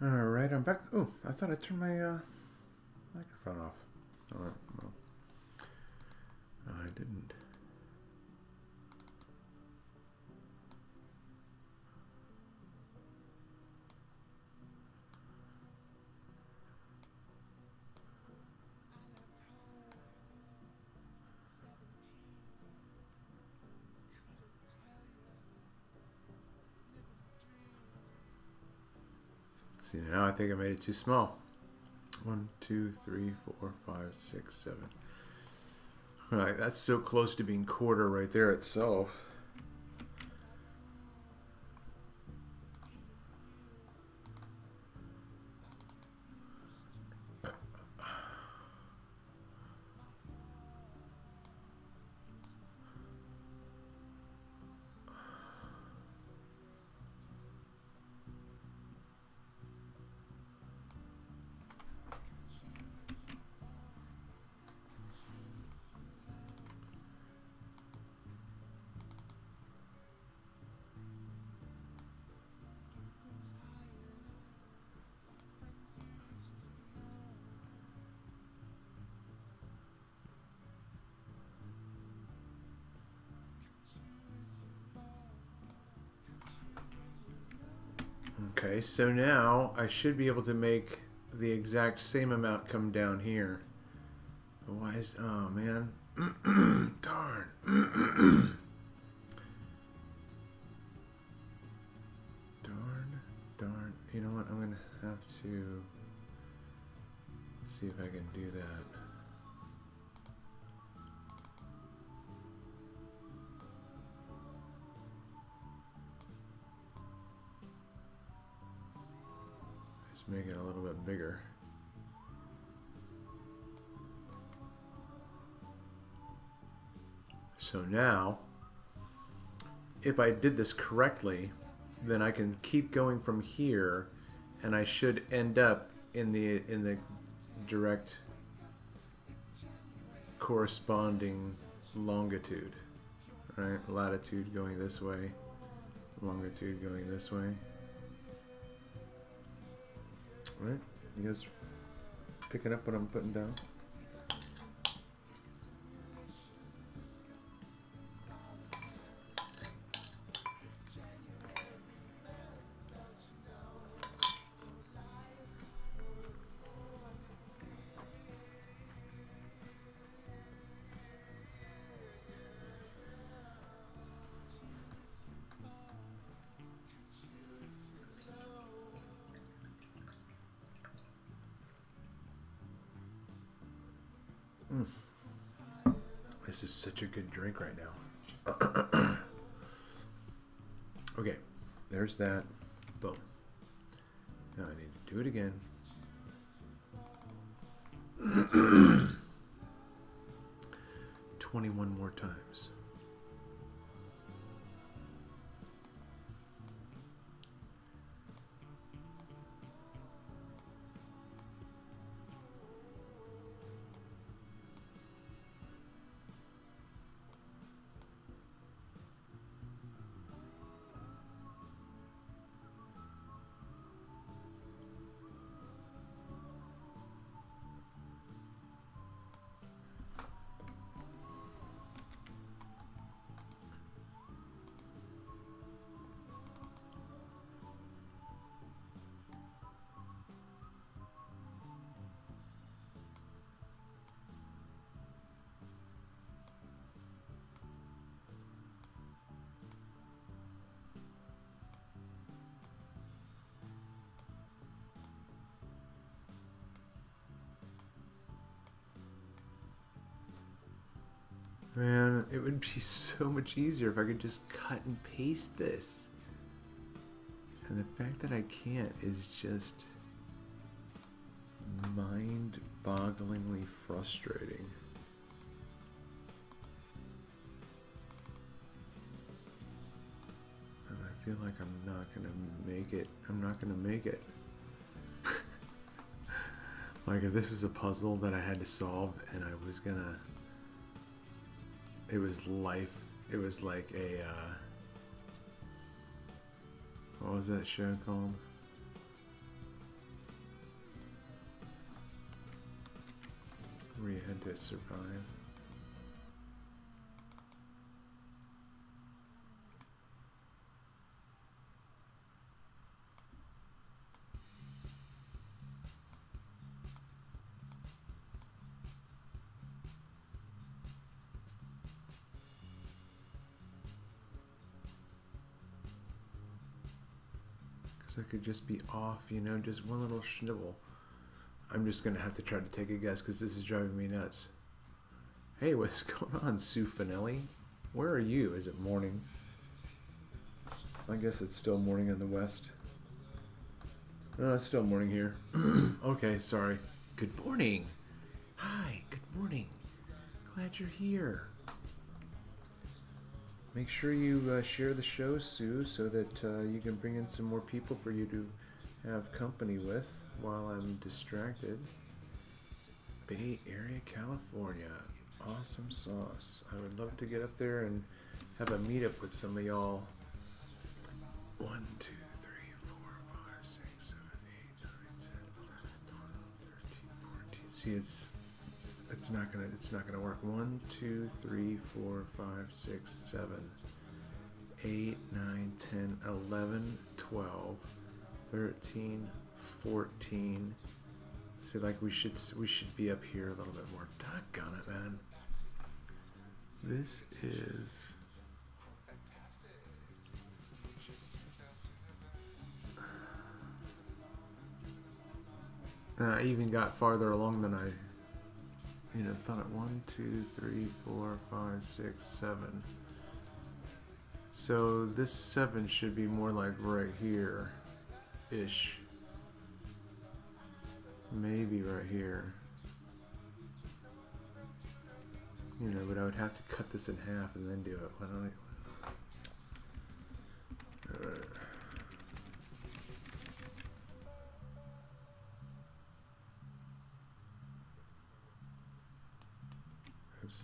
Alright, I'm back. Oh, I thought I turned my microphone off. Alright, well, I didn't. See, now I think I made it too small. 1, 2, 3, 4, 5, 6, 7. Alright, that's so close to being quarter right there itself. Okay, so now I should be able to make the exact same amount come down here. Why is... Oh, man. Darn. Darn. You know what? I'm going to have to see if I can do that. Let's make it a little bit bigger. So now, if I did this correctly, then I can keep going from here, and I should end up in the direct corresponding longitude. Right? Latitude going this way, longitude going this way. Right? You guys picking up what I'm putting down? This is such a good drink right now. Okay, there's that. Boom. Now I need to do it again. 21 more times. Man, it would be so much easier if I could just cut and paste this. And the fact that I can't is just mind-bogglingly frustrating. And I feel like I'm not gonna make it. I'm not gonna make it. Like if this was a puzzle that I had to solve and I was gonna... It was life. It was like a, what was that show called? Where you had to survive. I could just be off, you know, just one little schnibble. I'm just gonna have to try to take a guess because this is driving me nuts. Hey, what's going on, Sue Finelli? Where are you? Is it morning? I guess it's still morning in the west. No, it's still morning here. Okay, sorry. Good morning. Hi, good morning. Glad you're here. Make sure you share the show, Sue, so that you can bring in some more people for you to have company with while I'm distracted. Bay Area, California. Awesome sauce. I would love to get up there and have a meetup with some of y'all. 1, 2, 3, 4, 5, 6, 7, 8, 9, 10, 11, 12, 13, 14. See, it's not gonna work. 1, 2, 3, 4, 5, 6, 7, 8, 9, 10, 11, 12, 13, 14. See, like we should be up here a little bit more. Doggone it, man. This is I even got farther along than I thought it. 1, 2, 3, 4, 5, 6, 7. So this 7 should be more like right here ish. maybe right here. You know, but I would have to cut this in half and then do it. Why don't I? Alright. Oops.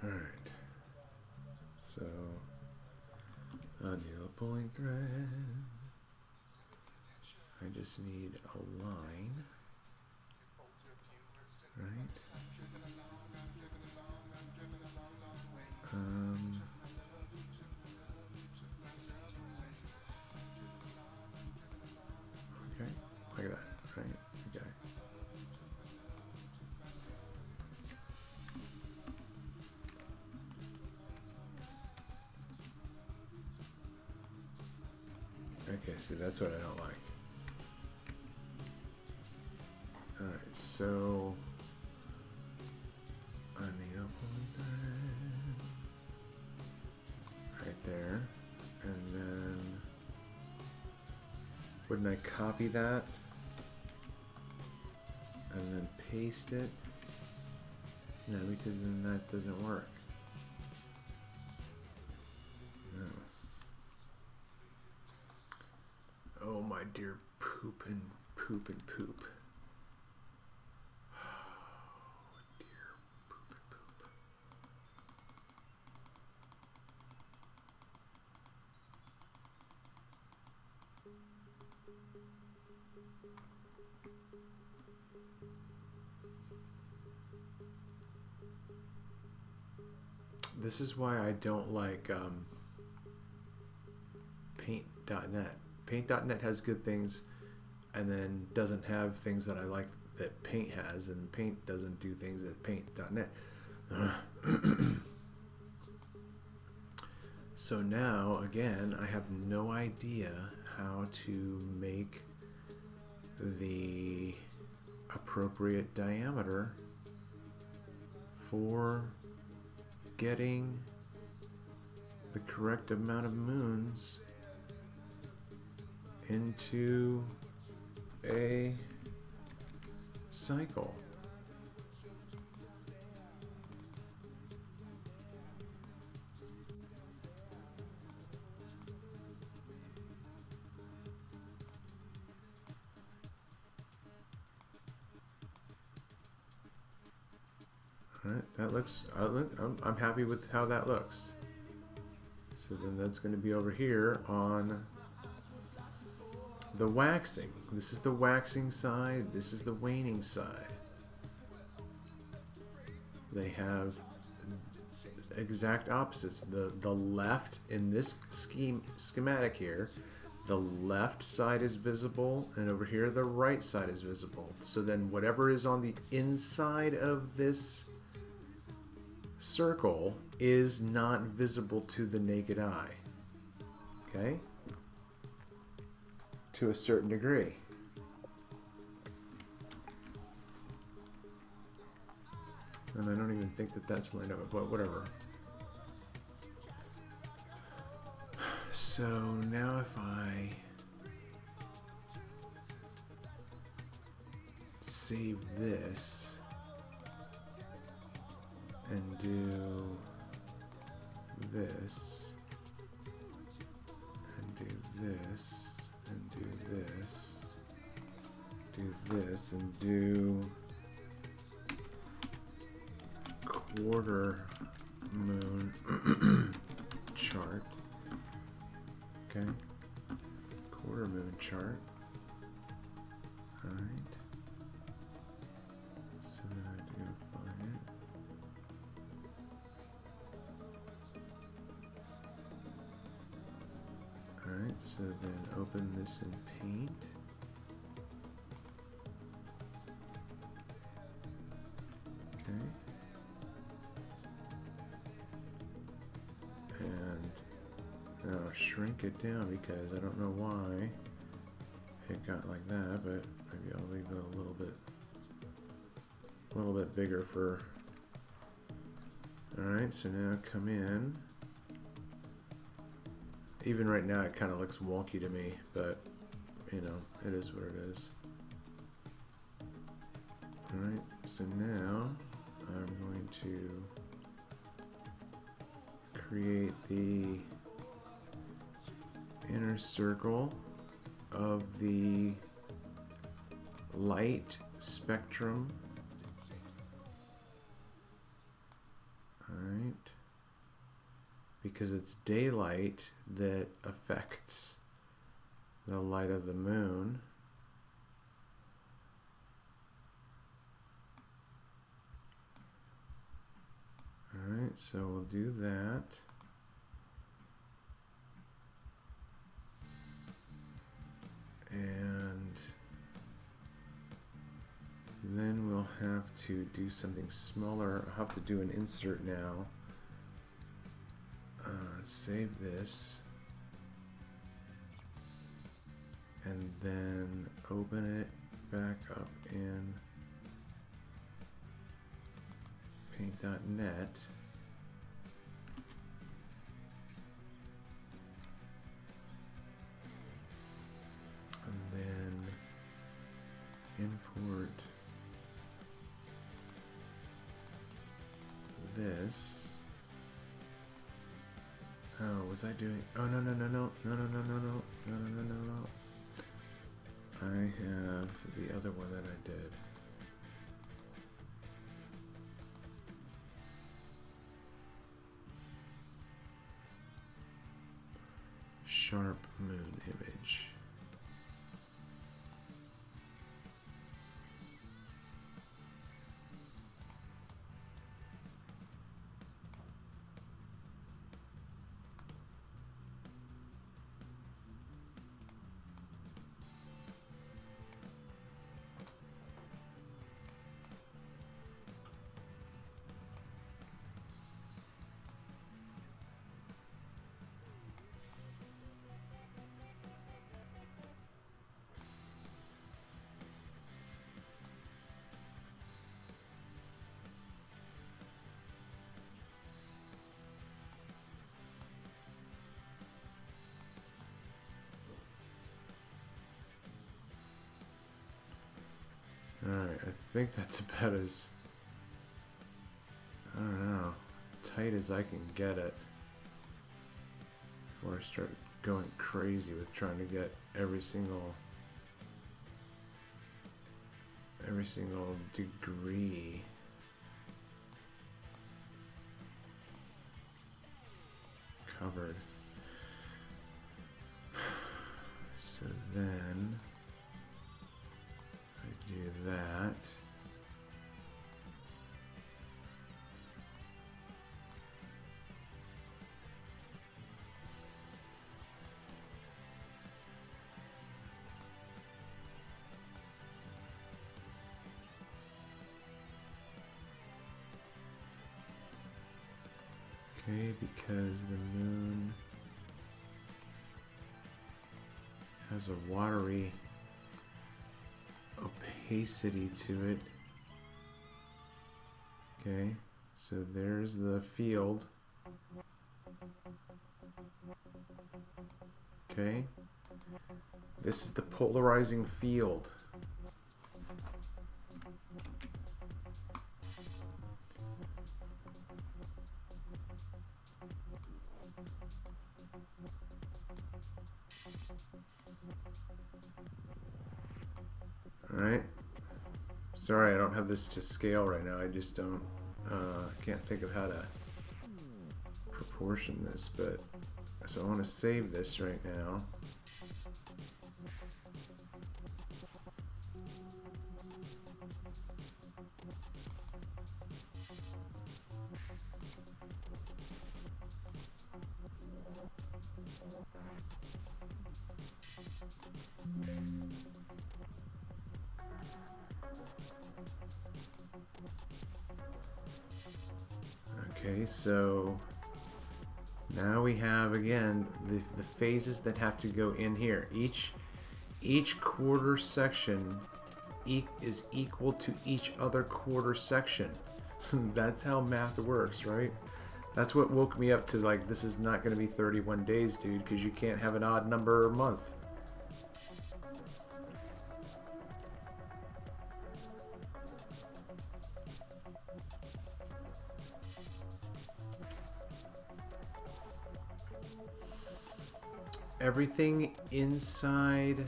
Alright. So, I need a pulling thread. I just need a line. Right? Okay, like that, right? Okay. Okay, see, that's what I don't like. Alright, so I need a pulling thread right there, and then wouldn't I copy that and then paste it? No, because then that doesn't work. No. Oh my dear poop and poop and poop. This is why I don't like Paint.net. Paint.net has good things and then doesn't have things that I like that Paint has, and Paint doesn't do things that Paint.net. So now, again, I have no idea how to make the appropriate diameter for getting the correct amount of moons into a cycle. Alright, that looks, I'm happy with how that looks. So then that's going to be over here on the waxing. This is the waxing side, this is the waning side. They have exact opposites. The left in this schematic here, the left side is visible, and over here the right side is visible. So then whatever is on the inside of this circle is not visible to the naked eye. Okay? To a certain degree. And I don't even think that that's lined up, but whatever. So now if I save this and do this and do this and do this, do this and do quarter moon chart. Okay, quarter moon chart. All right. So then I do find it. All right. So then open this in Paint. Okay. And I'll shrink it down because I don't know why it got like that, but maybe I'll leave it a little bit bigger for. All right, so now come in. Even right now, it kind of looks wonky to me, but you know, it is what it is. Alright, so now I'm going to create the inner circle of the light spectrum. Alright. Because it's daylight that affects the light of the moon. Alright, so we'll do that. And then we'll have to do something smaller. I'll have to do an insert now. Save this. And then open it back up in paint.net. And then import this. Oh, was I doing? Oh, no. I have the other one that I did. Sharp moon image. Alright, I think that's about as, I don't know, tight as I can get it before I start going crazy with trying to get every single degree. Covered. So then I do that. Okay, because the moon has a watery opacity to it. Okay, so there's the field. Okay, this is the polarizing field. Alright, sorry I don't have this to scale right now. I just don't, can't think of how to proportion this, but, so I want to save this right now. Okay, so now we have again the phases that have to go in here. Each quarter section is equal to each other quarter section. That's how math works, right? That's what woke me up to, like, this is not going to be 31 days, dude, because you can't have an odd number a month. Everything inside...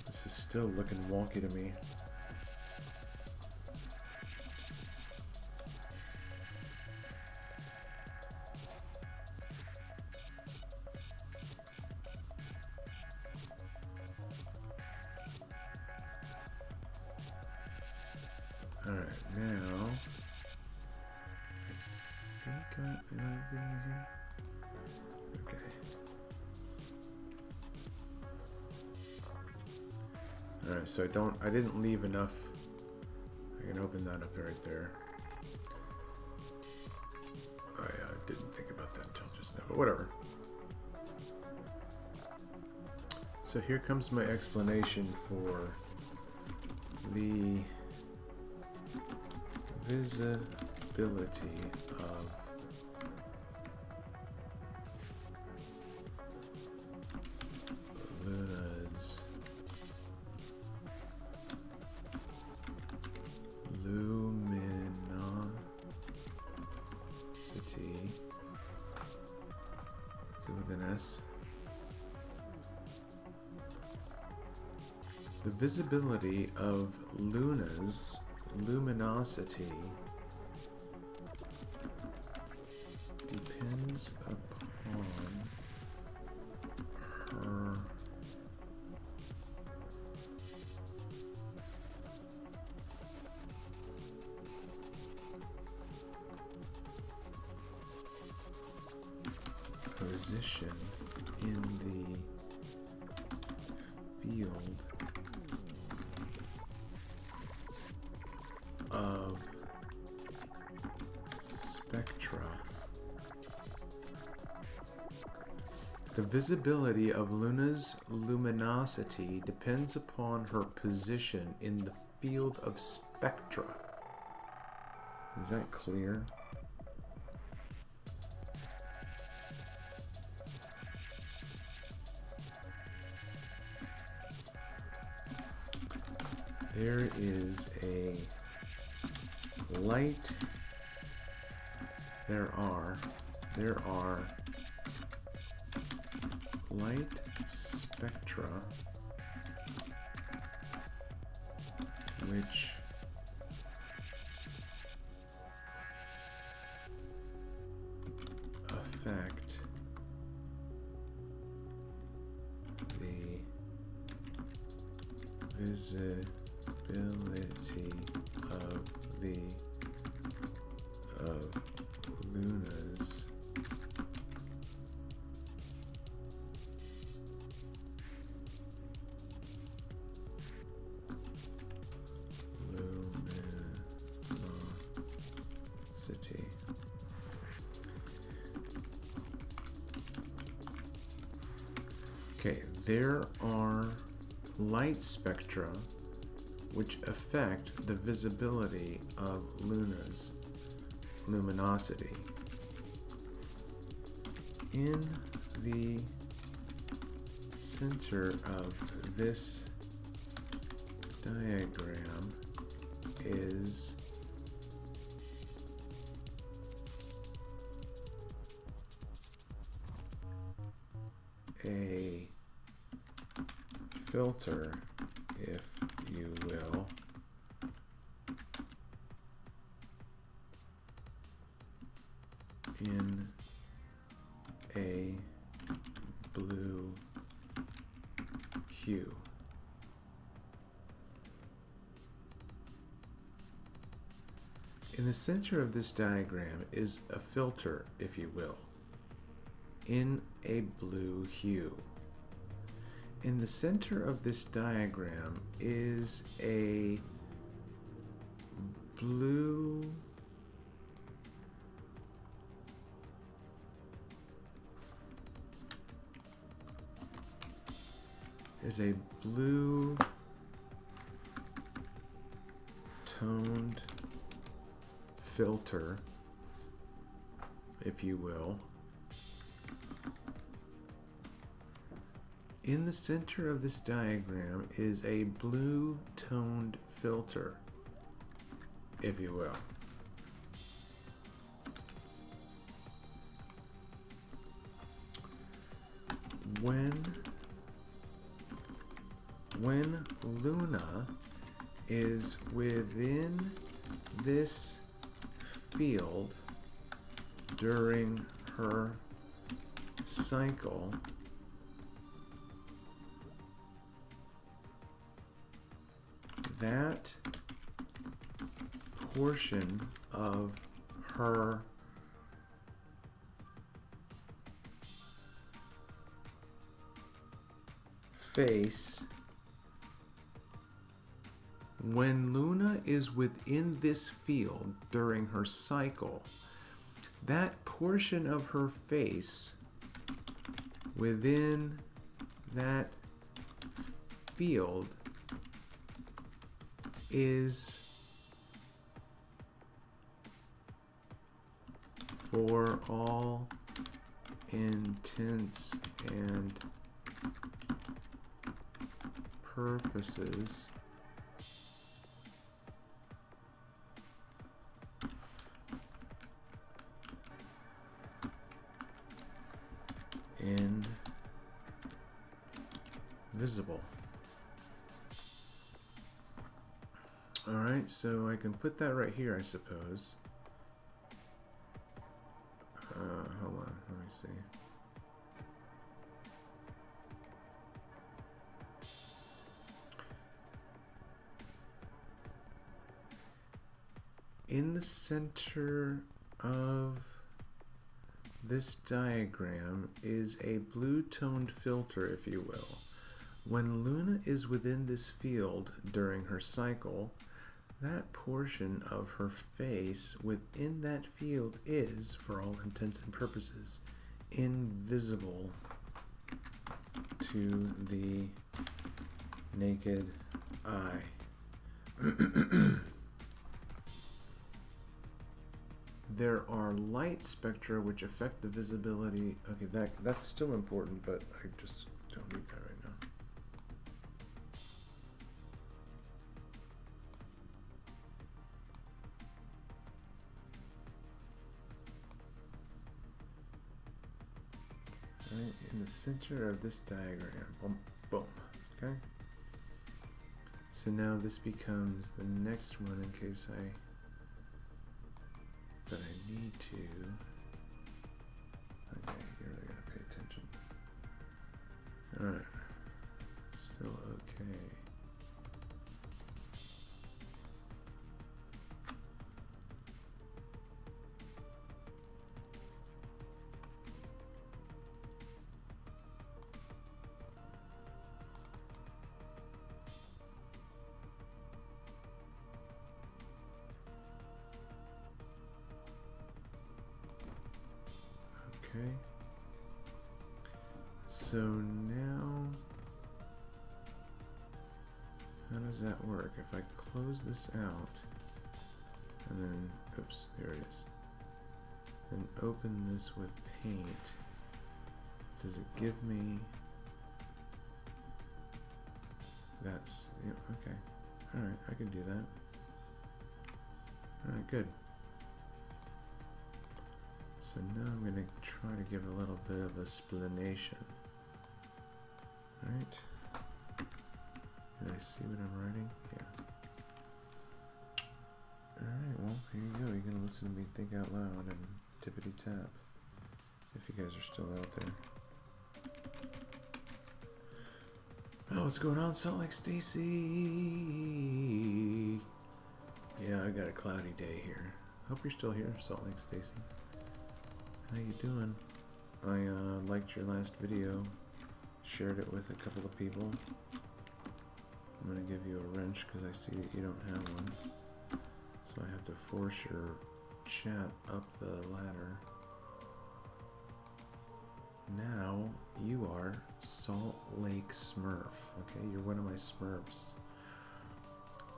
This is still looking wonky to me. Alright, now... I think am I getting here? Okay. Alright, so I didn't leave enough. I can open that up right there. Oh yeah, I didn't think about that until just now, but whatever. So here comes my explanation for the visibility of Luna's luminosity, with an S. The visibility of Luna's luminosity depends upon her position in the field of spectra. The visibility of Luna's luminosity depends upon her position in the field of spectra. Is that clear? There is a light. There are light spectra which affect the visibility of Luna's luminosity. Okay, there are light spectra which affect the visibility of Luna's luminosity. In the center of this diagram is a filter, if you will, in a blue hue. In the center of this diagram is a filter, if you will, in a blue hue. In the center of this diagram is a blue is a blue toned filter, if you will. In the center of this diagram is a blue toned filter, if you will. When Luna is within this field during her cycle, that portion of her face, when Luna is within this field during her cycle, that portion of her face within that field is, for all intents and purposes, invisible. Alright, so I can put that right here, I suppose. Hold on, let me see. In the center of this diagram is a blue-toned filter, if you will. When Luna is within this field during her cycle, that portion of her face within that field is, for all intents and purposes, invisible to the naked eye. There are light spectra which affect the visibility. Okay, that's still important, but I just don't need that right now. Right in the center of this diagram. Boom, boom. Okay. So now this becomes the next one in case but I need to. Okay, you really gotta pay attention. Alright. Still okay. Okay, so now, how does that work? If I close this out, and then, oops, here it is, and open this with paint, does it give me, that's, yeah, okay, alright, I can do that. Alright, good. So now I'm going to try to give a little bit of explanation. Right? Can I see what I'm writing? Yeah. Alright, well, here you go. You're going to listen to me think out loud and tippity tap. If you guys are still out there. Oh, what's going on, Salt Lake Stacy? Yeah, I got a cloudy day here. Hope you're still here, Salt Lake Stacy. How you doing? I liked your last video, shared it with a couple of people. I'm gonna give you a wrench because I see that you don't have one. So I have to force your chat up the ladder. now you are Salt Lake Smurf. Okay, you're one of my Smurfs.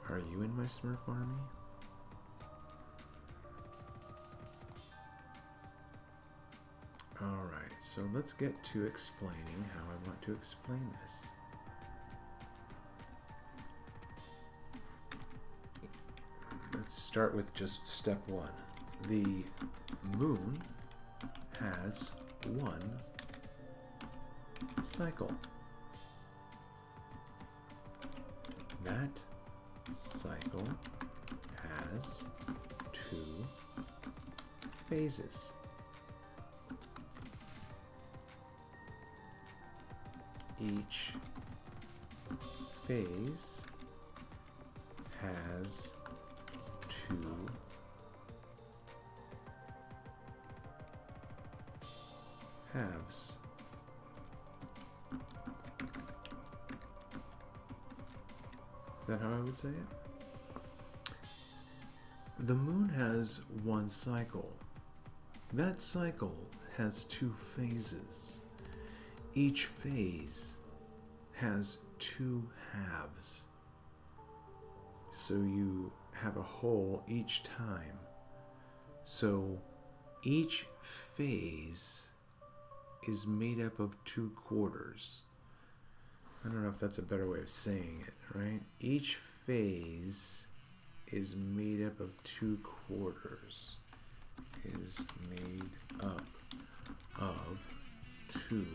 Are you in my Smurf army? Alright, so let's get to explaining how I want to explain this. Let's start with just step one. The moon has one cycle. That cycle has two phases. Each phase has two halves. Is that how I would say it? The moon has one cycle. That cycle has two phases. Each phase has two halves. So you have a whole each time. So each phase is made up of two quarters. I don't know if that's a better way of saying it, right? Each phase is made up of two quarters. Is made up of two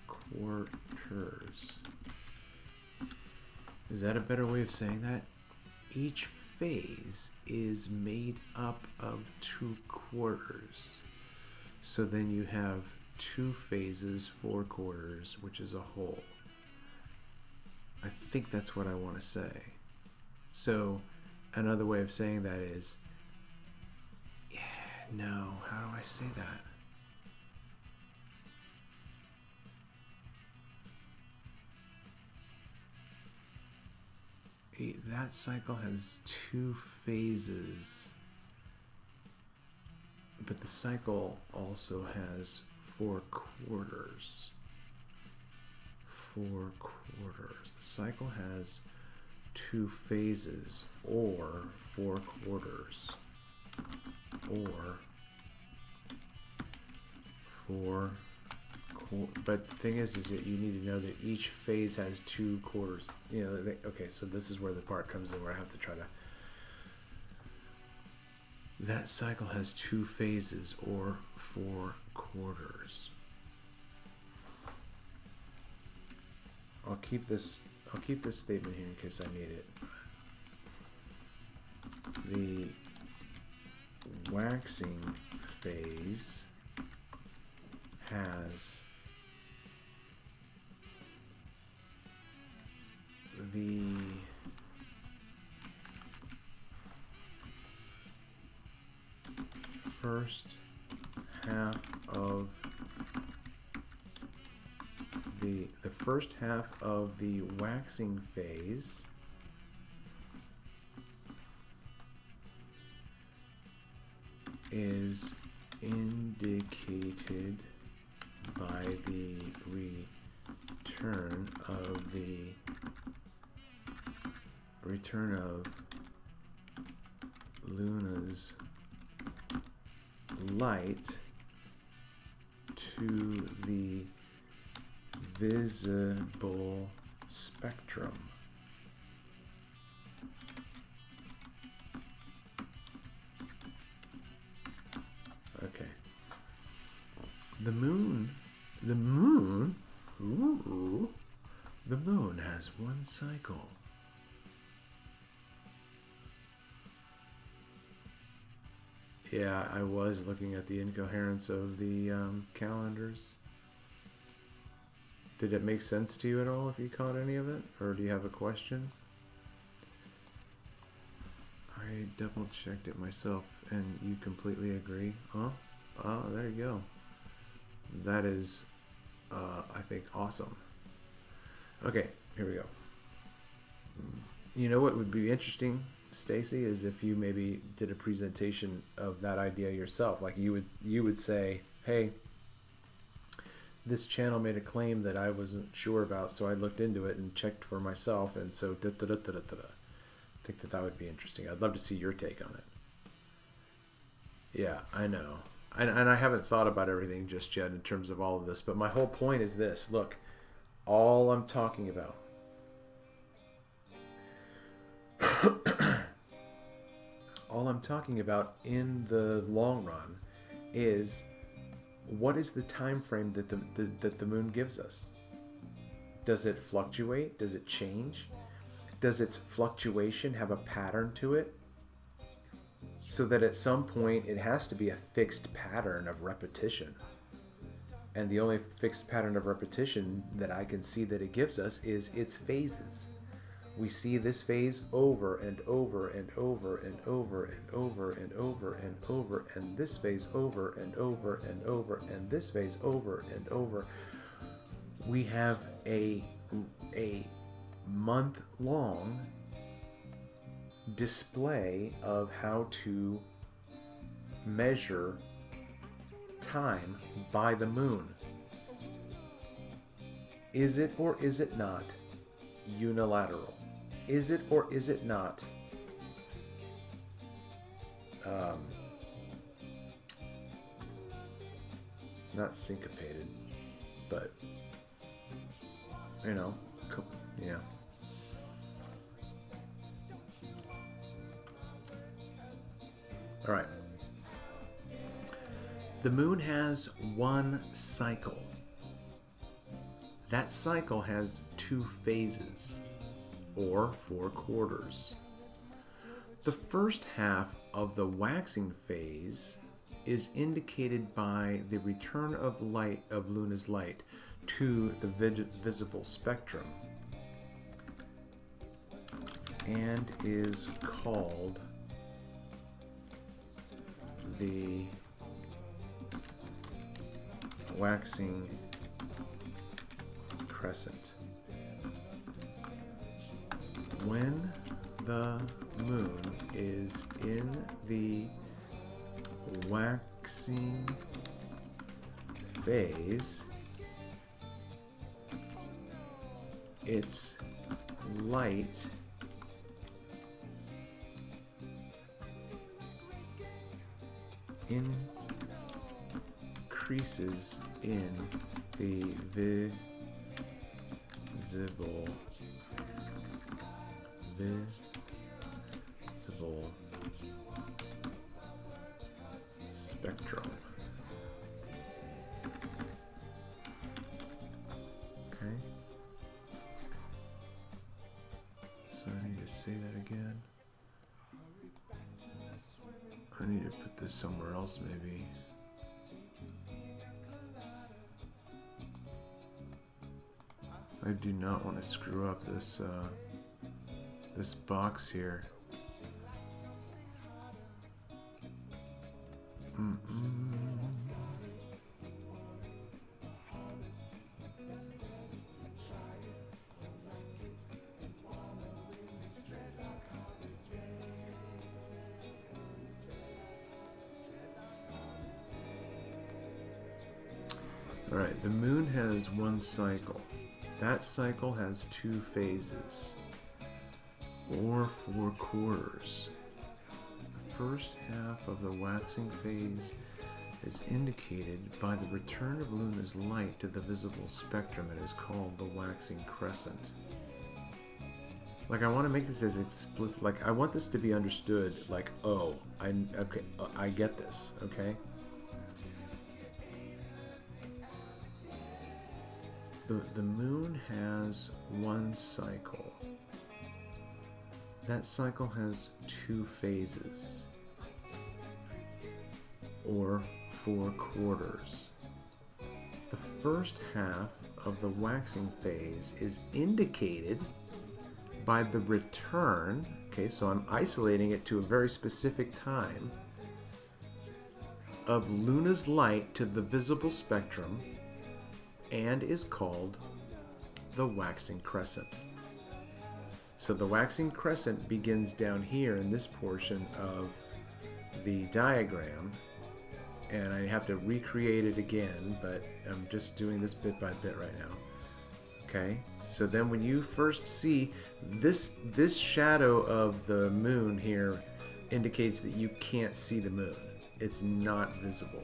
quarters. Is that a better way of saying that? Each phase is made up of two quarters. So then you have two phases, 4 quarters, which is a whole. I think that's what I want to say. So another way of saying that is, no, how do I say that? That cycle has two phases, but the cycle also has 4 quarters. 4 quarters. The cycle has two phases, or 4 quarters, or 4. But the thing is that you need to know that each phase has 2 quarters. You know, okay, so this is where the part comes in where I have to try to. That cycle has 2 phases, or 4 quarters. I'll keep this statement here in case I need it. The waxing phase has the first half of the first half of the waxing phase is indicated by the return of Luna's light to the visible spectrum. Okay. The moon has one cycle. Yeah, I was looking at the incoherence of the calendars. Did it make sense to you at all if you caught any of it? Or do you have a question? I double checked it myself and you completely agree? Oh, there you go. That is, I think, awesome. Okay, here we go. You know what would be interesting, Stacy, is if you maybe did a presentation of that idea yourself. Like you would say, hey, this channel made a claim that I wasn't sure about, so I looked into it and checked for myself, and so I think that would be interesting. I'd love to see your take on it. Yeah, I know. And I haven't thought about everything just yet in terms of all of this, but my whole point is this. Look, all I'm talking about all I'm talking about in the long run is what is the time frame that the moon gives us? Does it fluctuate? Does it change? Does its fluctuation have a pattern to it? So that at some point it has to be a fixed pattern of repetition. And the only fixed pattern of repetition that I can see that it gives us is its phases. We see this phase over and over and over and over and over and over and over, and this phase over and over and over, and this phase over and over. We have a month-long display of how to measure time by the moon. Is it or is it not unilateral? Is it or is it not not syncopated, but cool. Yeah. All right. The moon has one cycle. That cycle has 2 phases, or 4 quarters. The first half of the waxing phase is indicated by the return of light, of Luna's light, to the visible spectrum, and is called the waxing crescent. When the moon is in the waxing phase, its light increases in the visible spectrum. Okay. So I need to say that again. I need to put this somewhere else, maybe. I do not want to screw up this this box here. All right, the moon has one cycle. That cycle has 2 phases, or 4 quarters. The first half of the waxing phase is indicated by the return of Luna's light to the visible spectrum and is called the waxing crescent. Like, I want to make this as explicit, like, I want this to be understood, like, oh, I get this, okay? The moon has one cycle. That cycle has 2 phases, or 4 quarters. The first half of the waxing phase is indicated by the return, okay, so I'm isolating it to a very specific time, of Luna's light to the visible spectrum, and is called the waxing crescent. So the waxing crescent begins down here in this portion of the diagram and I have to recreate it again, but I'm just doing this bit by bit right now. Okay, so then when you first see this shadow of the moon here indicates that you can't see the moon. It's not visible.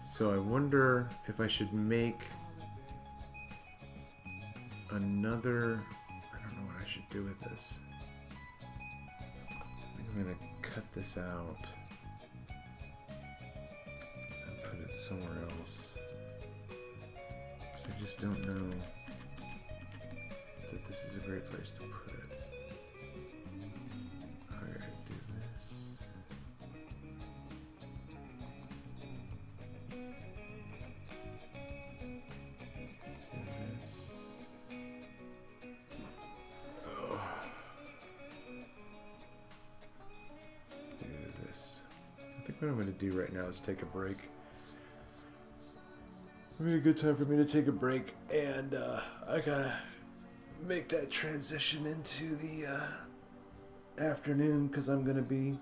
So I wonder if I should make another, I don't know what I should do with this. I think I'm gonna cut this out and put it somewhere else. So I just don't know that this is a great place to put it. Alright, do this. What I'm going to do right now is take a break. It'll be a good time for me to take a break, and I gotta make that transition into the afternoon because I'm going to be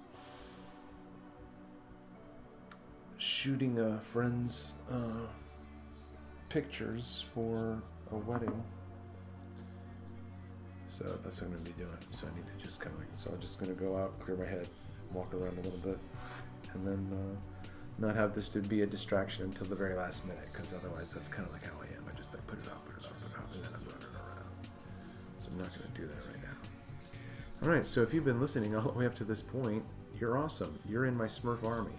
shooting a friend's pictures for a wedding. So that's what I'm going to be doing. So I need to just kind of so I'm just going to go out, clear my head, walk around a little bit, and then not have this to be a distraction until the very last minute, because otherwise that's kind of like how I am. I just like put it off, and then I'm running around. So I'm not going to do that right now. Alright, so if you've been listening all the way up to this point, you're awesome. You're in my Smurf army.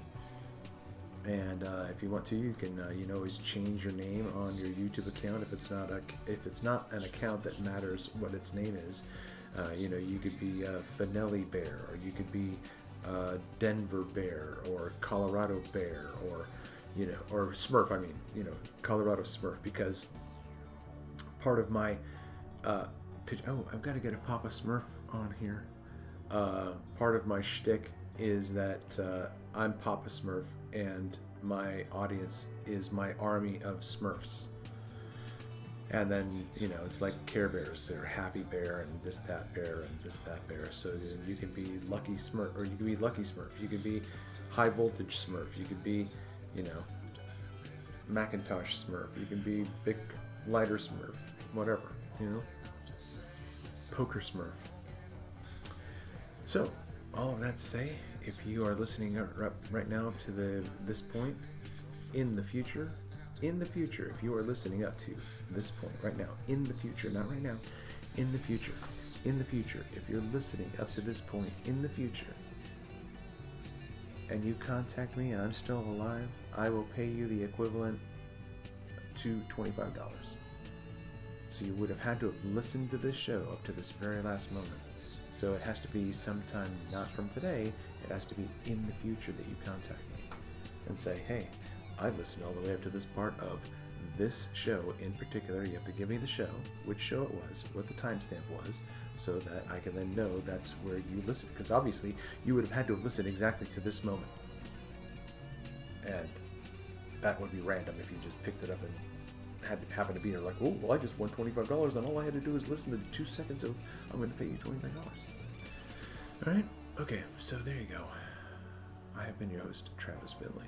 And if you want to, you can you can always change your name on your YouTube account if it's not an account that matters what its name is. You could be Finelli Bear, or you could be Denver Bear, or Colorado Bear, or or Smurf. I mean, Colorado Smurf, because part of my I've got to get a Papa Smurf on here. Part of my shtick is that I'm Papa Smurf, and my audience is my army of Smurfs. And then, it's like Care Bears. They're Happy Bear, and this, that bear, and this, that bear. So you can be Lucky Smurf, or you can be Lucky Smurf. You could be High Voltage Smurf. You could be, Macintosh Smurf. You can be Big Lighter Smurf. Whatever, Poker Smurf. So, all of that to say, if you are listening right now up to this point, in the future, if you are listening up to this point right now, in the future, not right now, in the future, if you're listening up to this point in the future, and you contact me and I'm still alive, I will pay you the equivalent to $25. So you would have had to have listened to this show up to this very last moment. So it has to be sometime not from today, it has to be in the future that you contact me and say, hey, I listened all the way up to this part of this show in particular. You have to give me the show, which show it was, what the timestamp was, so that I can then know that's where you listened. Because obviously, you would have had to have listened exactly to this moment. And that would be random if you just picked it up and happened to be here like, oh, well, I just won $25, and all I had to do is listen to 2 seconds of, I'm going to pay you $25. All right? Okay, so there you go. I have been your host, Travis Finley.